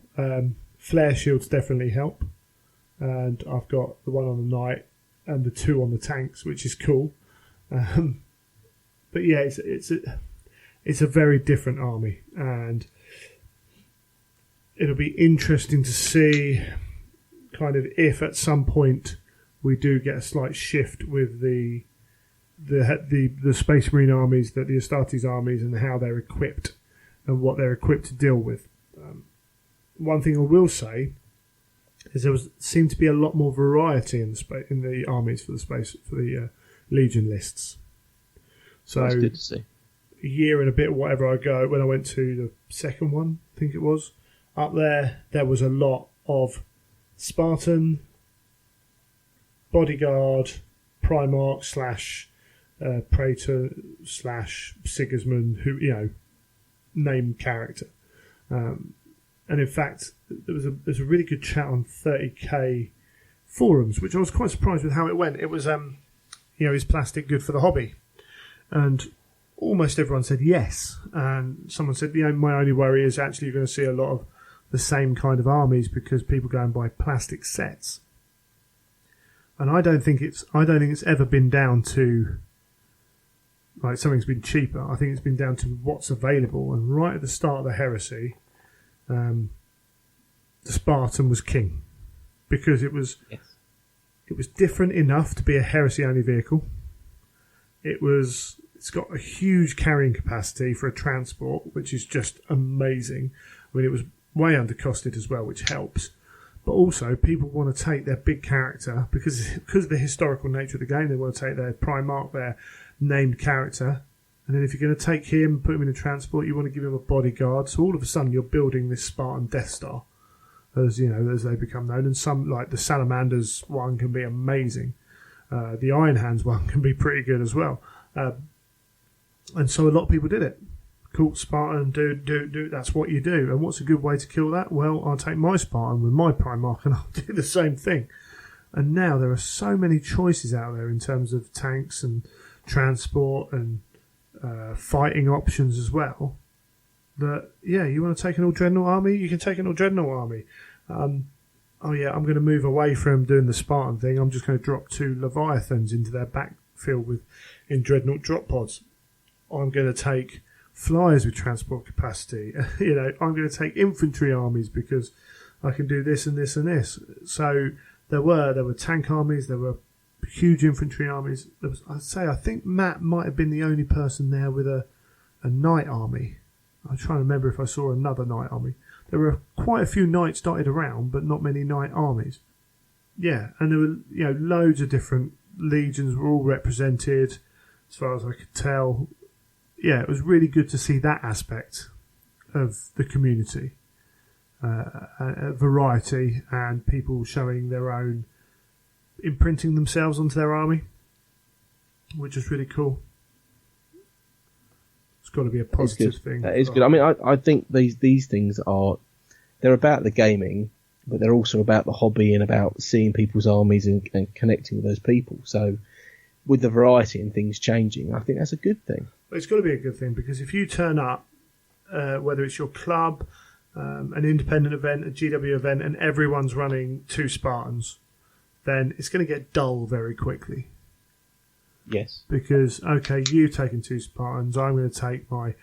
Flare shields definitely help, and I've got the 1 on the knight and the 2 on the tanks, which is cool. But yeah, it's a very different army, and it'll be interesting to see kind of if at some point we do get a slight shift with the Space Marine armies, the Astartes armies, and how they're equipped and what they're equipped to deal with. One thing I will say is there seemed to be a lot more variety in the armies for the Legion lists. So that's good to see. A year and a bit, whatever I go, when I went to the second one, I think it was, up there was a lot of Spartan, Bodyguard, Primarch / Praetor / Sigismund, who, named character. And in fact, there's a really good chat on 30k forums, which I was quite surprised with how it went. It was, is plastic good for the hobby? And almost everyone said yes. And someone said, my only worry is actually you're going to see a lot of the same kind of armies because people go and buy plastic sets. And I don't think it's ever been down to like something's been cheaper. I think it's been down to what's available. And right at the start of the heresy, the Spartan was king because it was different enough to be a heresy only vehicle. It's got a huge carrying capacity for a transport, which is just amazing. I mean, it was way undercosted as well, which helps. But also, people want to take their big character because of the historical nature of the game. They want to take their Primarch, their named character, and then if you're going to take him, put him in a transport, you want to give him a bodyguard. So all of a sudden, you're building this Spartan Death Star, as they become known. And some, like the Salamanders one, can be amazing. The Iron Hands one can be pretty good as well. And so a lot of people did it. Cool, Spartan, do. That's what you do. And what's a good way to kill that? Well, I'll take my Spartan with my Primarch and I'll do the same thing. And now there are so many choices out there in terms of tanks and transport and fighting options as well. That, you want to take an all Dreadnought army? You can take an all Dreadnought army. I'm going to move away from doing the Spartan thing. I'm just going to drop 2 Leviathans into their backfield in Dreadnought drop pods. I'm going to take flyers with transport capacity. I'm going to take infantry armies because I can do this and this and this. So there were tank armies, there were huge infantry armies. I think Matt might have been the only person there with a knight army. I'm trying to remember if I saw another knight army. There were quite a few knights dotted around, but not many knight armies. Yeah, and there were loads of different legions were all represented, as far as I could tell. Yeah, it was really good to see that aspect of the community, variety, and people showing their own, imprinting themselves onto their army, which is really cool. It's got to be a positive thing. That is good. I mean, I think these things they're about the gaming, but they're also about the hobby and about seeing people's armies and connecting with those people. So with the variety and things changing, I think that's a good thing. But it's got to be a good thing, because if you turn up, whether it's your club, an independent event, a GW event, and everyone's running 2 Spartans, then it's going to get dull very quickly. Yes. Because, okay, you've taken 2 Spartans, I'm going to take my,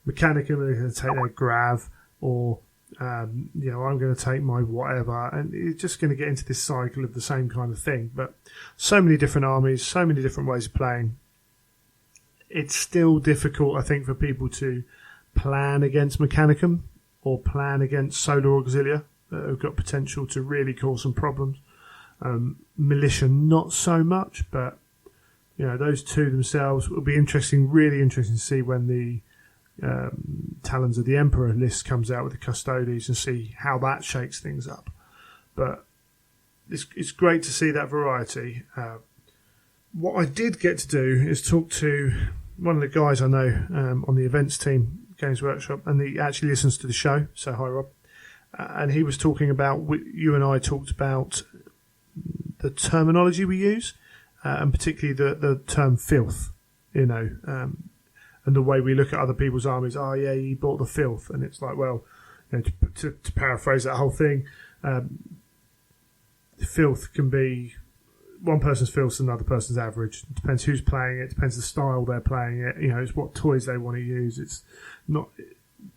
Mechanicum, I'm going to take their Grav, or, I'm going to take my whatever, and it's just going to get into this cycle of the same kind of thing. But so many different armies, so many different ways of playing. It's still difficult, I think, for people to plan against Mechanicum or plan against Solar Auxilia that have got potential to really cause some problems. Militia, not so much, but those two themselves will be interesting, really interesting to see when the Talons of the Emperor list comes out with the Custodes and see how that shakes things up. But it's great to see that variety. What I did get to do is talk to one of the guys I know on the events team, Games Workshop, and he actually listens to the show. So hi, Rob. And he was talking about, you and I talked about the terminology we use, and particularly the term filth, and the way we look at other people's armies. Oh yeah, you bought the filth, and it's like, well, to paraphrase that whole thing, filth can be one person's filth and another person's average. It depends who's playing it. Depends the style they're playing it. It's what toys they want to use. It's not.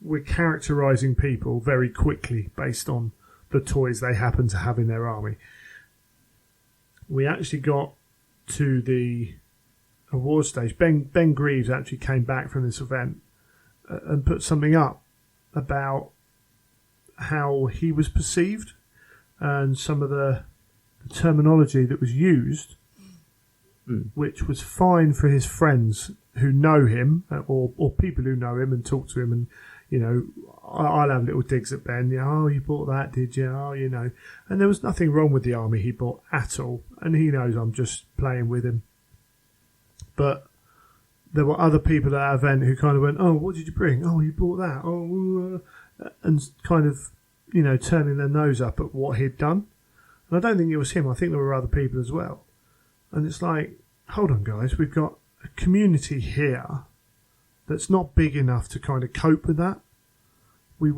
We're characterising people very quickly based on the toys they happen to have in their army. We actually got to the award stage. Ben Greaves actually came back from this event and put something up about how he was perceived and some of the terminology that was used, which was fine for his friends who know him or people who know him and talk to him, and I'll have little digs at Ben. Oh, you bought that, did you? Oh, and there was nothing wrong with the army he bought at all, and he knows I'm just playing with him. But there were other people at that event who kind of went, oh, what did you bring? Oh, you bought that. Oh, and kind of, turning their nose up at what he'd done. And I don't think it was him. I think there were other people as well. And it's like, hold on, guys. We've got a community here that's not big enough to kind of cope with that. We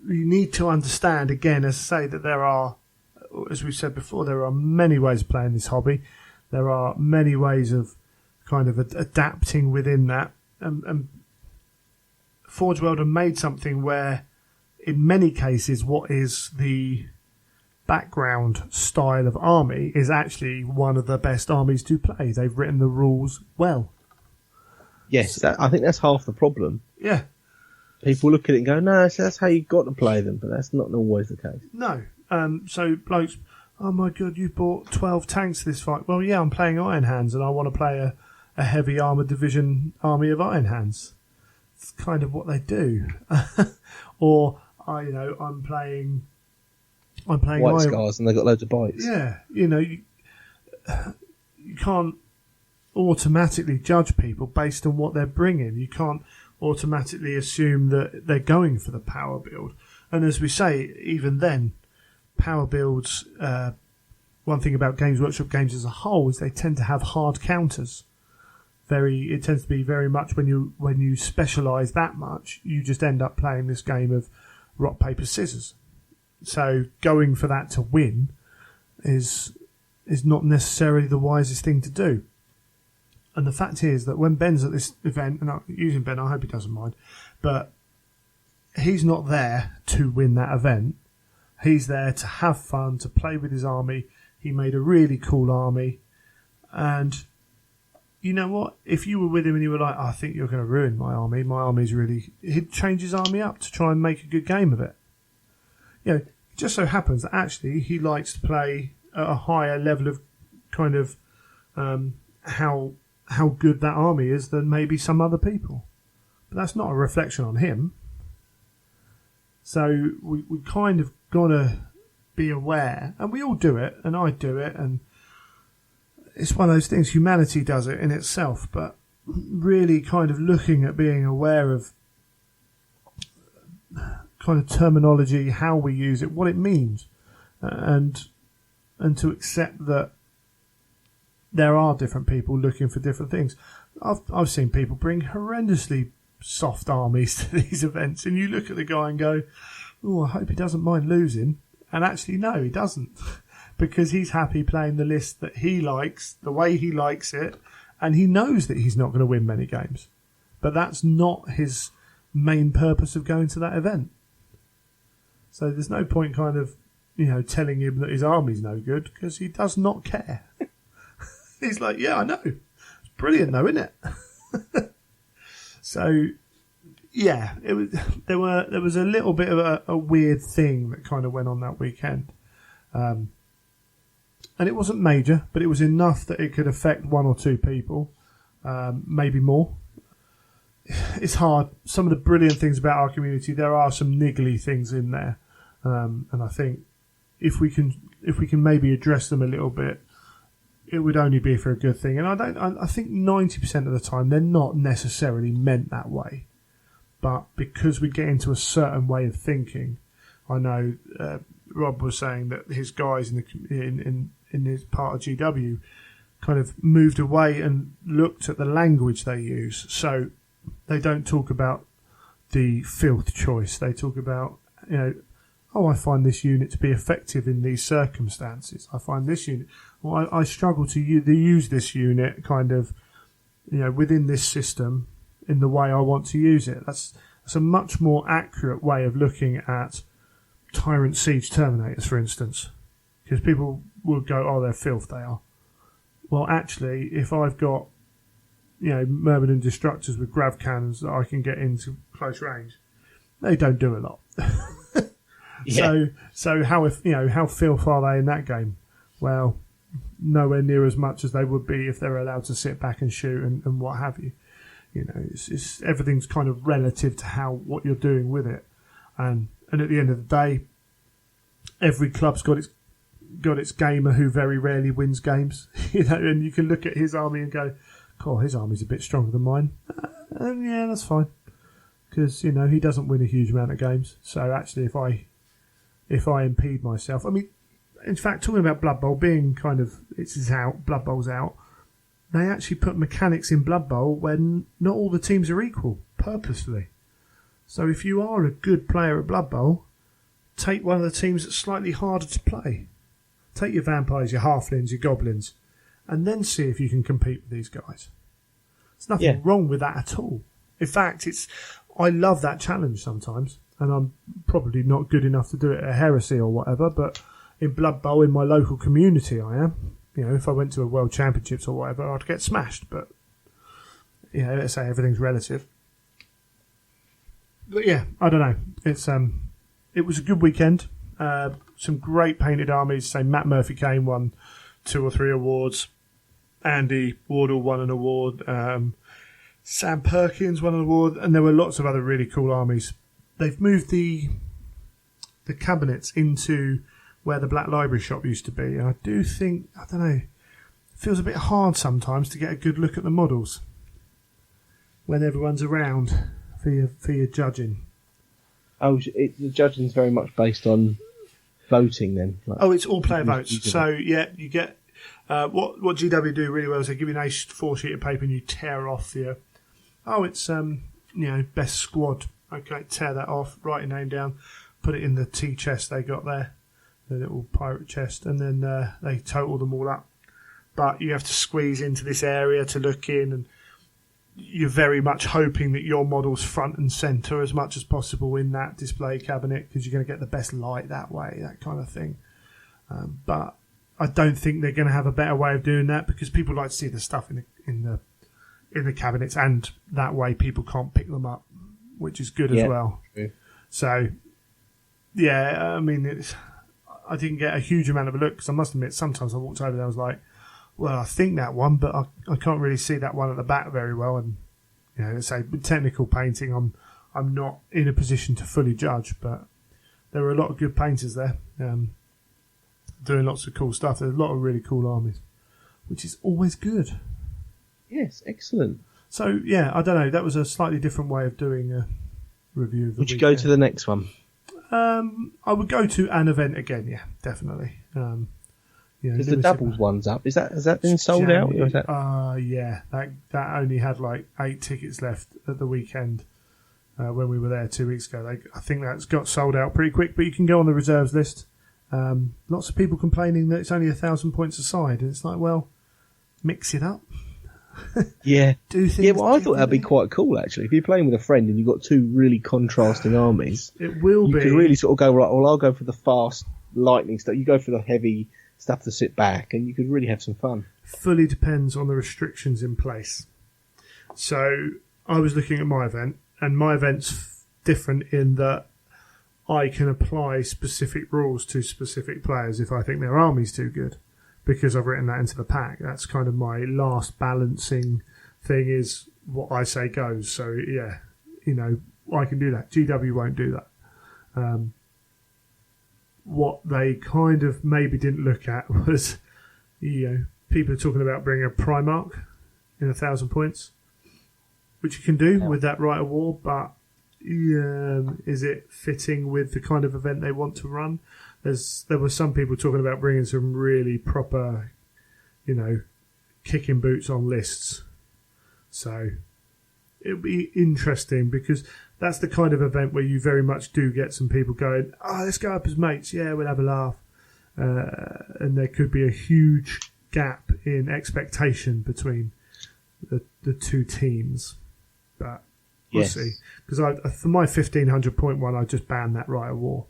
need to understand, again, as I say, that there are, as we've said before, there are many ways of playing this hobby. There are many ways of kind of adapting within that. And Forge World have made something where, in many cases, what is the background style of army is actually one of the best armies to play. They've written the rules well. Yes, I think that's half the problem. Yeah. People look at it and go, no, that's how you've got to play them, but that's not always the case. No. So blokes, oh my God, you bought 12 tanks for this fight. Well, yeah, I'm playing Iron Hands and I want to play a heavy armoured division army of Iron Hands. It's kind of what they do. Or, I'm playing White Scars and they've got loads of bites. Yeah, you can't automatically judge people based on what they're bringing. You can't automatically assume that they're going for the power build. And as we say, even then, power builds, one thing about Games Workshop games as a whole is they tend to have hard counters. It tends to be very much when you specialise that much, you just end up playing this game of rock, paper, scissors. So going for that to win is not necessarily the wisest thing to do. And the fact is that when Ben's at this event, and I'm using Ben, I hope he doesn't mind, but he's not there to win that event. He's there to have fun, to play with his army. He made a really cool army. And you know what? If you were with him and you were like, I think you're going to ruin my army's really... He'd change his army up to try and make a good game of it. It just so happens that actually he likes to play at a higher level of kind of how good that army is than maybe some other people. But that's not a reflection on him. So we kind of got to be aware, and we all do it, and I do it, and it's one of those things, humanity does it in itself, but really kind of looking at being aware of kind of terminology, how we use it, what it means, and to accept that there are different people looking for different things. I've seen people bring horrendously soft armies to these events, and you look at the guy and go, "Oh, I hope he doesn't mind losing." And actually, no, he doesn't, because he's happy playing the list that he likes, the way he likes it, and he knows that he's not going to win many games. But that's not his main purpose of going to that event. So there's no point kind of, telling him that his army's no good, because he does not care. He's like, yeah, I know. It's brilliant though, isn't it? So, yeah, there was a little bit of a weird thing that kind of went on that weekend. And it wasn't major, but it was enough that it could affect one or two people, maybe more. It's hard. Some of the brilliant things about our community, there are some niggly things in there, and I think if we can maybe address them a little bit, it would only be for a good thing. And I think 90% of the time they're not necessarily meant that way, but because we get into a certain way of thinking, I know Rob was saying that his guys in his part of GW kind of moved away and looked at the language they use. So they don't talk about the filth choice. They talk about, I find this unit to be effective in these circumstances. I find this unit, I struggle to use this unit kind of, within this system in the way I want to use it. That's a much more accurate way of looking at Tyrant Siege Terminators, for instance, because people will go, "Oh, they're filth." They are. Well, actually, if I've got Myrmidon Destructors with grav cannons that I can get into close range, they don't do a lot. Yeah. So how filth are they in that game? Well, nowhere near as much as they would be if they're allowed to sit back and shoot and what have you. It's everything's kind of relative to what you're doing with it, and at the end of the day, every club's got its gamer who very rarely wins games. And you can look at his army and go, "Oh, his army's a bit stronger than mine." Yeah, that's fine, because he doesn't win a huge amount of games. So actually, if I impede myself, I mean, in fact, talking about Blood Bowl being kind of Blood Bowl's out. They actually put mechanics in Blood Bowl when not all the teams are equal, purposefully. So if you are a good player at Blood Bowl, take one of the teams that's slightly harder to play. Take your vampires, your halflings, your goblins, and then see if you can compete with these guys. There's nothing wrong with that at all. In fact, I love that challenge sometimes, and I'm probably not good enough to do it at Heresy or whatever, but in Blood Bowl in my local community I am. If I went to a World Championships or whatever, I'd get smashed, but let's say everything's relative. But yeah, I don't know. It was a good weekend. Some great painted armies. Say Matt Murphy Kane won 2 or 3 awards. Andy Wardle won an award. Sam Perkins won an award, and there were lots of other really cool armies. They've moved the cabinets into where the Black Library shop used to be. And I do think, I don't know, it feels a bit hard sometimes to get a good look at the models when everyone's around for your judging. Oh, the judging's very much based on voting then? It's all player votes. So, yeah, you get... what GW do really well is they give you an A4 sheet of paper and you tear off your... it's, best squad. Okay, tear that off, write your name down, put it in the tea chest they got there, the little pirate chest, and then they total them all up. But you have to squeeze into this area to look in, and you're very much hoping that your model's front and centre as much as possible in that display cabinet, because you're going to get the best light that way, that kind of thing. But I don't think they're going to have a better way of doing that, because people like to see the stuff in the cabinets, and that way people can't pick them up, which is good as well. True. So, yeah, I mean, I didn't get a huge amount of a look, because I must admit, sometimes I walked over there and I was like, well, I think that one, but I can't really see that one at the back very well. And, let's say with technical painting, I'm not in a position to fully judge, but there were a lot of good painters there, doing lots of cool stuff. There's a lot of really cool armies, which is always good. Yes, excellent. So, yeah, I don't know. That was a slightly different way of doing a review of the Would you go to the next one? I would go to an event again. Yeah, definitely. Is the doubles one's up? Has that been sold out? Or is that... Yeah. That only had like 8 tickets left at the weekend when we were there 2 weeks ago. I think that's got sold out pretty quick, but you can go on the reserves list. Lots of people complaining that it's only 1,000 points a side, and it's like, well, mix it up. Yeah. Do things. Yeah, well, I thought that'd be quite cool, actually. If you're playing with a friend and you've got 2 really contrasting armies, it will you be. could really sort of go, right, well, I'll go for the fast lightning stuff. You go for the heavy stuff to sit back, and you could really have some fun. Fully depends on the restrictions in place. So I was looking at my event, and my event's different in that I can apply specific rules to specific players if I think their army's too good, because I've written that into the pack. That's kind of my last balancing thing, is what I say goes. So, yeah, I can do that. GW won't do that. What they kind of maybe didn't look at was, people are talking about bringing a Primarch in 1,000 points, which you can do with that Rite of War, but is it fitting with the kind of event they want to run? There were some people talking about bringing some really proper, kicking boots on lists. So it'll be interesting, because that's the kind of event where you very much do get some people going, let's go up as mates. Yeah, we'll have a laugh. And there could be a huge gap in expectation between the two teams. But we'll see. Because for my 1,500 point one, I just banned that Rite of War.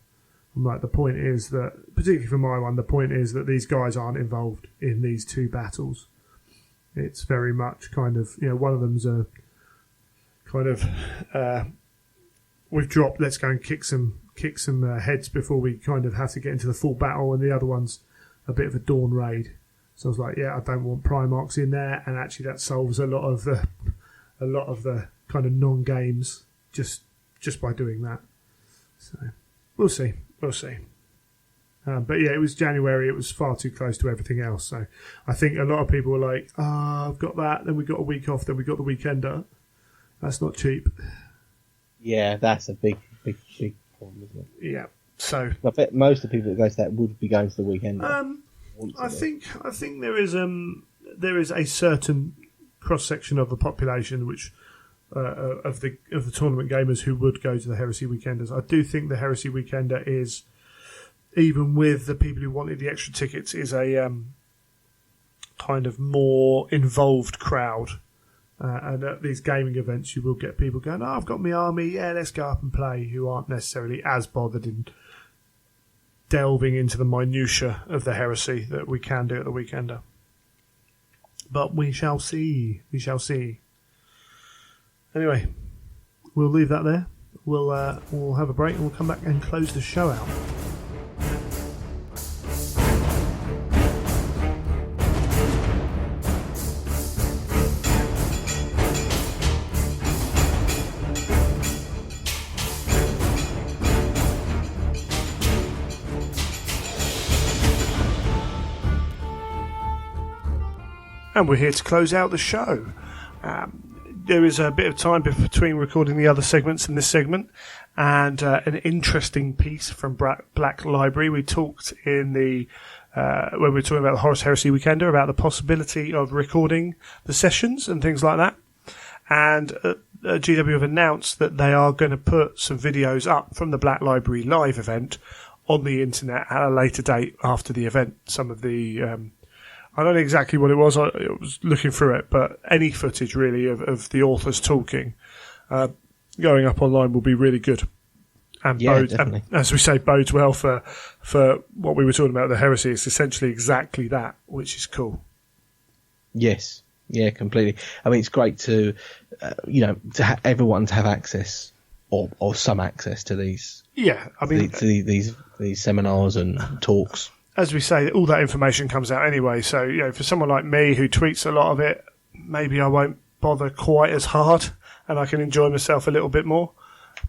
I'm like, the point is that, particularly for my one, the point is that these guys aren't involved in these 2 battles. It's very much kind of, one of them's a kind of, we've dropped, let's go and kick some heads before we kind of have to get into the full battle, and the other one's a bit of a dawn raid. So I was like, I don't want Primarchs in there, and actually that solves a lot of the kind of non-games just by doing that. So we'll see. But yeah, it was January. It was far too close to everything else. So I think a lot of people were like, I've got that, then we got a week off, then we got the weekender. That's not cheap. Yeah, that's a big problem, isn't it? Yeah. So I bet most of the people that go to that would be going to the weekend. I think there is a certain cross section of the population which of the tournament gamers who would go to the Heresy Weekenders. I do think the Heresy Weekender is, even with the people who wanted the extra tickets, is a kind of more involved crowd. And at these gaming events, you will get people going, I've got my army, yeah, let's go up and play, who aren't necessarily as bothered in delving into the minutiae of the Heresy that we can do at the Weekender. But we shall see. Anyway, we'll leave that there. We'll have a break and we'll come back and close the show out. And we're here to close out the show. There is a bit of time between recording the other segments and this segment, and an interesting piece from Black Library. We talked in the when we were talking about the Horus Heresy Weekender about the possibility of recording the sessions and things like that. And GW have announced that they are going to put some videos up from the Black Library live event on the internet at a later date after the event. Some of the I don't know exactly what it was. I was looking through it, but any footage really of the authors talking going up online will be really good. And definitely. And as we say, bodes well for what we were talking about, the Heresy. It's essentially exactly that, which is cool. Yes, yeah, completely. I mean, it's great to everyone to have access or some access to these. Yeah, I mean, to these seminars and talks. As we say, all that information comes out anyway. So, for someone like me who tweets a lot of it, maybe I won't bother quite as hard, and I can enjoy myself a little bit more.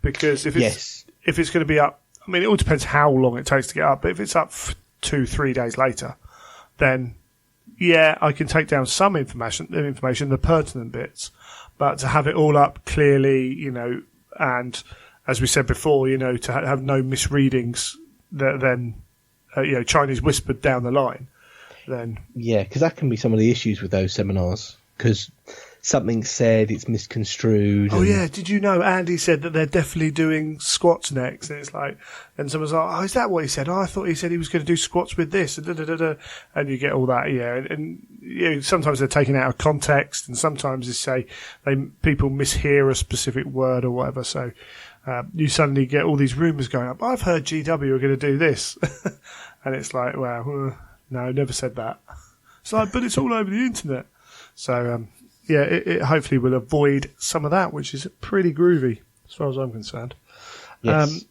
Because if it's going to be up, I mean, it all depends how long it takes to get up. But if it's up 2-3 days later, then yeah, I can take down some information, the pertinent bits. But to have it all up clearly, and as we said before, to have no misreadings that then, Chinese whispered down the line, then... Yeah, because that can be some of the issues with those seminars, because something's said, it's misconstrued. Oh, yeah, did you know Andy said that they're definitely doing squats next? And it's like, and someone's like, oh, is that what he said? Oh, I thought he said he was going to do squats with this, and you get all that, yeah. And sometimes they're taken out of context, and sometimes people mishear a specific word or whatever, so... you suddenly get all these rumours going up. I've heard GW are going to do this. And it's like, well, no, never said that. It's like, but it's all over the internet. So, it hopefully will avoid some of that, which is pretty groovy as far as I'm concerned. Yes.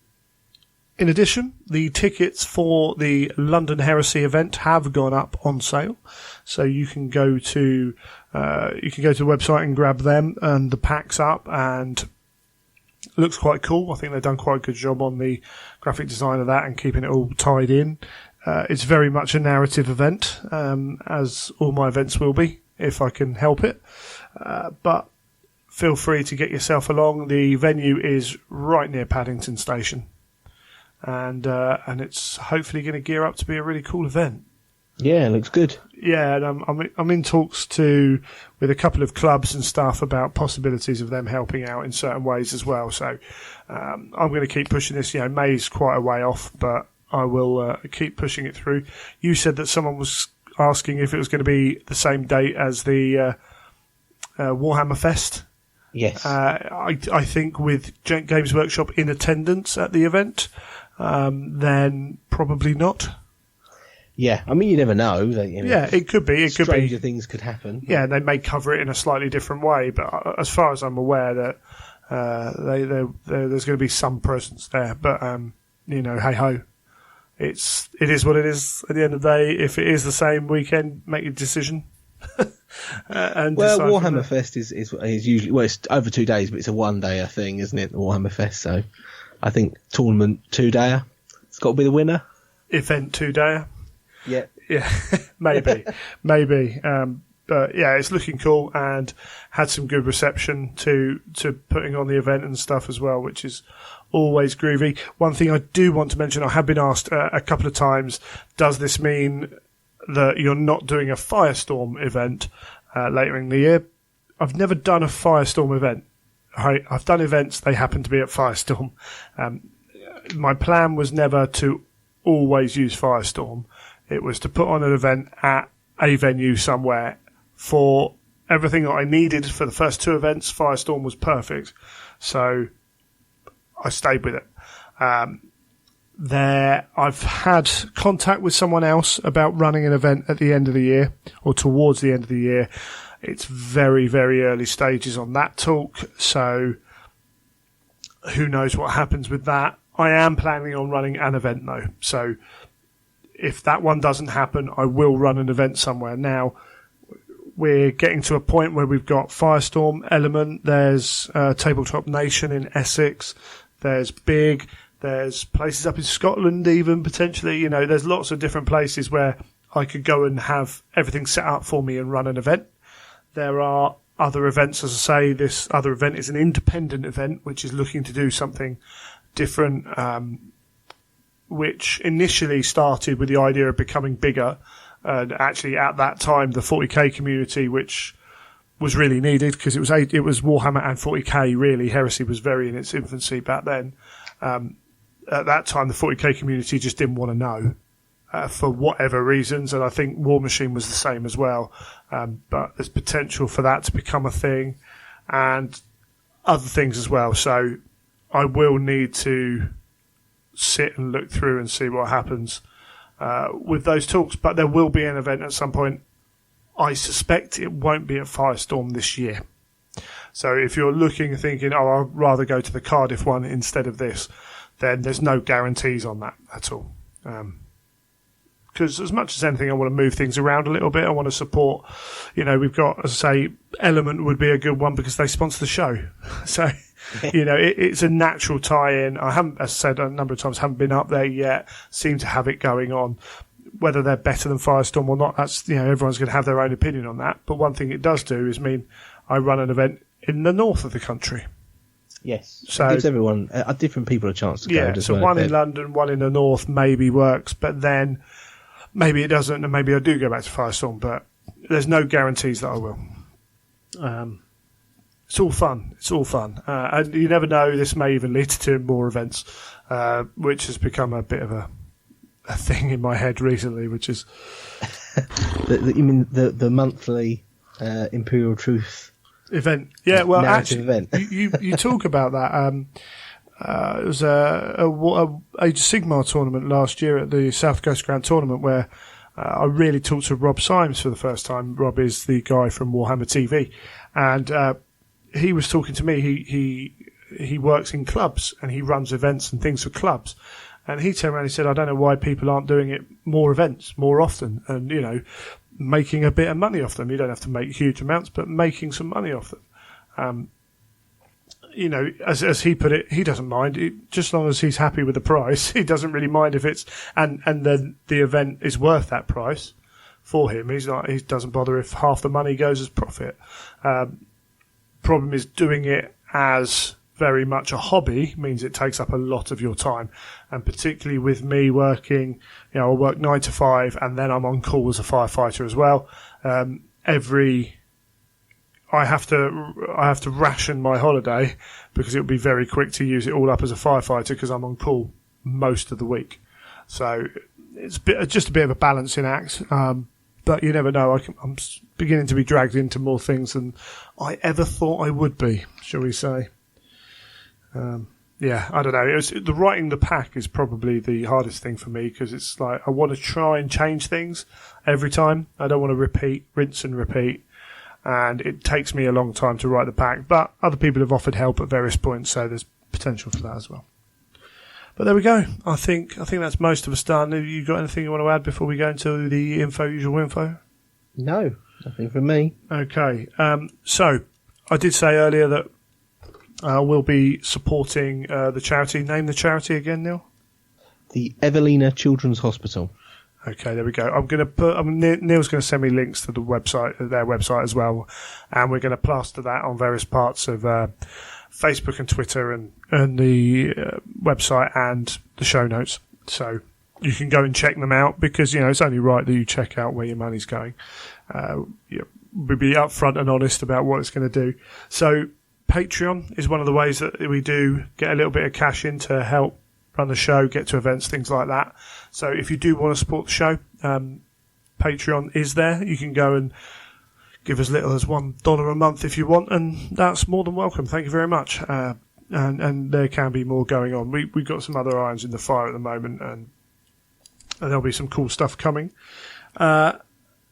In addition, the tickets for the London Heresy event have gone up on sale. So you can go to the website and grab them, and the pack's up, and looks quite cool. I think they've done quite a good job on the graphic design of that and keeping it all tied in. It's very much a narrative event, as all my events will be, if I can help it. But feel free to get yourself along. The venue is right near Paddington Station, and it's hopefully going to gear up to be a really cool event. Yeah, it looks good. Yeah, and I'm in talks with a couple of clubs and stuff about possibilities of them helping out in certain ways as well. So I'm going to keep pushing this. May's quite a way off, but I will keep pushing it through. You said that someone was asking if it was going to be the same date as the Warhammer Fest. Yes. I think with Games Workshop in attendance at the event, then probably not. Yeah, I mean, you never know. Yeah, it could be. Stranger things could happen. Yeah, they may cover it in a slightly different way, but as far as I'm aware, that there's going to be some presence there. But hey ho, it is what it is. At the end of the day, if it is the same weekend, make your decision. And Warhammer Fest is usually it's over 2 days, but it's a 1-day thing, isn't it? The Warhammer Fest. So I think tournament 2-dayer. It's got to be the winner. Event 2-dayer. Yeah, maybe. But yeah, it's looking cool and had some good reception to putting on the event and stuff as well, which is always groovy. One thing I do want to mention, I have been asked a couple of times, does this mean that you're not doing a Firestorm event later in the year? I've never done a Firestorm event. I've done events, they happen to be at Firestorm. My plan was never to always use Firestorm. It was to put on an event at a venue somewhere. For everything that I needed for the first 2 events, Firestorm was perfect. So I stayed with it. I've had contact with someone else about running an event at the end of the year, or towards the end of the year. It's very, very early stages on that talk, so who knows what happens with that. I am planning on running an event though, so if that one doesn't happen, I will run an event somewhere. Now, we're getting to a point where we've got Firestorm Element, there's Tabletop Nation in Essex, there's Big, there's places up in Scotland even, potentially. There's lots of different places where I could go and have everything set up for me and run an event. There are other events, as I say, this other event is an independent event, which is looking to do something different, which initially started with the idea of becoming bigger. And actually, at that time, the 40k community, which was really needed because it was Warhammer and 40k. Really, Heresy was very in its infancy back then. At that time, the 40k community just didn't want to know for whatever reasons, and I think War Machine was the same as well. But there's potential for that to become a thing, and other things as well. So I will need to sit and look through and see what happens with those talks, but there will be an event at some point. I suspect it won't be at Firestorm this year. So if you're looking and thinking, I'd rather go to the Cardiff one instead of this, then there's no guarantees on that at all. Because as much as anything, I want to move things around a little bit. I want to support, we've got, as I say, Element would be a good one because they sponsor the show. So, it's a natural tie-in. I haven't, as I said a number of times, haven't been up there yet, seem to have it going on. Whether they're better than Firestorm or not, that's, everyone's going to have their own opinion on that. But one thing it does do is mean I run an event in the north of the country. Yes. So it gives everyone, different people a chance to go. yeah, so one in London, one in the north maybe works, but then maybe it doesn't, and maybe I do go back to Firestorm, but there's no guarantees that I will. It's all fun. It's all fun. And you never know, this may even lead to more events, which has become a bit of a thing in my head recently, which is... You mean the monthly Imperial Truth event? Yeah, well, narrative actually, event. you talk about that. It was a Age of Sigmar tournament last year at the South Coast Grand Tournament where I really talked to Rob Symes for the first time. Rob is the guy from Warhammer TV, and he was talking to me. He works in clubs and he runs events and things for clubs. And he turned around and said, I don't know why people aren't doing it more events, more often, and, you know, making a bit of money off them. You don't have to make huge amounts, but making some money off them. You know, as he put it, he doesn't mind. Just as long as he's happy with the price, he doesn't really mind if it's, and then the event is worth that price for him. He doesn't bother if half the money goes as profit. Problem is doing it as very much a hobby means it takes up a lot of your time, and particularly with me working, you know, I work 9 to 5 and then I'm on call as a firefighter as well. I have to ration my holiday because it would be very quick to use it all up as a firefighter because I'm on call most of the week. So it's just a bit of a balancing act. But you never know. I'm beginning to be dragged into more things than I ever thought I would be, shall we say. Yeah, I don't know. The writing the pack is probably the hardest thing for me because it's like I want to try and change things every time. I don't want to rinse and repeat. And it takes me a long time to write the pack. But other people have offered help at various points, so there's potential for that as well. But there we go. I think that's most of us done. Have you got anything you want to add before we go into the usual info? No, nothing from me. Okay. So I did say earlier that we'll be supporting the charity. Name the charity again, Neil. The Evelina Children's Hospital. Okay, there we go. Neil's going to send me links to the website, their website as well, and we're going to plaster that on various parts of Facebook and Twitter and the website and the show notes. So you can go and check them out because, you know, it's only right that you check out where your money's going. We'll be upfront and honest about what it's going to do. So Patreon is one of the ways that we do get a little bit of cash in to help run the show, get to events, things like that. So if you do want to support the show, Patreon is there. You can go and give as little as $1 a month if you want, and that's more than welcome. Thank you very much. And there can be more going on. We've got some other irons in the fire at the moment, and there'll be some cool stuff coming.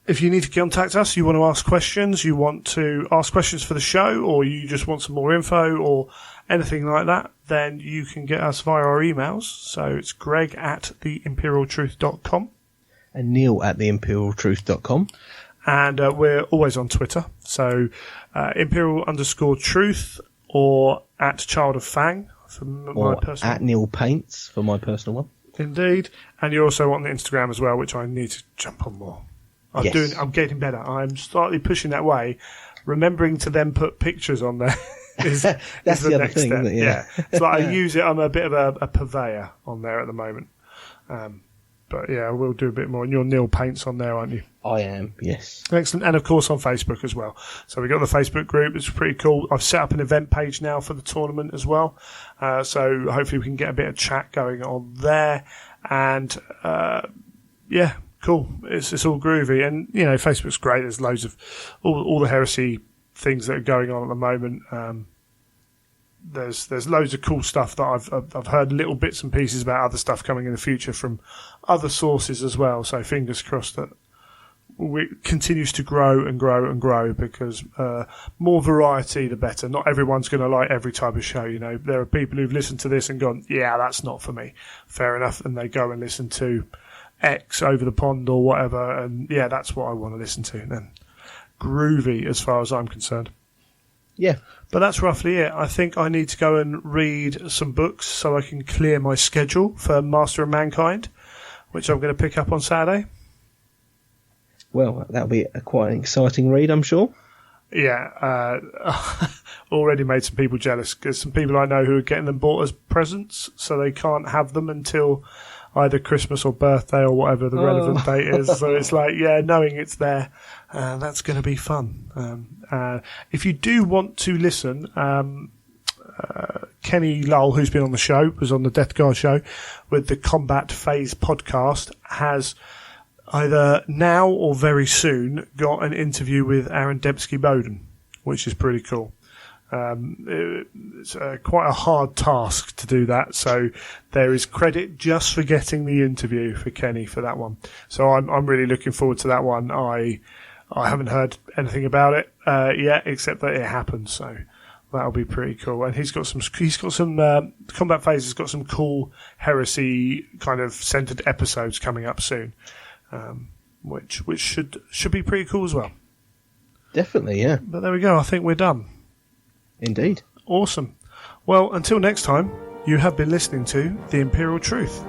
If you need to contact us, you want to ask questions, you want to ask questions for the show, or you just want some more info or anything like that, then you can get us via our emails. So it's greg@theimperialtruth.com and neil@theimperialtruth.com. And we're always on Twitter. So imperial_truth or @childoffang for my personal. @Neil Paints for my personal one. Indeed. And you're also on the Instagram as well, which I need to jump on more. I'm getting better. I'm slightly pushing that way. Remembering to then put pictures on there is That's the the other next thing, step. isn't it? Yeah. It's like I use it. I'm a bit of a purveyor on there at the moment. But yeah, we'll do a bit more. And you're Neil Paints on there, aren't you? I am, yes. Excellent. And of course on Facebook as well. So we've got the Facebook group. It's pretty cool. I've set up an event page now for the tournament as well. So hopefully we can get a bit of chat going on there. And yeah, cool. It's all groovy. And, you know, Facebook's great. There's loads of all the heresy things that are going on at the moment. There's loads of cool stuff that I've heard little bits and pieces about other stuff coming in the future from other sources as well. So fingers crossed that it continues to grow and grow and grow because more variety, the better. Not everyone's going to like every type of show. You know, there are people who've listened to this and gone, yeah, that's not for me. Fair enough. And they go and listen to X over the pond or whatever. And yeah, that's what I want to listen to. Then groovy as far as I'm concerned. Yeah. But that's roughly it. I think I need to go and read some books so I can clear my schedule for Master of Mankind, which I'm going to pick up on Saturday. Well, that'll be quite an exciting read, I'm sure. Yeah. already made some people jealous, because some people I know who are getting them bought as presents, so they can't have them until either Christmas or birthday or whatever the relevant date is. So it's like, knowing it's there, that's going to be fun. If you do want to listen, Kenny Lull, who's been on the show, was on the Death Guard show with the Combat Phase podcast, has either now or very soon got an interview with Aaron Dembski-Bowden, which is pretty cool. It's quite a hard task to do that, so there is credit just for getting the interview for Kenny for that one. So I'm really looking forward to that one. I haven't heard anything about it yet, except that it happened. So that'll be pretty cool. And he's got some Combat Phase has got some cool heresy kind of centered episodes coming up soon, which should be pretty cool as well. Definitely, yeah. But there we go. I think we're done. Indeed. Awesome. Well, until next time, you have been listening to The Imperial Truth.